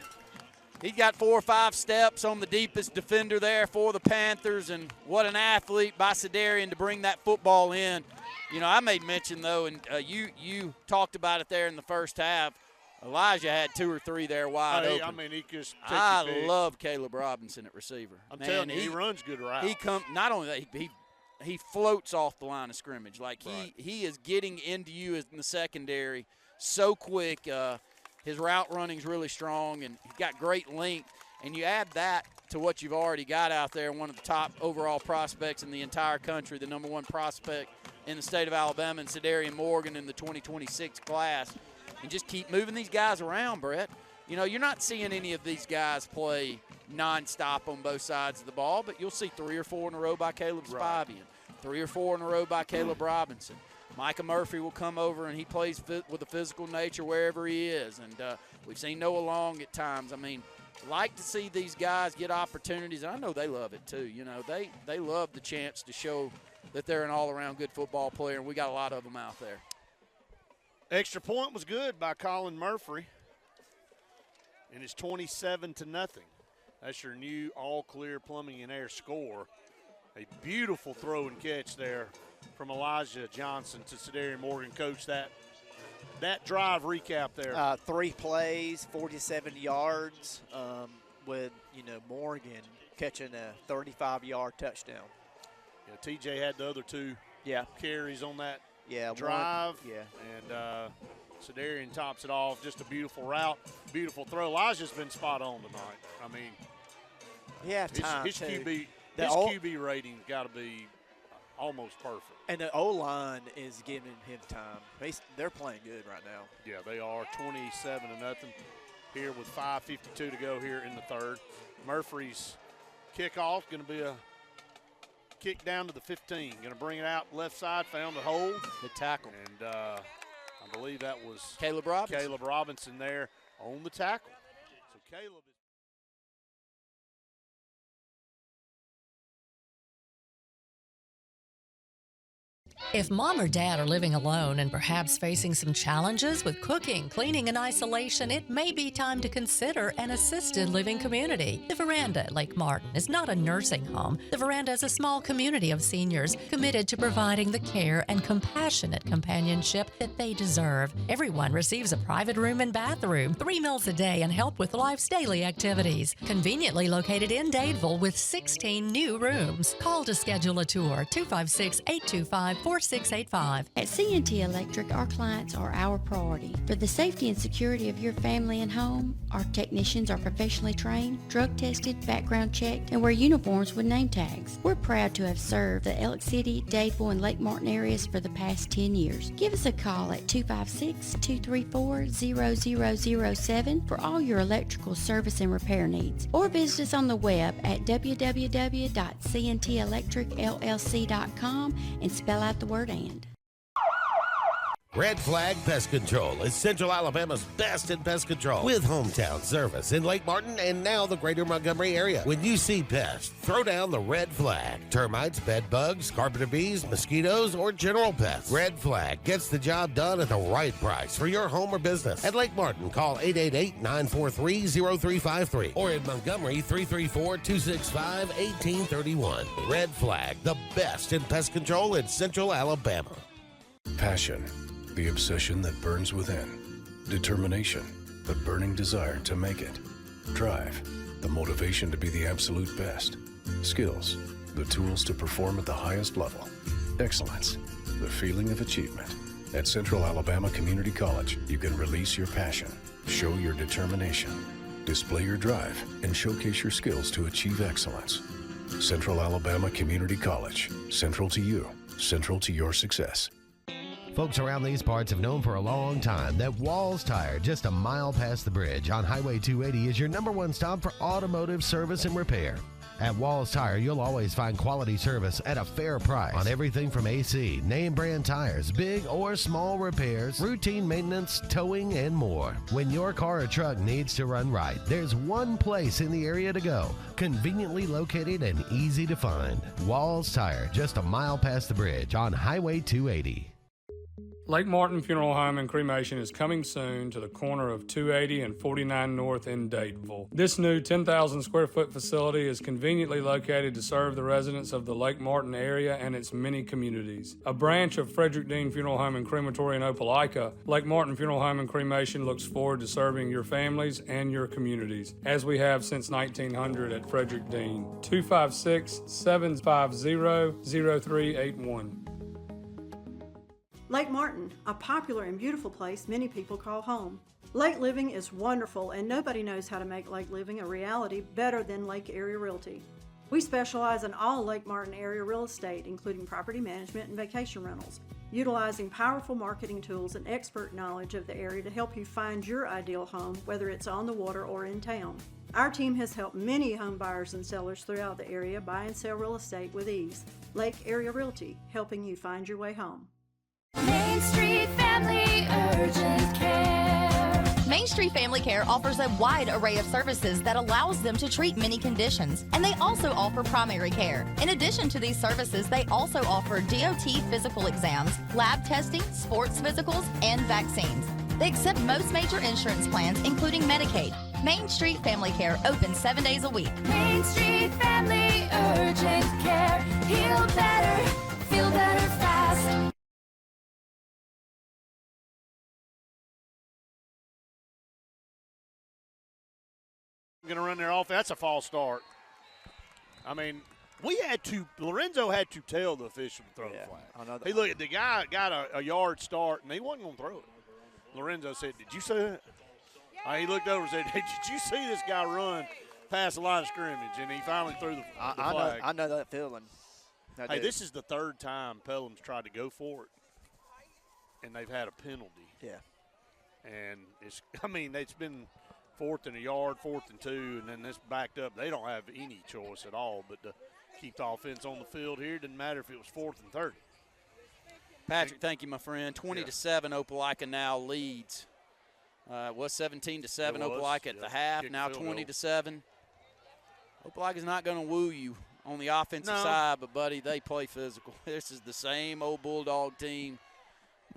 He got 4 or 5 steps on the deepest defender there for the Panthers, and what an athlete by Cedarian to bring that football in. You know, I made mention, though, and you talked about it there in the first half. Elijah had 2 or 3 there wide open. I mean, he just take I your pick. love Caleb Robinson at receiver. I'm telling you, he runs good routes. He not only that, he floats off the line of scrimmage. Like he is getting into you in the secondary so quick. His route running's really strong, and he's got great length. And you add that to what you've already got out there, one of the top overall prospects in the entire country, the #1 prospect in the state of Alabama, and Cedarian Morgan in the 2026 class. And just keep moving these guys around, Brett. You know, you're not seeing any of these guys play nonstop on both sides of the ball, but you'll see 3 or 4 in a row by Caleb Spavian, 3 or 4 in a row by Caleb Robinson. Micah Murphy will come over, and he plays with a physical nature wherever he is. And we've seen Noah Long at times. I mean, like to see these guys get opportunities. And I know they love it too. You know, they love the chance to show that they're an all-around good football player, and we got a lot of them out there. Extra point was good by Colin Murphy, and it's 27-0. That's your new all-clear plumbing and air score. A beautiful throw and catch there from Elijah Johnson to Cedarian Morgan. Coach, that drive recap there. 3 plays, 47 yards, with Morgan catching a 35-yard touchdown. Yeah, TJ had the other 2 carries on that drive. And Cedarian tops it off. Just a beautiful route, beautiful throw. Elijah's been spot on tonight. I mean, his QB rating's got to be almost perfect. And the O-line is giving him time. They're playing good right now. Yeah, they are 27-0 here with 5:52 to go here in the third. Murphy's kickoff going to be a kick down to the 15. Going to bring it out left side, found a hole. Good tackle. And I believe that was Caleb Robinson there on the tackle. So Caleb is If mom or dad are living alone and perhaps facing some challenges with cooking, cleaning, and isolation, it may be time to consider an assisted living community. The Veranda at Lake Martin is not a nursing home. The Veranda is a small community of seniors committed to providing the care and compassionate companionship that they deserve. Everyone receives a private room and bathroom, 3 meals a day, and help with life's daily activities. Conveniently located in Dadeville with 16 new rooms. Call to schedule a tour, 256-825-4685. At C&T Electric, our clients are our priority. For the safety and security of your family and home, our technicians are professionally trained, drug tested, background checked, and wear uniforms with name tags. We're proud to have served the Elk City, Dadeville, and Lake Martin areas for the past 10 years. Give us a call at 256-234-0007 for all your electrical service and repair needs, or visit us on the web at www.cntelectricllc.com and spell out the word "and." Red Flag Pest Control is Central Alabama's best in pest control with hometown service in Lake Martin and now the greater Montgomery area. When you see pests, throw down the red flag. Termites, bed bugs, carpenter bees, mosquitoes, or general pests. Red Flag gets the job done at the right price for your home or business. At Lake Martin, call 888-943-0353 or in Montgomery, 334-265-1831. Red Flag, the best in pest control in Central Alabama. Passion, the obsession that burns within. Determination, the burning desire to make it. Drive, the motivation to be the absolute best. Skills, the tools to perform at the highest level. Excellence, the feeling of achievement. At Central Alabama Community College, you can release your passion, show your determination, display your drive, and showcase your skills to achieve excellence. Central Alabama Community College, central to you, central to your success. Folks around these parts have known for a long time that Walls Tire, just a mile past the bridge on Highway 280, is your #1 stop for automotive service and repair. At Walls Tire, you'll always find quality service at a fair price on everything from AC, name brand tires, big or small repairs, routine maintenance, towing, and more. When your car or truck needs to run right, there's one place in the area to go, conveniently located and easy to find. Walls Tire, just a mile past the bridge on Highway 280. Lake Martin Funeral Home and Cremation is coming soon to the corner of 280 and 49 North in Dadeville. This new 10,000 square foot facility is conveniently located to serve the residents of the Lake Martin area and its many communities. A branch of Frederick Dean Funeral Home and Crematory in Opelika, Lake Martin Funeral Home and Cremation looks forward to serving your families and your communities, as we have since 1900 at Frederick Dean. 256-750-0381. Lake Martin, a popular and beautiful place many people call home. Lake living is wonderful, and nobody knows how to make lake living a reality better than Lake Area Realty. We specialize in all Lake Martin area real estate, including property management and vacation rentals, utilizing powerful marketing tools and expert knowledge of the area to help you find your ideal home, whether it's on the water or in town. Our team has helped many home buyers and sellers throughout the area buy and sell real estate with ease. Lake Area Realty, helping you find your way home. Main Street Family Urgent Care. Main Street Family Care offers a wide array of services that allows them to treat many conditions, and they also offer primary care. In addition to these services, they also offer DOT physical exams, lab testing, sports physicals, and vaccines. They accept most major insurance plans, including Medicaid. Main Street Family Care opens 7 days a week. Main Street Family Urgent Care. Heal better, feel better fast. Going to run their offense. That's a false start. I mean, Lorenzo had to tell the official to throw the flag. Hey, look, the guy got a yard start, and he wasn't going to throw it. Lorenzo said, "Did you see that?" He looked over and said, "Hey, did you see this guy run past the line of scrimmage?" And he finally threw the flag. I know that feeling. Hey, this is the third time Pelham's tried to go for it, and they've had a penalty. Yeah. And it's been 4th and a yard, 4th and 2, and then this backed up. They don't have any choice at all but to keep the offense on the field here. Didn't matter if it was 4th and 30. Patrick, thank you, my friend. 20-7, Opelika now leads. It was 17-7, Opelika at the half. Now 20-7. Opelika's not going to woo you on the offensive side, but buddy, they play physical. This is the same old Bulldog team,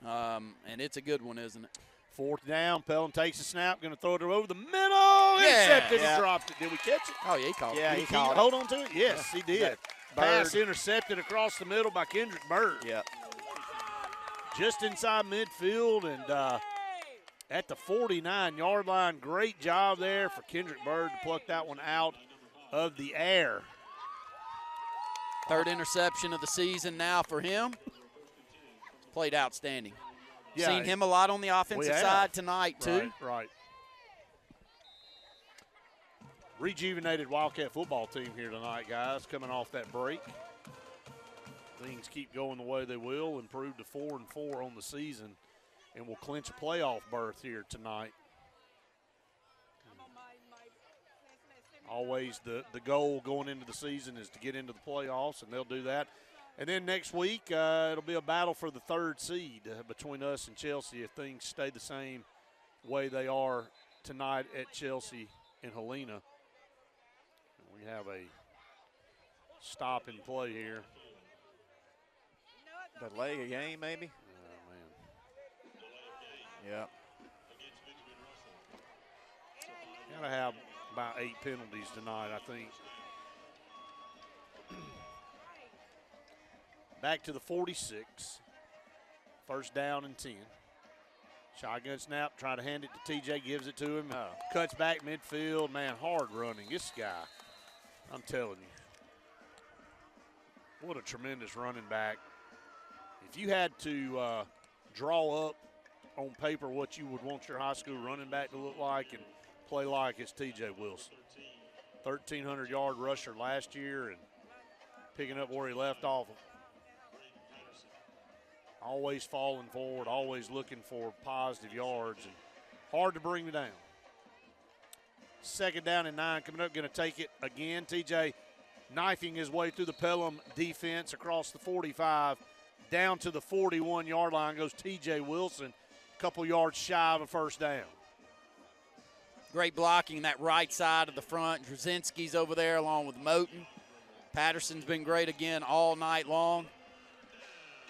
and it's a good one, isn't it? 4th down, Pelham takes a snap, going to throw it over the middle. Intercepted and dropped it. Did we catch it? Oh, yeah, he caught it. Yeah, he caught it. Hold on to it? Yes, he did. Pass intercepted across the middle by Kendrick Bird. Yep. Just inside midfield and at the 49-yard line. Great job there for Kendrick Bird to pluck that one out of the air. 3rd interception of the season now for him. Played outstanding. Yeah, seen him a lot on the offensive side tonight, too. Right. Rejuvenated Wildcat football team here tonight, guys, coming off that break. Things keep going the way they will, improve to 4-4 on the season, and will clinch a playoff berth here tonight. Always the goal going into the season is to get into the playoffs, and they'll do that. And then next week, it'll be a battle for the 3rd seed between us and Chelsea if things stay the same way they are tonight at Chelsea and Helena. We have a stop and play here. Delay a game, maybe? Oh, man. Yep. Got to have about 8 penalties tonight, I think. Back to the 46. 1st down and 10. Shotgun snap, try to hand it to TJ, gives it to him. Cuts back midfield. Man, hard running. This guy, I'm telling you, what a tremendous running back. If you had to draw up on paper what you would want your high school running back to look like and play like, it's TJ Wilson. 1,300-yard rusher last year and picking up where he left off. Always falling forward, always looking for positive yards, and hard to bring me down. 2nd down and 9 coming up, going to take it again. TJ knifing his way through the Pelham defense across the 45 down to the 41-yard line goes T.J. Wilson, a couple yards shy of a first down. Great blocking that right side of the front. Drzezinski's over there along with Moten. Patterson's been great again all night long.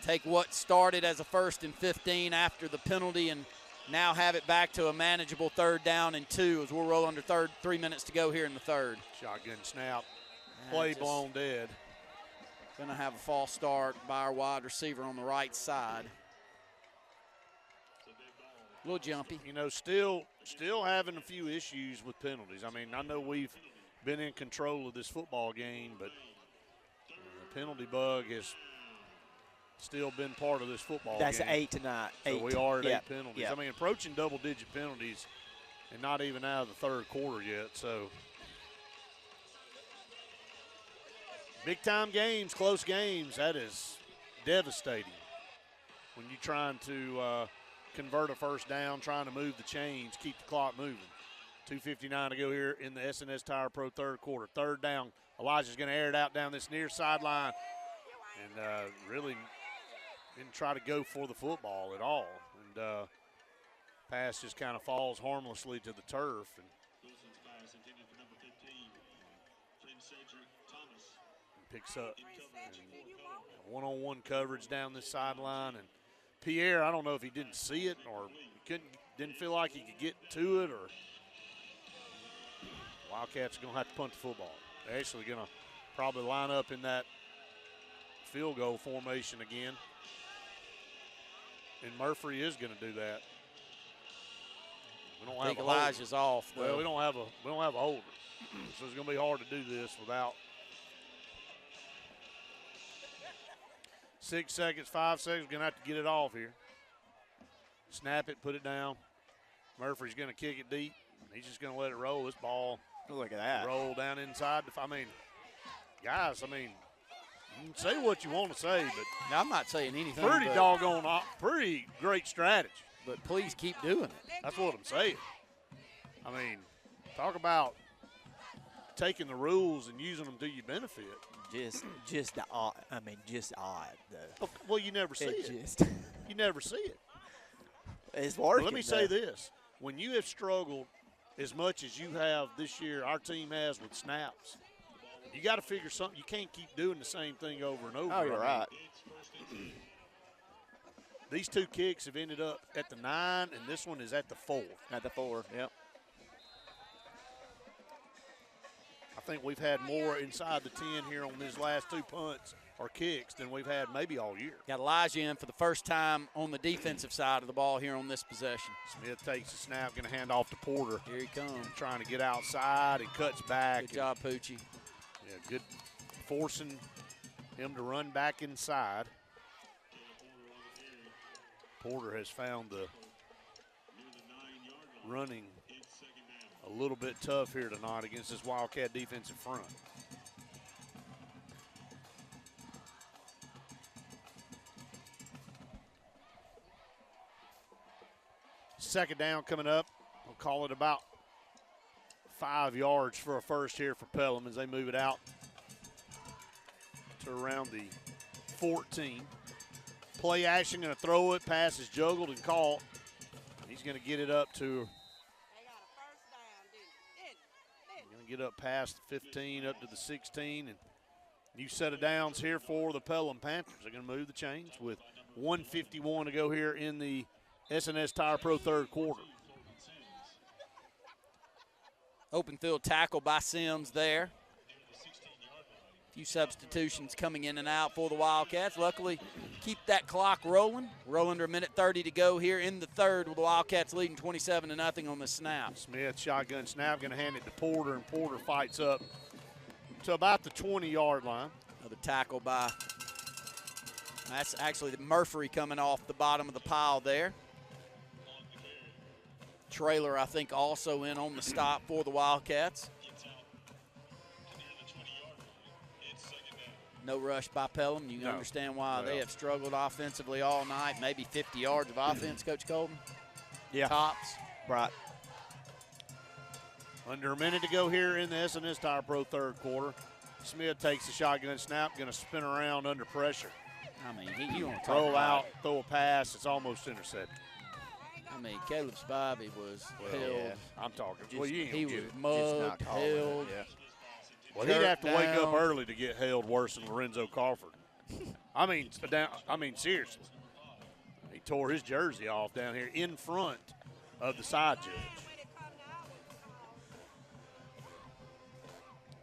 Take what started as a 1st and 15 after the penalty and now have it back to a manageable 3rd down and 2 as we'll roll under 3 minutes to go here in the 3rd. Shotgun snap. Play blown dead. Going to have a false start by our wide receiver on the right side. A little jumpy. You know, still having a few issues with penalties. I mean, I know we've been in control of this football game, but the penalty bug has still been part of this football game. That's 8 tonight. So we are at 8 penalties. Yep. I mean, approaching double-digit penalties and not even out of the 3rd quarter yet. So big-time games, close games, that is devastating when you're trying to convert a first down, trying to move the chains, keep the clock moving. 2:59 to go here in the SNS Tire Pro 3rd quarter. 3rd down. Elijah's going to air it out down this near sideline and really didn't try to go for the football at all. And pass just kind of falls harmlessly to the turf. And picks up one-on-one coverage down this sideline. And Pierre, I don't know if he didn't see it or didn't feel like he could get to it, or Wildcats are going to have to punt the football. They're actually going to probably line up in that field goal formation again. And Murphy is going to do that. We don't I think have Elijah's off, though. Well, we don't have a holder. So it's going to be hard to do this without 6 seconds, 5 seconds. Going to have to get it off here. Snap it, put it down. Murphy's going to kick it deep. He's just going to let it roll. This ball, look at that, roll down inside. I mean, guys, you can say what you want to say, but no, I'm not saying anything. Pretty great strategy. But please keep doing it. That's what I'm saying. I mean, talk about taking the rules and using them to your benefit. Just odd. I mean, just odd, though. Well, you never see it. You never see it. It's working. Let me say this. When you have struggled as much as you have this year, our team has with snaps, you got to figure something. You can't keep doing the same thing over and over. Oh, you're right. These 2 kicks have ended up at the 9, and this one is at the 4. At the 4, yep. I think we've had more inside the 10 here on these last 2 punts or kicks than we've had maybe all year. Got Elijah in for the first time on the defensive side of the ball here on this possession. Smith takes the snap, going to hand off to Porter. Here he comes. Trying to get outside and cuts back. Good job, Poochie. Yeah, good forcing him to run back inside. Porter has found the running a little bit tough here tonight against this Wildcat defensive front. Second down coming up. We'll call it about 5 yards for a first here for Pelham as they move it out to around the 14. Play action, going to throw it. Pass is juggled and caught. He's going to get it up to. Going to get up past the 15, up to the 16, and new set of downs here for the Pelham Panthers. They're going to move the chains with 1:51 to go here in the SNS Tire Pro 3rd quarter. Open field tackle by Sims there. A few substitutions coming in and out for the Wildcats. Luckily, keep that clock rolling. We're under 1:30 to go here in the 3rd with the Wildcats leading 27-0 on the snap. Smith, shotgun snap, going to hand it to Porter, and Porter fights up to about the 20-yard line. Another tackle by, that's actually the Murphy coming off the bottom of the pile there. Trailer, I think, also in on the stop for the Wildcats. No rush by Pelham. You can understand why they have struggled offensively all night. Maybe 50 yards of offense, Coach Colton. Yeah. Tops. Right. Under a minute to go here in the SNS Tire Pro 3rd quarter. Smith takes the shotgun snap, going to spin around under pressure. I mean, you want to Roll out, throw a pass. It's almost intercepted. I mean, Caleb Spivey was held. Yeah, I'm talking. Just, well, you ain't he gonna was get it. mugged, held. Yeah. Well, he'd have to wake up early to get held worse than Lorenzo Crawford. I mean, seriously. He tore his jersey off down here in front of the side judge.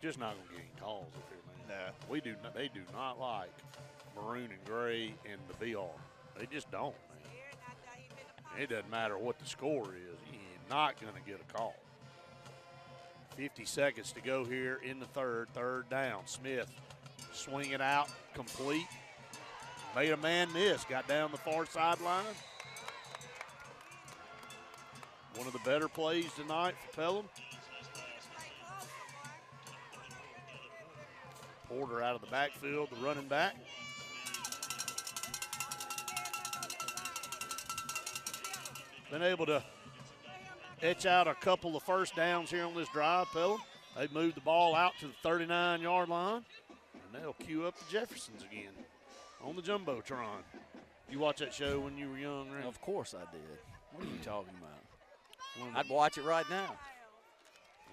Just not going to get any calls up here, man. No. They do not like maroon and gray and the BR. They just don't, man. It doesn't matter what the score is. You're not going to get a call. 50 seconds to go here in the third down. Smith swing it out, complete. Made a man miss, got down the far sideline. One of the better plays tonight for Pelham. Porter out of the backfield, the running back. Been able to etch out a couple of first downs here on this drive, Pelham. They've moved the ball out to the 39-yard line, and they'll queue up the Jeffersons again on the Jumbotron. You watch that show when you were young, right? Of course I did. What are you talking about? I'd watch it right now.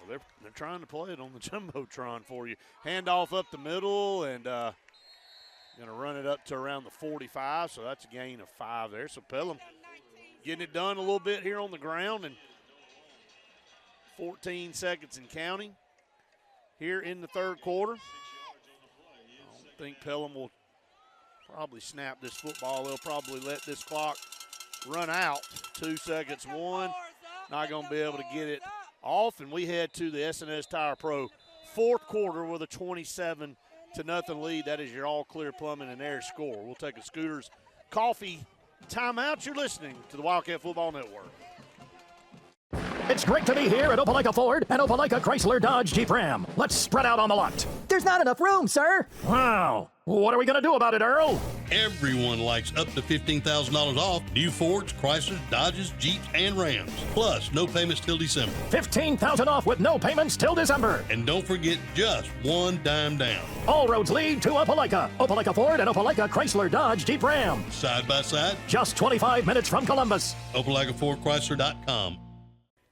Well, they're trying to play it on the Jumbotron for you. Handoff up the middle, and going to run it up to around the 45, so that's a gain of 5 there. So Pelham getting it done a little bit here on the ground, and 14 seconds and counting here in the third quarter. I don't think Pelham will probably snap this football. They'll probably let this clock run out. 2 seconds, 1. Not going to be able to get it off, and we head to the S&S Tire Pro fourth quarter with a 27-0 lead. That is your all-clear plumbing and air score. We'll take a Scooters coffee timeout. You're listening to the Wildcat Football Network. It's great to be here at Opelika Ford and Opelika Chrysler Dodge Jeep Ram. Let's spread out on the lot. There's not enough room, sir. Wow. What are we going to do about it, Earl? Everyone likes up to $15,000 off new Fords, Chryslers, Dodges, Jeeps, and Rams. Plus, no payments till December. $15,000 off with no payments till December. And don't forget, just one dime down. All roads lead to Opelika. Opelika Ford and Opelika Chrysler Dodge Jeep Ram. Side by side. Just 25 minutes from Columbus. OpelikaFordChrysler.com.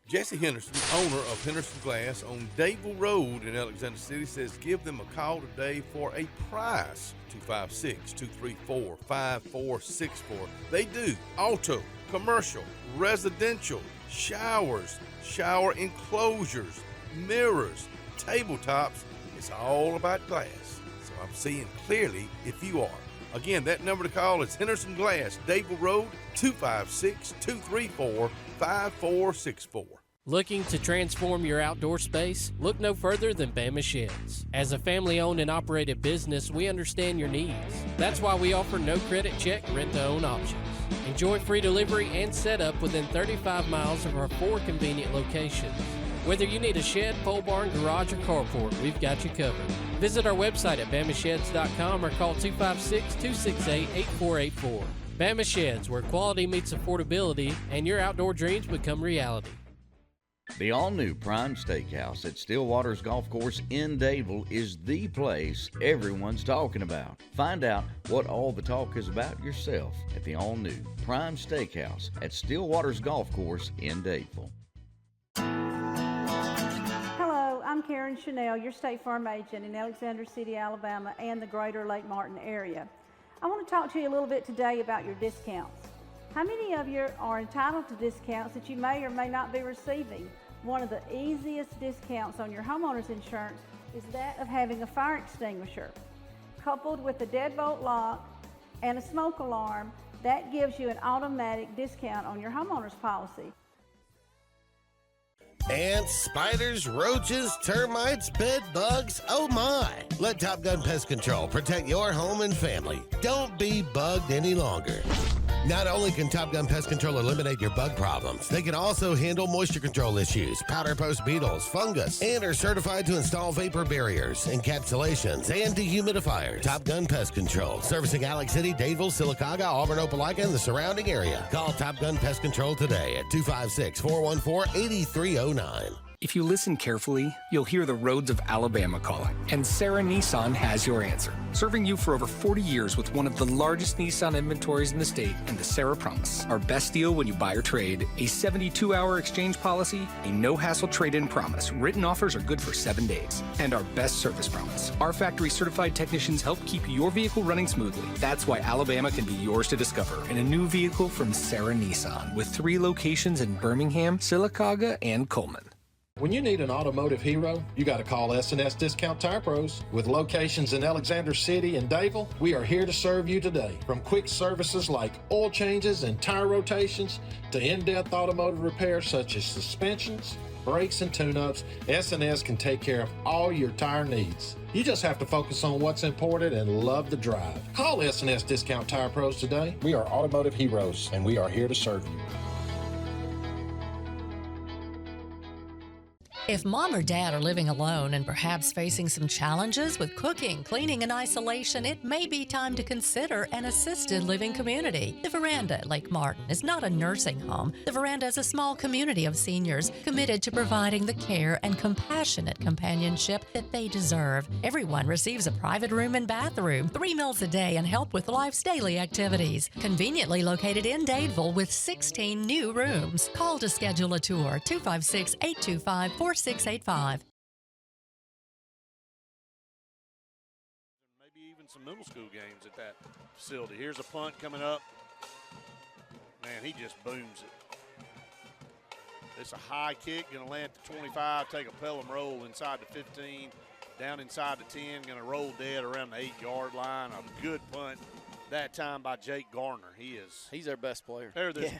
Jesse Henderson, owner of Henderson Glass on Dadeville Road in Alexander City, says give them a call today for a price. 256-234-5464. They do auto, commercial, residential, showers, shower enclosures, mirrors, tabletops. It's all about glass. So I'm seeing clearly if you are. Again, that number to call is Henderson Glass, Dadeville Road, 256-234-5464. Looking to transform your outdoor space? Look no further than Bama Sheds. As a family-owned and operated business, we understand your needs. That's why we offer no credit check, rent-to-own options. Enjoy free delivery and setup within 35 miles of our 4 convenient locations. Whether you need a shed, pole barn, garage, or carport, we've got you covered. Visit our website at BamaSheds.com or call 256-268-8484. Bama Sheds, where quality meets affordability and your outdoor dreams become reality. The all-new Prime Steakhouse at Stillwater's Golf Course in Dadeville is the place everyone's talking about. Find out what all the talk is about yourself at the all-new Prime Steakhouse at Stillwater's Golf Course in Dadeville. Hello, I'm Karen Chanel, your State Farm agent in Alexander City, Alabama, and the greater Lake Martin area. I want to talk to you a little bit today about your discounts. How many of you are entitled to discounts that you may or may not be receiving? One of the easiest discounts on your homeowner's insurance is that of having a fire extinguisher. Coupled with a deadbolt lock and a smoke alarm, that gives you an automatic discount on your homeowner's policy. Ants, spiders, roaches, termites, bed bugs, oh my! Let Top Gun Pest Control protect your home and family. Don't be bugged any longer. Not only can Top Gun Pest Control eliminate your bug problems, they can also handle moisture control issues, powder post beetles, fungus, and are certified to install vapor barriers, encapsulations, and dehumidifiers. Top Gun Pest Control, servicing Alex City, Dadeville, Sylacauga, Auburn, Opelika, and the surrounding area. Call Top Gun Pest Control today at 256-414-8309. If you listen carefully, you'll hear the roads of Alabama calling, and Sarah Nissan has your answer. Serving you for over 40 years with one of the largest Nissan inventories in the state and the Sarah Promise. Our best deal when you buy or trade, a 72-hour exchange policy, a no-hassle trade-in promise. Written offers are good for 7 days. And our best service promise. Our factory-certified technicians help keep your vehicle running smoothly. That's why Alabama can be yours to discover in a new vehicle from Sarah Nissan, with 3 locations in Birmingham, Sylacauga, and Coleman. When you need an automotive hero, you got to call S&S Discount Tire Pros. With locations in Alexander City and Dayville, we are here to serve you today. From quick services like oil changes and tire rotations to in-depth automotive repairs such as suspensions, brakes, and tune-ups, S&S can take care of all your tire needs. You just have to focus on what's important and love the drive. Call S&S Discount Tire Pros today. We are automotive heroes, and we are here to serve you. If mom or dad are living alone and perhaps facing some challenges with cooking, cleaning, and isolation, it may be time to consider an assisted living community. The Veranda at Lake Martin is not a nursing home. The Veranda is a small community of seniors committed to providing the care and compassionate companionship that they deserve. Everyone receives a private room and bathroom, 3 meals a day, and help with life's daily activities. Conveniently located in Dadeville with 16 new rooms. Call to schedule a tour, 256-825-4685. Maybe even some middle school games at that facility. Here's a punt coming up. Man, he just booms it. It's a high kick, going to land at the 25, take a Pelham roll inside the 15, down inside the 10, going to roll dead around the 8-yard line. A good punt that time by Jake Garner. He's our best player.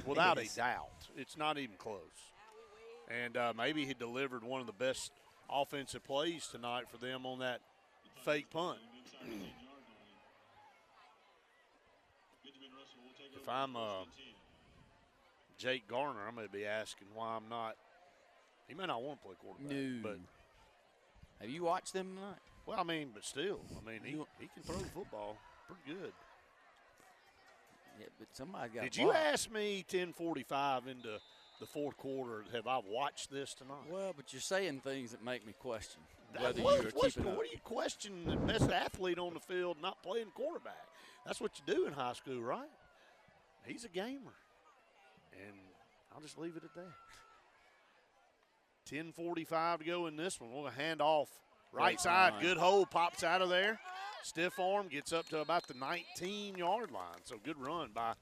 Without a doubt. It's not even close. And maybe he delivered one of the best offensive plays tonight for them on that fake punt. If I'm Jake Garner, I'm going to be asking why I'm not. He may not want to play quarterback. No. But have you watched them tonight? Well, I mean, but still, I mean, he can throw the football pretty good. Yeah, but somebody got. Did you ask me 10:45 into the fourth quarter, have I watched this tonight? Well, but you're saying things that make me question whether What you're keeping up. What do you question the best athlete on the field not playing quarterback? That's what you do in high school, right? He's a gamer. And I'll just leave it at that. 10:45 to go in this one. We'll hand off right side. Good hold, pops out of there. Stiff arm, gets up to about the 19-yard line. So good run by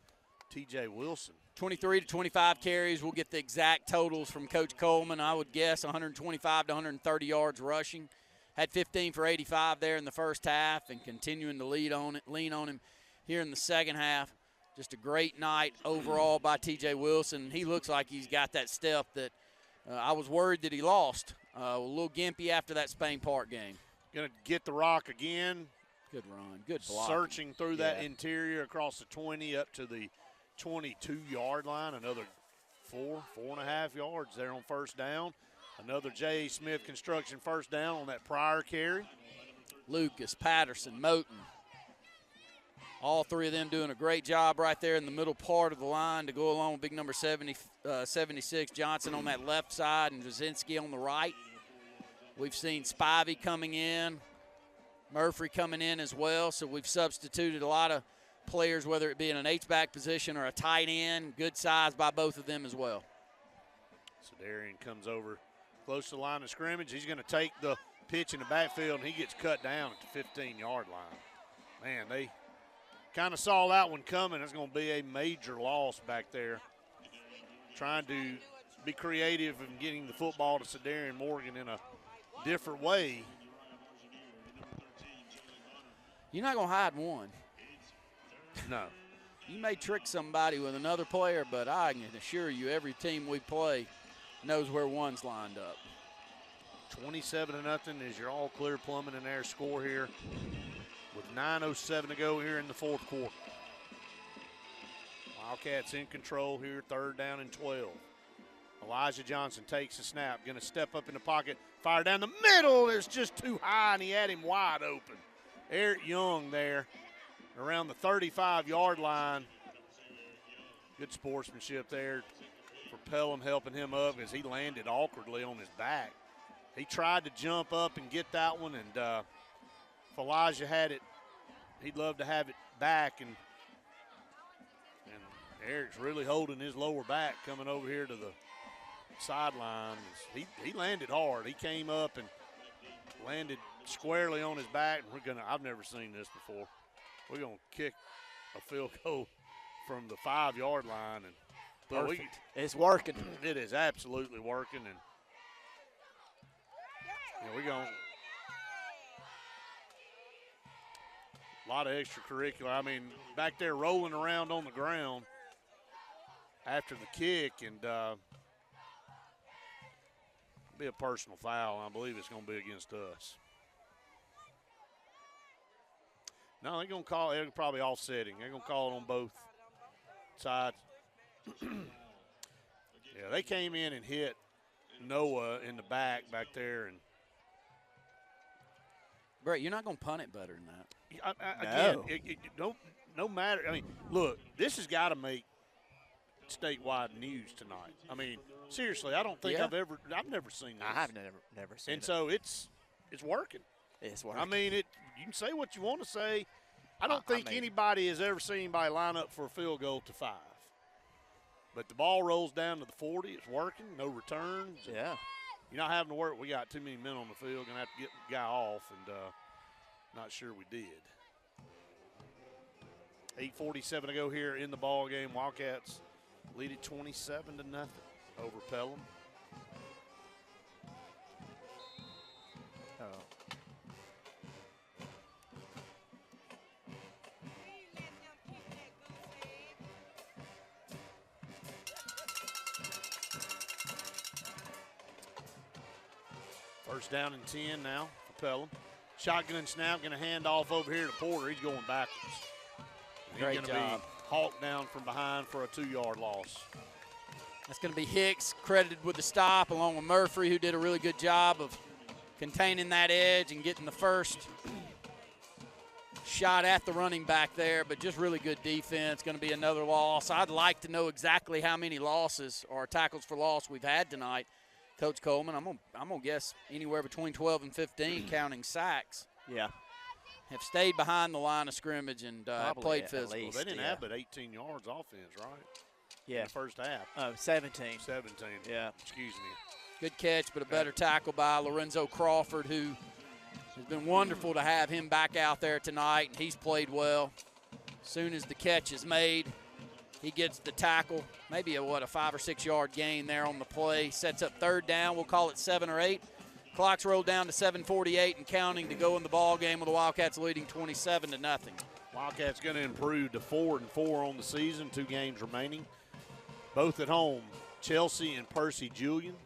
T.J. Wilson. 23 to 25 carries. We'll get the exact totals from Coach Coleman. I would guess 125 to 130 yards rushing. Had 15 for 85 there in the first half and continuing to lean on him here in the second half. Just a great night overall by T.J. Wilson. He looks like he's got that step that I was worried that he lost. A little gimpy after that Spain Park game. Going to get the rock again. Good run, good block. Searching through that interior across the 20 up to the 22-yard line. Another 4.5 yards there on first down. Another J.A. Smith construction first down on that prior carry. Lucas, Patterson, Moten. All three of them doing a great job right there in the middle part of the line to go along with big number 76, Johnson on that left side and Jasinski on the right. We've seen Spivey coming in, Murphy coming in as well, so we've substituted a lot of players, whether it be in an H-back position or a tight end. Good size by both of them as well. So Darian comes over close to the line of scrimmage. He's going to take the pitch in the backfield, and he gets cut down at the 15-yard line. Man, they kind of saw that one coming. It's going to be a major loss back there. Trying to be creative and getting the football to Cedarian Morgan in a different way. You're not going to hide one. No. You may trick somebody with another player, but I can assure you every team we play knows where one's lined up. 27-0 is your all-clear Plumbing and Air score here with 9:07 to go here in the fourth quarter. Wildcats in control here, third down and 12. Elijah Johnson takes the snap, going to step up in the pocket, fire down the middle. It's just too high, and he had him wide open. Eric Young there around the 35-yard line. Good sportsmanship there for Pelham helping him up as he landed awkwardly on his back. He tried to jump up and get that one, and if Elijah had it, he'd love to have it back. And Eric's really holding his lower back coming over here to the sideline. He landed hard. He came up and landed squarely on his back. I've never seen this before. We're gonna kick a field goal from the 5-yard line, and it's working. It is absolutely working, and we're going a lot of extracurricular. I mean, back there rolling around on the ground after the kick, and be a personal foul. I believe it's going to be against us. No, they're going to call it. They're probably offsetting. They're going to call it on both sides. Yeah, they came in and hit Noah in the back there, and Brett, you're not going to punt it better than that. Again, no matter. I mean, look, this has got to make statewide news tonight. I mean, seriously, I don't think I've never seen this. I have never seen it. And so it's working. It's working. I mean, you can say what you want to say. I don't think anybody has ever seen anybody line up for a field goal to 5. But the ball rolls down to the 40. It's working. No returns. Yeah. You're not having to work. We got too many men on the field. Going to have to get the guy off, and not sure we did. 8:47 to go here in the ball game. Wildcats lead it 27-0 over Pelham. First down and 10 now for Pelham. Shotgun snap, going to hand off over here to Porter. He's going backwards. He's going to be hawked down from behind for a 2-yard loss. That's going to be Hicks, credited with the stop, along with Murphy, who did a really good job of containing that edge and getting the first shot at the running back there, but just really good defense. Going to be another loss. I'd like to know exactly how many losses or tackles for loss we've had tonight. Coach Coleman, I'm gonna guess anywhere between 12 and 15, counting sacks. Yeah, have stayed behind the line of scrimmage and played physical. Well, they didn't have but 18 yards offense, right? Yeah, in the first half. 17. 17. Yeah. Excuse me. Good catch, but a better tackle by Lorenzo Crawford, who has been wonderful to have him back out there tonight, and he's played well. As soon as the catch is made, he gets the tackle, maybe a 5 or 6 yard gain there on the play. Sets up third down. We'll call it 7 or 8. Clock's rolled down to 7:48 and counting to go in the ball game with the Wildcats leading 27-0. Wildcats going to improve to 4-4 on the season. 2 games remaining. Both at home, Chelsea and Percy Julian.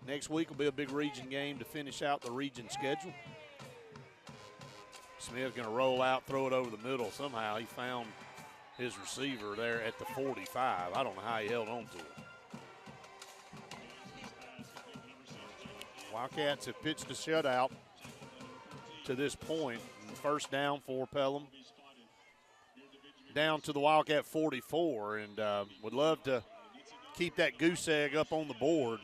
Next week will be a big region game to finish out the region schedule. Smith's going to roll out, throw it over the middle. Somehow he found his receiver there at the 45. I don't know how he held on to it. Wildcats have pitched a shutout to this point. First down for Pelham. Down to the Wildcat 44, and would love to keep that goose egg up on the board.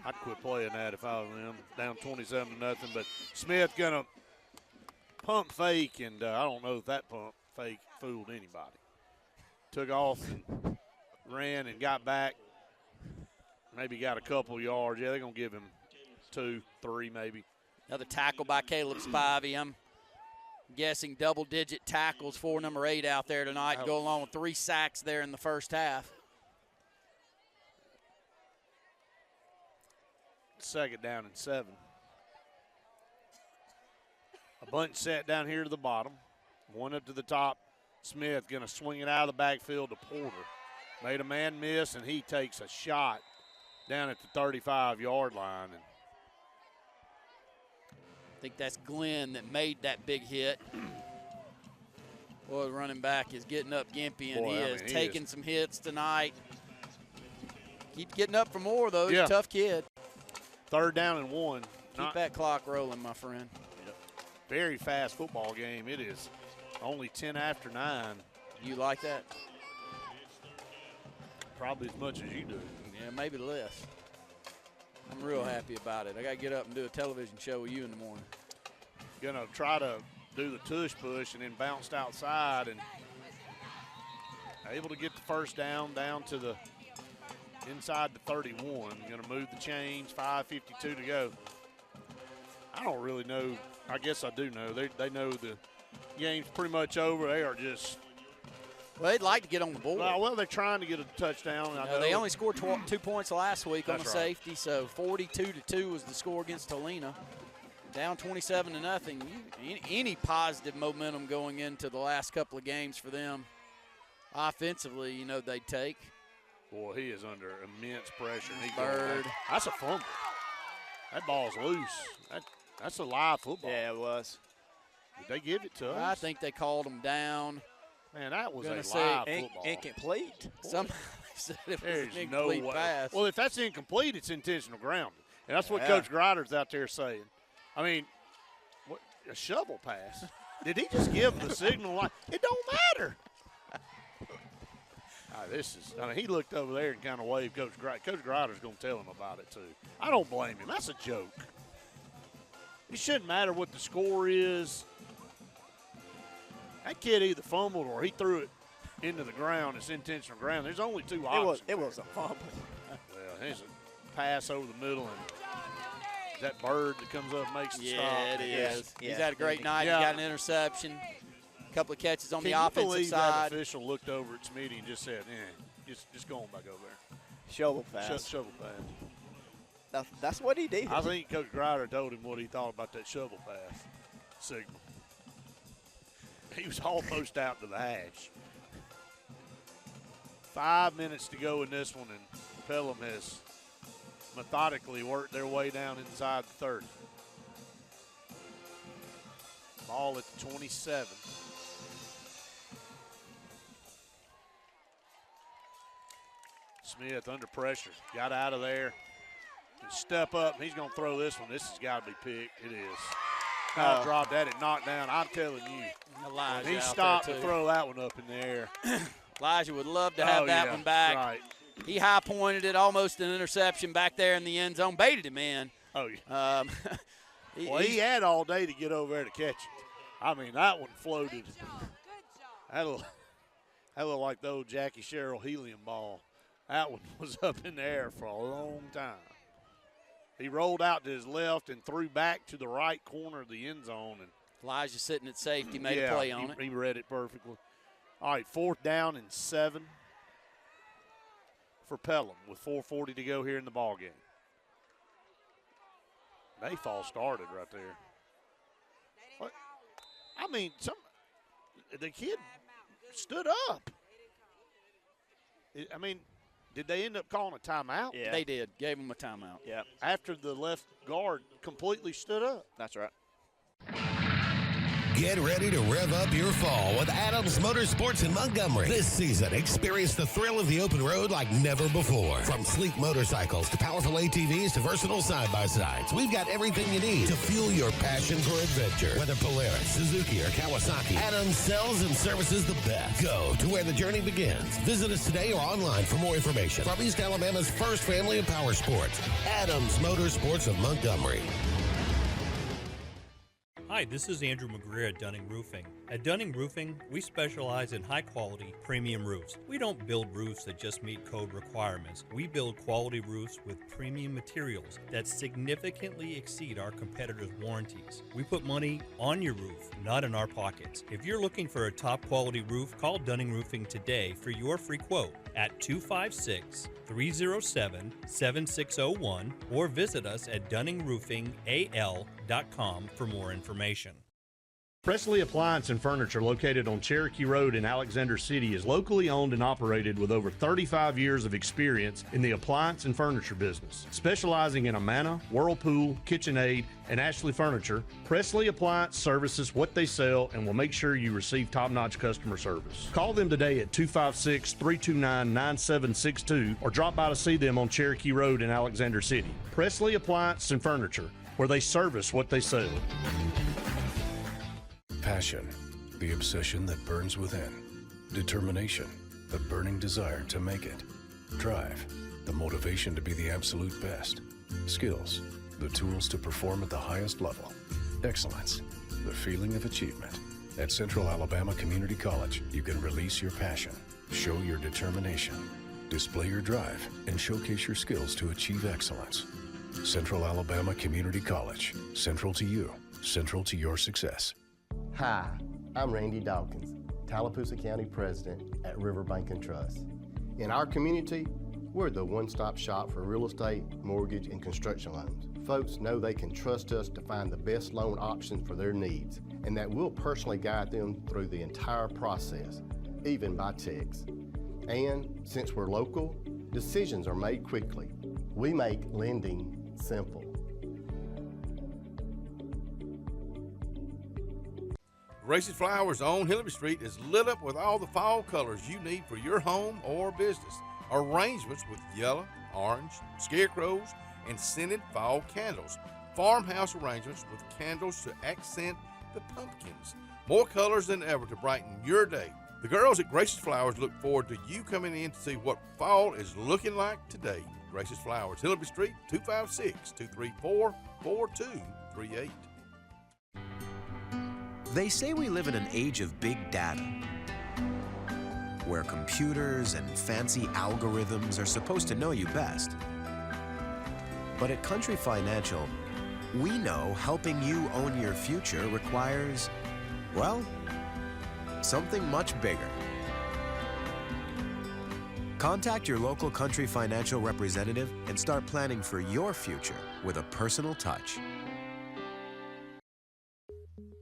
I'd quit playing that if I was them. Down 27-0, but Smith gonna pump fake, and I don't know if that pump fake fooled anybody. Took off, and ran, and got back. Maybe got a couple yards. Yeah, they're going to give him 2, 3 maybe. Another tackle by Caleb Spivey. I'm guessing double-digit tackles for number 8 out there tonight. Go along with 3 sacks there in the first half. Second down and 7. A bunch set down here to the bottom. One up to the top. Smith going to swing it out of the backfield to Porter. Made a man miss, and he takes a shot down at the 35-yard line. And I think that's Glenn that made that big hit. Boy, the running back is getting up gimpy, and he is taking some hits tonight. Keep getting up for more, though. He's a tough kid. Third down and 1. Keep that clock rolling, my friend. Very fast football game. It is only 10 after 9. You like that? Probably as much as you do. Yeah, maybe less. I'm real happy about it. I got to get up and do a television show with you in the morning. Going to try to do the tush push and then bounced outside and able to get the first down to the inside the 31. Going to move the chains, 5:52 to go. I don't really know. I guess I do know. They know the game's pretty much over. They are just. Well, they'd like to get on the board. Well, they're trying to get a touchdown. I know. They only scored 2 points last week on the That's safety, so 42-2 was the score against Helena. Down 27-0. Any positive momentum going into the last couple of games for them offensively, you know, they'd take. Boy, he is under immense pressure. Bird. That's a fumble. That ball's loose. That's a live football. Yeah, it was. Did they give it to us? I think they called him down. Man, that was a live football. Incomplete. Somebody said it was There's an incomplete no way. pass. Well, if that's incomplete, it's intentional grounding. And that's what Yeah. Coach Grider's out there saying. I mean, what, a shovel pass. Did he just give the signal like, it don't matter? He looked over there and kind of waved Coach Grider. Coach Grider's going to tell him about it, too. I don't blame him. That's a joke. It shouldn't matter what the score is. That kid either fumbled or he threw it into the ground. It's intentional ground. There's only two options. It was a fumble. Well, there's a pass over the middle, and that Bird that comes up makes the stop. Yeah, it is. Yeah. He's had a great night. Yeah. He got an interception, a couple of catches on Can the you offensive believe side. that official looked over at Smitty and just said, just go on back over there. Shovel pass. Shovel pass. That's what he did. I think Coach Grider told him what he thought about that shovel pass signal. He was almost out to the hash. 5 minutes to go in this one, and Pelham has methodically worked their way down inside the 30. Ball at the 27. Smith under pressure, got out of there. Step up, he's going to throw this one. This has got to be picked. It is. I dropped that and knocked down. I'm telling you. Elijah He out stopped there to too. throw that one up in the air. Elijah would love to have that one back. Right. He high pointed it, almost an interception back there in the end zone. Baited him in. Oh, yeah. He had all day to get over there to catch it. I mean, that one floated. That looked like the old Jackie Sherrill helium ball. That one was up in the air for a long time. He rolled out to his left and threw back to the right corner of the end zone. And Elijah sitting at safety, made a play on it. He read it perfectly. All right, 4th down and 7 for Pelham with 4:40 to go here in the ball game. Mayfall started right there. What? I mean, the kid stood up. I mean, did they end up calling a timeout? Yeah. They did. Gave him a timeout. Yeah. After the left guard completely stood up. That's right. Get ready to rev up your fall with Adams Motorsports in Montgomery. This season, experience the thrill of the open road like never before. From sleek motorcycles to powerful ATVs to versatile side-by-sides, we've got everything you need to fuel your passion for adventure. Whether Polaris, Suzuki, or Kawasaki, Adams sells and services the best. Go to where the journey begins. Visit us today or online for more information. From East Alabama's first family of power sports, Adams Motorsports of Montgomery. Hi, this is Andrew McGreer at Dunning Roofing. At Dunning Roofing, we specialize in high-quality, premium roofs. We don't build roofs that just meet code requirements. We build quality roofs with premium materials that significantly exceed our competitors' warranties. We put money on your roof, not in our pockets. If you're looking for a top-quality roof, call Dunning Roofing today for your free quote at 256-307-7601 or visit us at DunningRoofingAL.com for more information. Presley Appliance and Furniture, located on Cherokee Road in Alexander City, is locally owned and operated with over 35 years of experience in the appliance and furniture business. Specializing in Amana, Whirlpool, KitchenAid, and Ashley Furniture, Presley Appliance services what they sell and will make sure you receive top-notch customer service. Call them today at 256-329-9762 or drop by to see them on Cherokee Road in Alexander City. Presley Appliance and Furniture, where they service what they sell. Passion, the obsession that burns within. Determination, the burning desire to make it. Drive, the motivation to be the absolute best. Skills, the tools to perform at the highest level. Excellence, the feeling of achievement. At Central Alabama Community College, you can release your passion, show your determination, display your drive, and showcase your skills to achieve excellence. Central Alabama Community College. Central to you. Central to your success. Hi, I'm Randy Dawkins, Tallapoosa County President at Riverbank and Trust. In our community, we're the one-stop shop for real estate, mortgage, and construction loans. Folks know they can trust us to find the best loan options for their needs, and that we'll personally guide them through the entire process, even by text. And since we're local, decisions are made quickly. We make lending simple. Grace's Flowers on Hillary Street is lit up with all the fall colors you need for your home or business. Arrangements with yellow, orange, scarecrows, and scented fall candles. Farmhouse arrangements with candles to accent the pumpkins. More colors than ever to brighten your day. The girls at Grace's Flowers look forward to you coming in to see what fall is looking like today. Grace's Flowers, Hillary Street, 256-234-4238. They say we live in an age of big data, where computers and fancy algorithms are supposed to know you best. But at Country Financial, we know helping you own your future requires, well, something much bigger. Contact your local Country Financial representative and start planning for your future with a personal touch.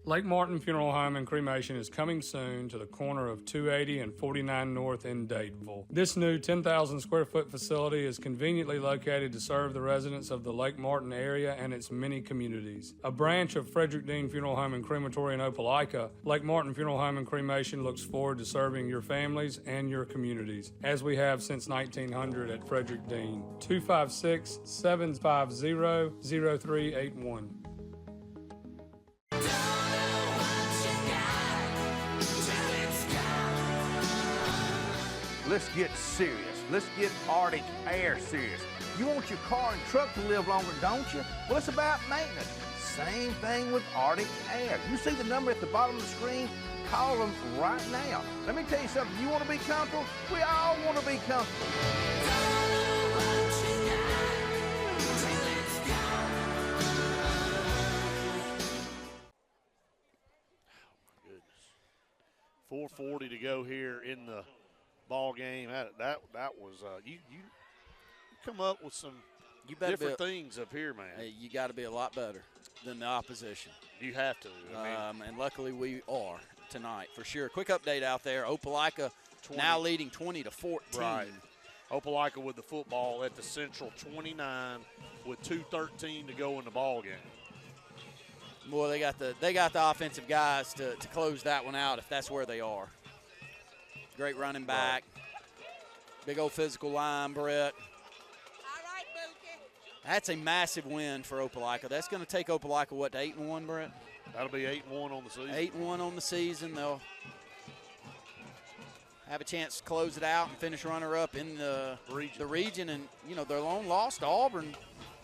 Lake Martin Funeral Home and Cremation is coming soon to the corner of 280 and 49 North in Dadeville. This new 10,000 square foot facility is conveniently located to serve the residents of the Lake Martin area and its many communities. A branch of Frederick Dean Funeral Home and Crematory in Opelika, Lake Martin Funeral Home and Cremation looks forward to serving your families and your communities, as we have since 1900 at Frederick Dean. 256-750-0381. Let's get serious. Let's get Arctic Air serious. You want your car and truck to live longer, don't you? Well, it's about maintenance. Same thing with Arctic Air. You see the number at the bottom of the screen? Call them right now. Let me tell you something. You want to be comfortable? We all want to be comfortable. .440 to go here in the ball game. That was you come up with some different things up here, man. Hey, you got to be a lot better than the opposition. You have to. And luckily we are tonight for sure. Quick update out there. Opelika now leading 20-14. Right. Opelika with the football at the Central 29 with 2:13 to go in the ball game. Boy, they got the offensive guys to close that one out if that's where they are. Great running back. Right. Big old physical line, Brett. That's a massive win for Opelika. That's going to take Opelika, what, to 8-1, Brett? That'll be 8-1 on the season. 8-1 on the season. They'll have a chance to close it out and finish runner-up in the region. And, you know, their lone loss to Auburn.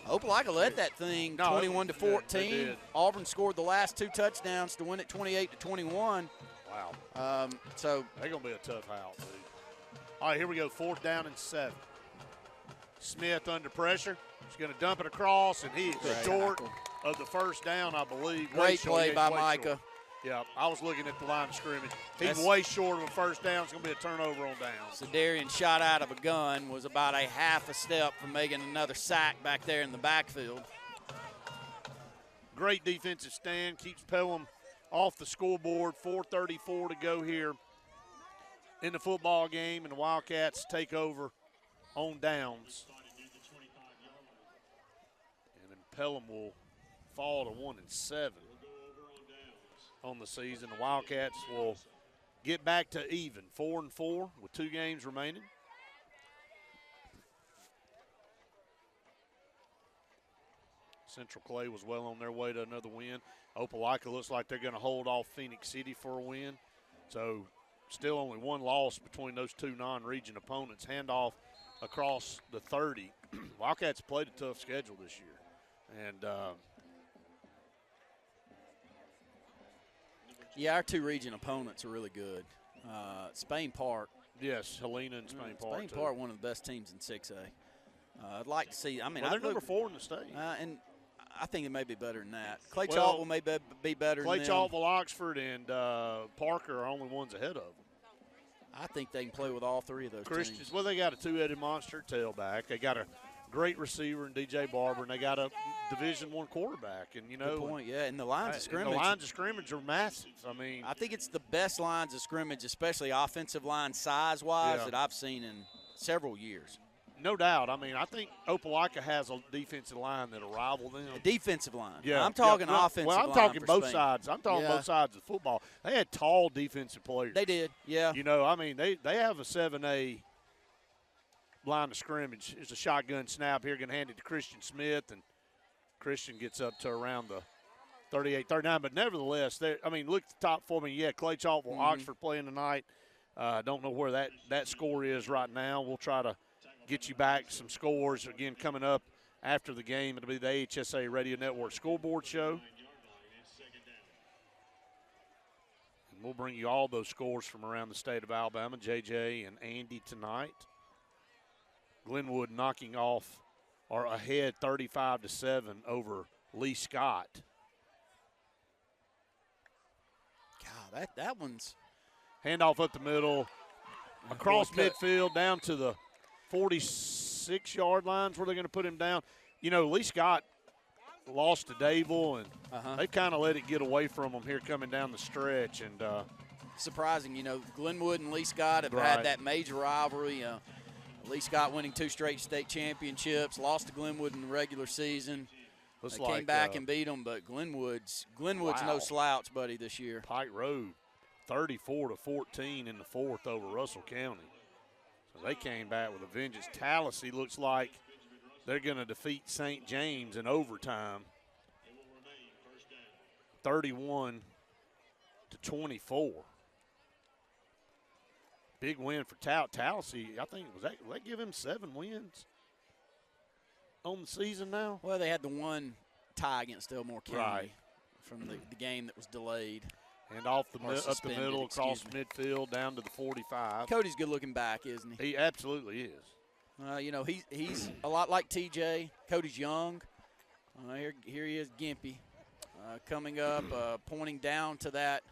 Opelika led that thing 21-14. Auburn scored the last 2 touchdowns to win it 28-21. Wow. So they're going to be a tough house, dude. All right, here we go. 4th down and 7. Smith under pressure. He's going to dump it across, and he is short of the first down, I believe. Great play by Micah. Yeah, I was looking at the line of scrimmage. He's way short of a first down. It's going to be a turnover on down. So Darian shot out of a gun, was about a half a step from making another sack back there in the backfield. Great defensive stand. Keeps Pelham off the scoreboard. 4:34 to go here in the football game, and the Wildcats take over on downs. And then Pelham will fall to 1-7 on the season. The Wildcats will get back to even, 4-4 with 2 games remaining. Central Clay was well on their way to another win. Opelika looks like they're going to hold off Phoenix City for a win. So still only one loss between those two non-region opponents. Handoff across the 30. Wildcats played a tough schedule this year. And yeah, our two region opponents are really good. Spain Park. Yes, Helena and Spain Park. Spain Park, one of the best teams in 6A. I'd like to see. I mean, they're number 4 in the state. And I think it may be better than that. Clay Chaltville may be better Clay than them. Chaltville, Oxford, and Parker are only ones ahead of them. I think they can play with all three of those Christians, teams. well, they got a two-headed monster tailback. They got a great receiver in DJ Barber, and they got a Division I quarterback. And, you know. Good point, yeah. And the lines of scrimmage. The lines of scrimmage are massive. I mean. I think it's the best lines of scrimmage, especially offensive line size-wise, that I've seen in several years. No doubt. I mean, I think Opelika has a defensive line that'll rival them. A defensive line. Yeah. I'm talking yeah. offensive line. Well, I'm talking both sides. I'm talking both sides of football. They had tall defensive players. They did, yeah. You know, I mean, they have a 7A line of scrimmage. There's a shotgun snap here, going to hand it to Christian Smith, and Christian gets up to around the 38, 39. But nevertheless, I mean, look at the top 4. I mean, yeah, Clay Chaltville, Oxford playing tonight. Don't know where that score is right now. We'll try to get you back some scores. Again, coming up after the game, it'll be the AHSA Radio Network scoreboard show. And we'll bring you all those scores from around the state of Alabama, JJ and Andy tonight. Glenwood knocking off or ahead 35-7 over Lee Scott. God, that one's. Handoff up the middle, across midfield, down to the 46-yard lines where they're going to put him down. You know, Lee Scott lost to Dayville, and they kind of let it get away from them here coming down the stretch. And surprising, you know, Glenwood and Lee Scott have had that major rivalry. Lee Scott winning 2 straight state championships, lost to Glenwood in the regular season. They came back and beat them, but Glenwood's no slouch, buddy, this year. Pike Road, 34-14 in the 4th over Russell County. So they came back with a vengeance. Tallahassee looks like they're going to defeat St. James in overtime, 31-24. Big win for Tallahassee. I think will they give him 7 wins on the season now? Well, they had the one tie against Elmore County from the game that was delayed. And off up the middle, across midfield, down to the 45. Cody's good-looking back, isn't he? He absolutely is. You know, he's a lot like TJ. Cody's young. Here he is, Gimpy, coming up, pointing down to that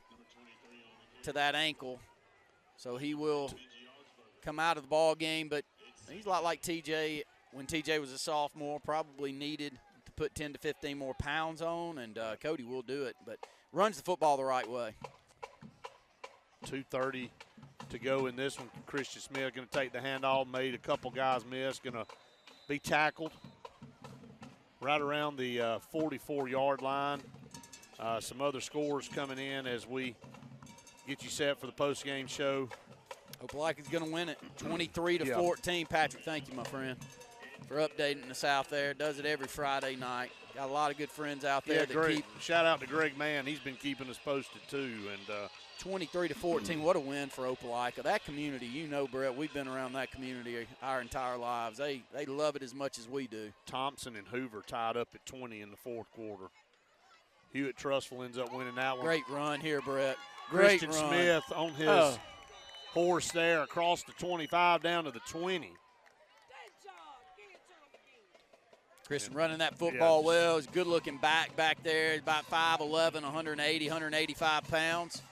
ankle. So he will come out of the ball game, but he's a lot like TJ. When TJ was a sophomore, probably needed to put 10 to 15 more pounds on, and Cody will do it, but runs the football the right way. 2:30 to go in this one. Christian Smith going to take the handoff, made a couple guys miss, going to be tackled right around the 44-yard line. Some other scores coming in as we get you set for the post-game show. Opelika's going to win it, 23-14. Patrick, thank you, my friend, for updating us out there. Does it every Friday night. Got a lot of good friends out there. Yeah, great. Shout out to Greg Mann. He's been keeping us posted too. And 23-14, what a win for Opelika. That community, you know, Brett, we've been around that community our entire lives. They love it as much as we do. Thompson and Hoover tied up at 20 in the 4th quarter. Hewitt Trustful ends up winning that one. Great run here, Brett. Christian Smith on his horse there across the 25 down to the 20. Christian running that football well. He's good-looking back there. About 5'11", 180, 185 pounds.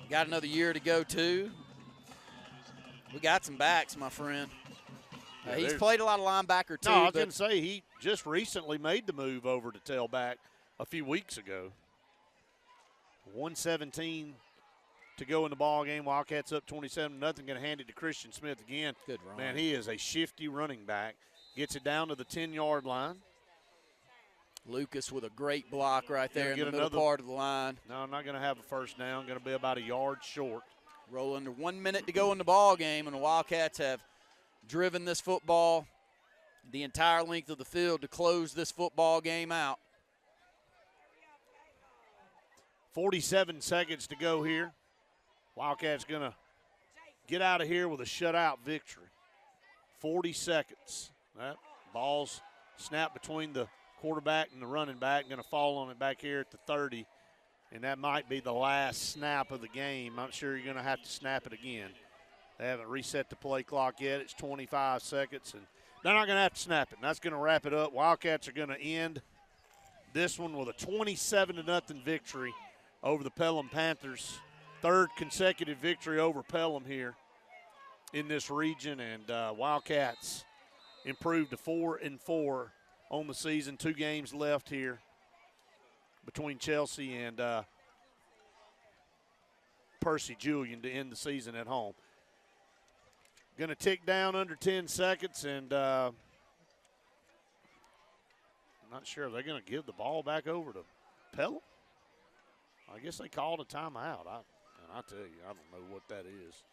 Got another year to go, too. We got some backs, my friend. He's played a lot of linebacker, too. No, I was going to say he just recently made the move over to tailback a few weeks ago. 1:17 to go in the ball game. Wildcats up 27-0. Going to hand it to Christian Smith again. Good run. Man, he is a shifty running back. Gets it down to the 10-yard line. Lucas with a great block right there in the middle part of the line. No, I'm not going to have a first down. Going to be about a yard short. Roll under 1 minute to go in the ball game, and the Wildcats have driven this football the entire length of the field to close this football game out. 47 seconds to go here. Wildcats going to get out of here with a shutout victory. 40 seconds. That ball's snapped between the quarterback and the running back. Going to fall on it back here at the 30. And that might be the last snap of the game. I'm sure you're going to have to snap it again. They haven't reset the play clock yet. It's 25 seconds, and they're not going to have to snap it. And that's going to wrap it up. Wildcats are going to end this one with a 27-0 victory over the Pelham Panthers. Third consecutive victory over Pelham here in this region, and Wildcats improved to 4-4 on the season. 2 games left here between Chelsea and Percy Julian to end the season at home. Going to tick down under 10 seconds, and I'm not sure if they're going to give the ball back over to Pelham. I guess they called a timeout. I tell you, I don't know what that is.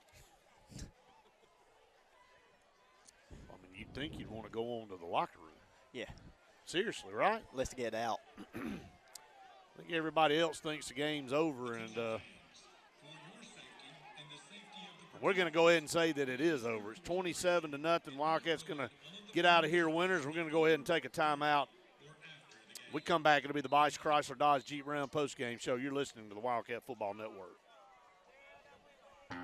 I mean, you'd think you'd want to go on to the locker room. Yeah. Seriously, right? Let's get out. I think everybody else thinks the game's over, and we're going to go ahead and say that it is over. It's 27-0. Wildcats going to get out of here winners. We're going to go ahead and take a timeout. We come back, it'll be the Bice Chrysler Dodge Jeep Ram postgame show. You're listening to the Wildcat Football Network.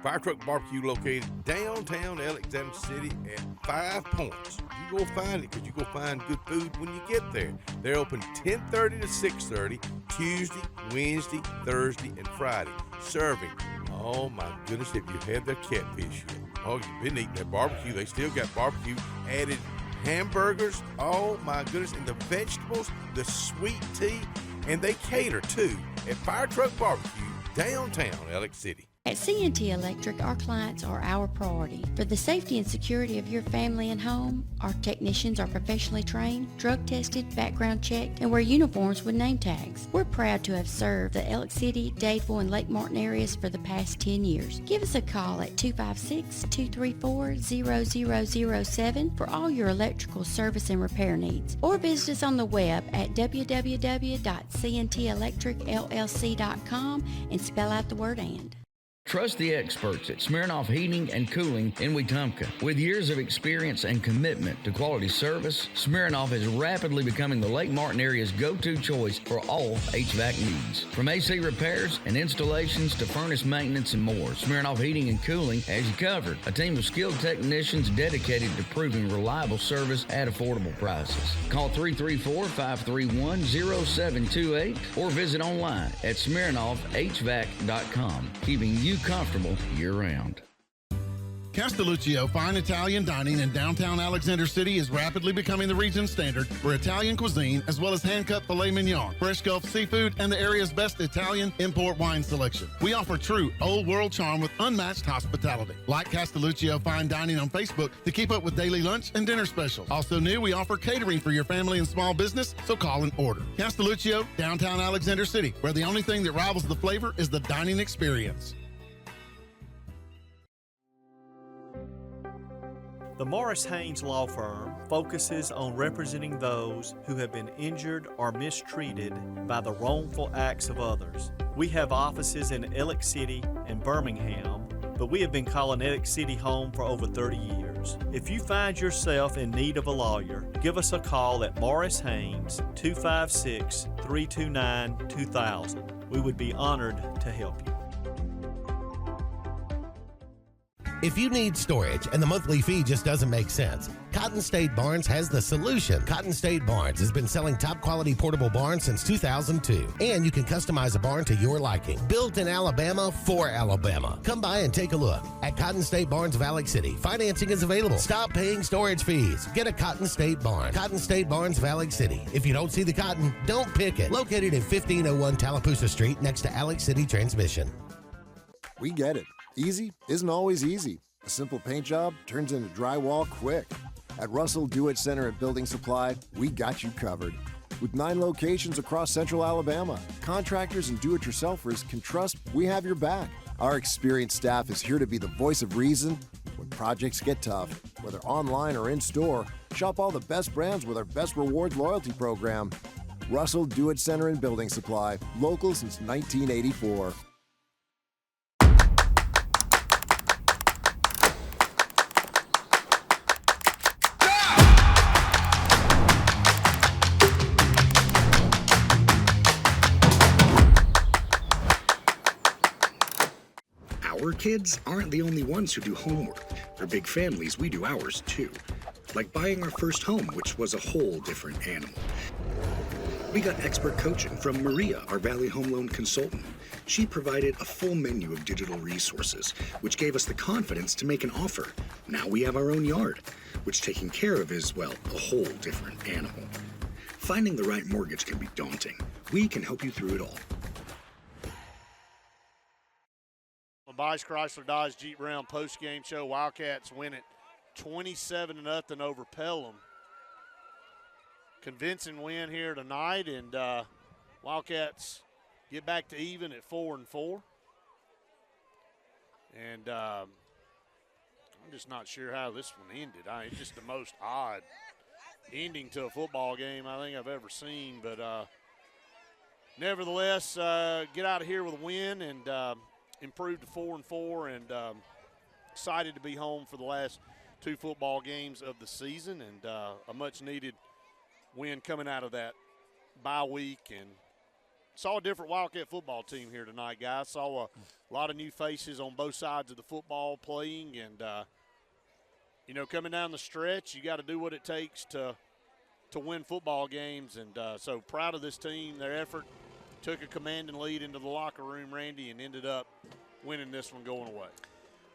Fire Truck Barbecue located downtown Alexander City at 5 Points. You go find it because you go find good food when you get there. They're open 10:30 to 6:30, Tuesday, Wednesday, Thursday, and Friday. Serving, oh my goodness, if you had their catfish yet. Oh, you've been eating their barbecue. They still got barbecue added hamburgers. Oh my goodness, and the vegetables, the sweet tea, and they cater too at Fire Truck Barbecue, downtown Alex City. At C&T Electric, our clients are our priority. For the safety and security of your family and home, our technicians are professionally trained, drug tested, background checked, and wear uniforms with name tags. We're proud to have served the Alex City, Dadeville, and Lake Martin areas for the past 10 years. Give us a call at 256-234-0007 for all your electrical service and repair needs, or visit us on the web at www.cntelectricllc.com and spell out the word "and." Trust the experts at Smirnoff Heating and Cooling in Wetumpka. With years of experience and commitment to quality service, Smirnoff is rapidly becoming the Lake Martin area's go-to choice for all HVAC needs. From AC repairs and installations to furnace maintenance and more, Smirnoff Heating and Cooling has you covered. A team of skilled technicians dedicated to proving reliable service at affordable prices. Call 334-531-0728 or visit online at SmirnoffHVAC.com, keeping you comfortable year-round. Castelluccio Fine Italian Dining in downtown Alexander City is rapidly becoming the region standard for Italian cuisine, as well as hand-cut filet mignon, fresh Gulf seafood, and the area's best Italian import wine selection. We offer true old-world charm with unmatched hospitality. Like Castelluccio Fine Dining on Facebook to keep up with daily lunch and dinner specials. Also new, we offer catering for your family and small business, so call and order. Castelluccio, downtown Alexander City, where the only thing that rivals the flavor is the dining experience. The Morris Haynes Law Firm focuses on representing those who have been injured or mistreated by the wrongful acts of others. We have offices in Alex City and Birmingham, but we have been calling Alex City home for over 30 years. If you find yourself in need of a lawyer, give us a call at Morris Haynes, 256-329-2000. We would be honored to help you. If you need storage and the monthly fee just doesn't make sense, Cotton State Barns has the solution. Cotton State Barns has been selling top quality portable barns since 2002, and you can customize a barn to your liking. Built in Alabama for Alabama. Come by and take a look. At Cotton State Barns of Alex City, financing is available. Stop paying storage fees. Get a Cotton State Barn. Cotton State Barns of Alex City. If you don't see the cotton, don't pick it. Located at 1501 Tallapoosa Street next to Alex City Transmission. We get it. Easy isn't always easy. A simple paint job turns into drywall quick. At Russell Do-It Center and Building Supply, we got you covered. With 9 locations across central Alabama, contractors and do-it-yourselfers can trust we have your back. Our experienced staff is here to be the voice of reason when projects get tough. Whether online or in-store, shop all the best brands with our Best Rewards loyalty program. Russell Do-It Center and Building Supply, local since 1984. Kids aren't the only ones who do homework. For big families, we do ours too. Like buying our first home, which was a whole different animal. We got expert coaching from Maria, our Valley Home Loan consultant. She provided a full menu of digital resources, which gave us the confidence to make an offer. Now we have our own yard, which taking care of is, well, a whole different animal. Finding the right mortgage can be daunting. We can help you through it all. Bice Chrysler Dodge Jeep Ram post-game show. Wildcats win it 27-0 over Pelham. Convincing win here tonight, and Wildcats get back to even at 4-4. And I'm just not sure how this one ended. It's just the most odd ending to a football game I think I've ever seen. But nevertheless, get out of here with a win and improved to 4-4, and excited to be home for the last 2 football games of the season, and a much-needed win coming out of that bye week. And saw a different Wildcat football team here tonight, guys. Saw a lot of new faces on both sides of the football playing, and coming down the stretch, you got to do what it takes to win football games. And so proud of this team, their effort. Took a commanding lead into the locker room, Randy, and ended up winning this one going away.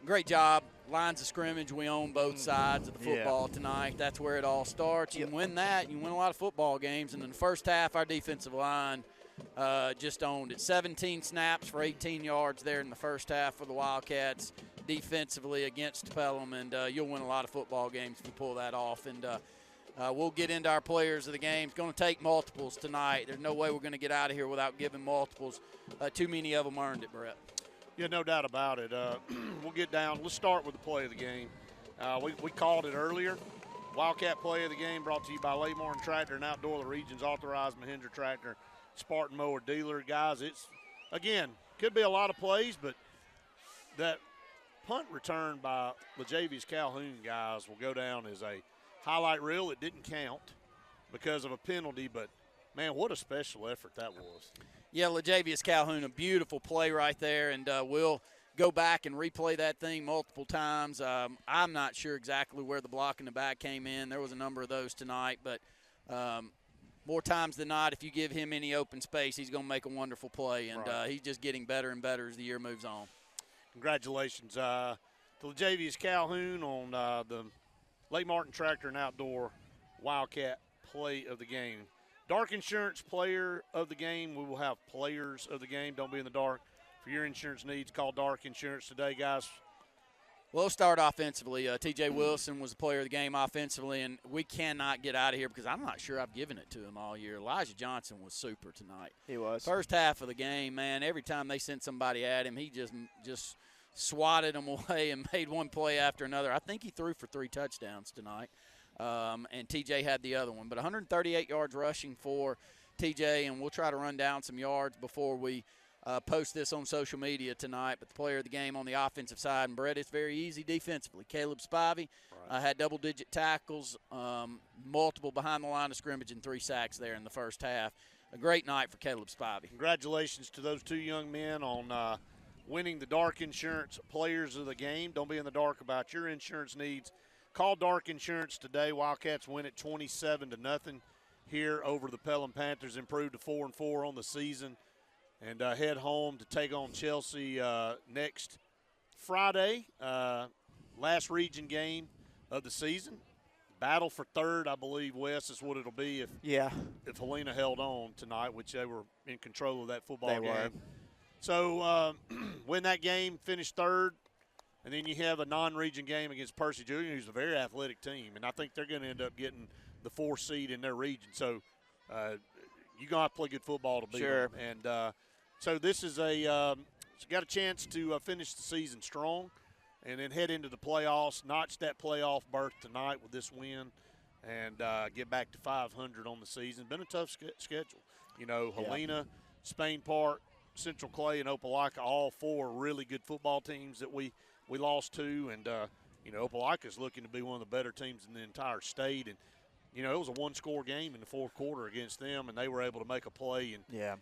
Great job. Lines of scrimmage, we own both sides of the football tonight. That's where it all starts. You win that, you win a lot of football games. And in the first half, our defensive line just owned it. 17 snaps for 18 yards there in the first half for the Wildcats defensively against Pelham. And you'll win a lot of football games if you pull that off. And we'll get into our players of the game. It's going to take multiples tonight. There's no way we're going to get out of here without giving multiples. Too many of them earned it, Brett. Yeah, no doubt about it. We'll get down. Let's start with the play of the game. We called it earlier. Wildcat play of the game brought to you by Lake Martin Tractor and Outdoor the Region's authorized Mahindra Tractor Spartan Mower dealer. Guys, it's, again, could be a lot of plays, but that punt return by LaJavius Calhoun, guys, will go down as a highlight reel. It didn't count because of a penalty, but, man, what a special effort that was. Yeah, LaJavius Calhoun, a beautiful play right there, and we'll go back and replay that thing multiple times. I'm not sure exactly where the block in the back came in. There was a number of those tonight, but more times than not, if you give him any open space, he's going to make a wonderful play, and he's just getting better and better as the year moves on. Congratulations to LaJavius Calhoun on the Lake Martin Tractor and Outdoor Wildcat play of the game. Dark Insurance player of the game. We will have players of the game. Don't be in the dark. For your insurance needs, call Dark Insurance today, guys. We'll start offensively. T.J. Wilson was the player of the game offensively, and we cannot get out of here because I'm not sure I've given it to him all year. Elijah Johnson was super tonight. He was. First half of the game, man, every time they sent somebody at him, he just swatted them away and made one play after another. I think he threw for 3 touchdowns tonight. And TJ had the other one. But 138 yards rushing for TJ, and we'll try to run down some yards before we post this on social media tonight. But the player of the game on the offensive side, and Brett, it's very easy defensively. Caleb Spivey had double-digit tackles, multiple behind the line of scrimmage, and 3 sacks there in the first half. A great night for Caleb Spivey. Congratulations to those 2 young men on winning the Dark Insurance players of the game. Don't be in the dark about your insurance needs. Call Dark Insurance today. Wildcats win it 27-0 here over the Pelham Panthers, improved to 4-4 on the season, and head home to take on Chelsea next Friday. Last region game of the season. Battle for third, I believe, Wes, is what it'll be if Helena held on tonight, which they were in control of that football game. So win that game, finish third. And then you have a non-region game against Percy Jr., who's a very athletic team, and I think they're going to end up getting the 4th seed in their region. So you're going to have to play good football to beat them. And so this is got a chance to finish the season strong and then head into the playoffs, notch that playoff berth tonight with this win, and get back to 500 on the season. Been a tough schedule. You know, Helena, Spain Park, Central Clay, and Opelika, all 4 really good football teams that we lost to, and Opelika's looking to be one of the better teams in the entire state. And it was a 1-score game in the 4th quarter against them, and they were able to make a play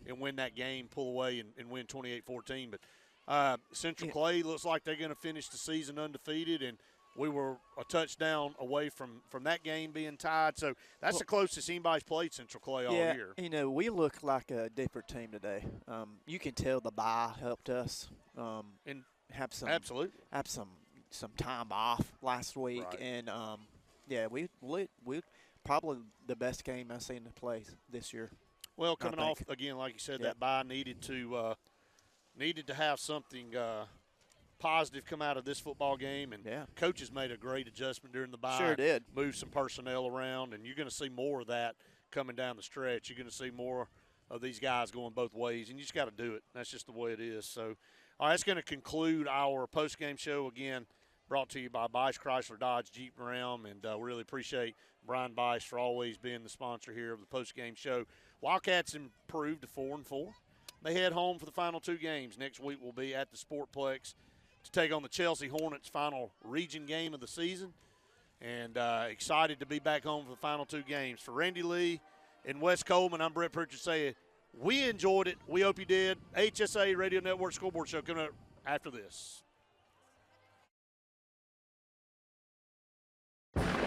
and win that game, pull away, and win 28-14. But Central Clay looks like they're going to finish the season undefeated, and we were a touchdown away from that game being tied. So that's the closest anybody's played Central Clay all year. You know, we look like a different team today. You can tell the bye helped us and have some absolutely have some time off last week, and we probably the best game I've seen to play this year. Well, coming off again, like you said, that bye needed to have something positive come out of this football game, and coaches made a great adjustment during the bye. Sure did. Moved some personnel around, and you're going to see more of that coming down the stretch. You're going to see more of these guys going both ways, and you just got to do it. That's just the way it is. So, all right, that's going to conclude our post-game show. Again, brought to you by Bice Chrysler Dodge Jeep Ram, and we really appreciate Brian Bice for always being the sponsor here of the post-game show. Wildcats improved to 4-4. They head home for the final 2 games. Next week will be at the Sportplex to take on the Chelsea Hornets, final region game of the season. And excited to be back home for the final 2 games. For Randy Lee and Wes Coleman, I'm Brett Pritchard saying we enjoyed it. We hope you did. HSA Radio Network Scoreboard Show coming up after this.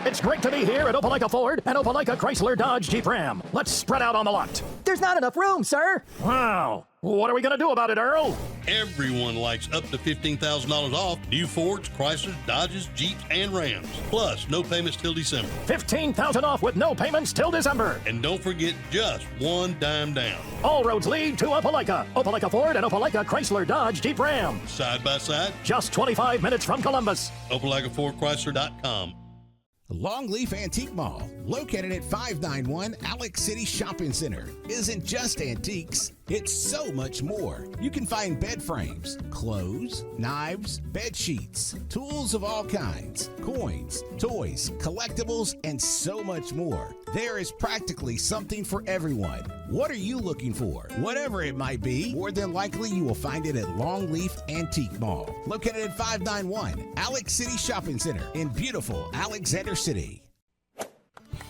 It's great to be here at Opelika Ford and Opelika Chrysler Dodge Jeep Ram. Let's spread out on the lot. There's not enough room, sir. Wow. What are we going to do about it, Earl? Everyone likes up to $15,000 off new Fords, Chryslers, Dodges, Jeeps, and Rams. Plus, no payments till December. $15,000 off with no payments till December. And don't forget, just one dime down. All roads lead to Opelika. Opelika Ford and Opelika Chrysler Dodge Jeep Ram. Side by side. Just 25 minutes from Columbus. OpelikaFordChrysler.com. Longleaf Antique Mall, located at 591 Alex City Shopping Center, isn't just antiques, it's so much more. You can find bed frames, clothes, knives, bed sheets, tools of all kinds, coins, toys, collectibles, and so much more. There is practically something for everyone. What are you looking for? Whatever it might be, more than likely you will find it at Longleaf Antique Mall, located at 591 Alex City Shopping Center in beautiful Alexander City.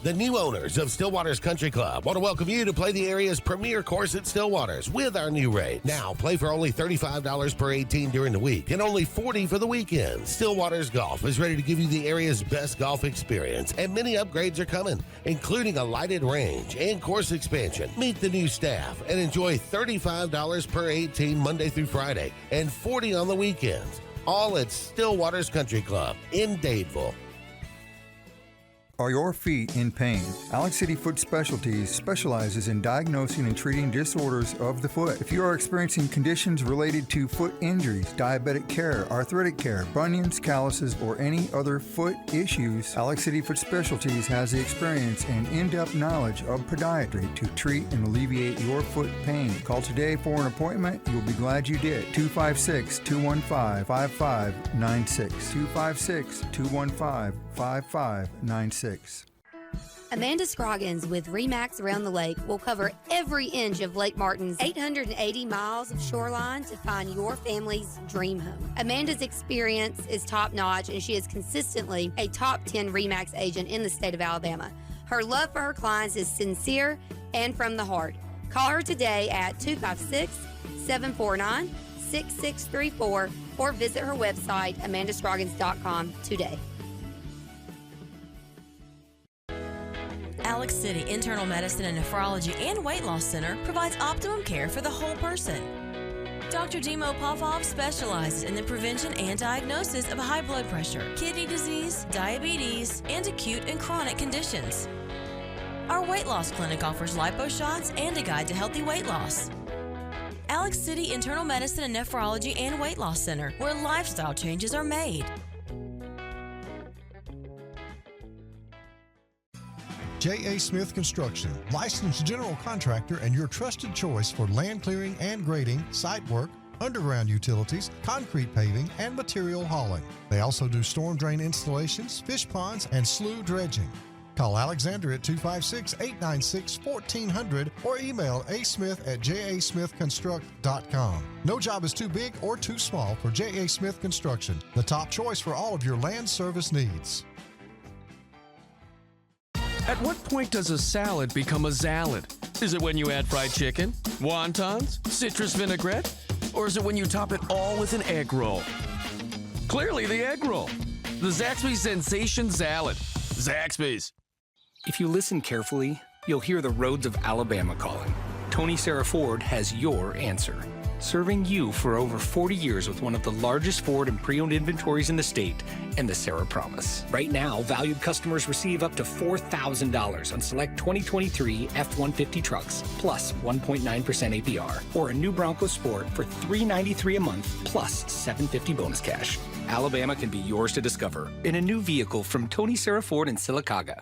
The new owners of Stillwater's Country Club want to welcome you to play the area's premier course at Stillwater's with our new rate. Now, play for only $35 per 18 during the week and only $40 for the weekend. Stillwater's Golf is ready to give you the area's best golf experience, and many upgrades are coming, including a lighted range and course expansion. Meet the new staff and enjoy $35 per 18 Monday through Friday and $40 on the weekends. All at Stillwater's Country Club in Dadeville. Are your feet in pain? Alex City Foot Specialties specializes in diagnosing and treating disorders of the foot. If you are experiencing conditions related to foot injuries, diabetic care, arthritic care, bunions, calluses, or any other foot issues, Alex City Foot Specialties has the experience and in-depth knowledge of podiatry to treat and alleviate your foot pain. Call today for an appointment. You'll be glad you did. 256-215-5596. 256-215-5596. Amanda Scroggins with RE/MAX Around the Lake will cover every inch of Lake Martin's 880 miles of shoreline to find your family's dream home. Amanda's experience is top-notch, and she is consistently a top 10 RE/MAX agent in the state of Alabama. Her love for her clients is sincere and from the heart. Call her today at 256-749-6634 or visit her website, amandascroggins.com, today. Alex City Internal Medicine and Nephrology and Weight Loss Center provides optimum care for the whole person. Dr. Dimo Popov specializes in the prevention and diagnosis of high blood pressure, kidney disease, diabetes, and acute and chronic conditions. Our weight loss clinic offers lipo shots and a guide to healthy weight loss. Alex City Internal Medicine and Nephrology and Weight Loss Center, where lifestyle changes are made. J.A. Smith Construction, licensed general contractor and your trusted choice for land clearing and grading, site work, underground utilities, concrete paving, and material hauling. They also do storm drain installations, fish ponds, and slough dredging. Call Alexander at 256-896-1400 or email asmith@jasmithconstruct.com. No job is too big or too small for J.A. Smith Construction, the top choice for all of your land service needs. At what point does a salad become a salad? Is it when you add fried chicken, wontons, citrus vinaigrette? Or is it when you top it all with an egg roll? Clearly the egg roll. The Zaxby's Sensation Salad. Zaxby's. If you listen carefully, you'll hear the roads of Alabama calling. Tony Sarah Ford has your answer. Serving you for over 40 years with one of the largest Ford and pre-owned inventories in the state and the Sarah Promise. Right now, valued customers receive up to $4,000 on select 2023 F-150 trucks, plus 1.9% APR, or a new Bronco Sport for $393 a month, plus $750 bonus cash. Alabama can be yours to discover in a new vehicle from Tony Sarah Ford in Sylacauga.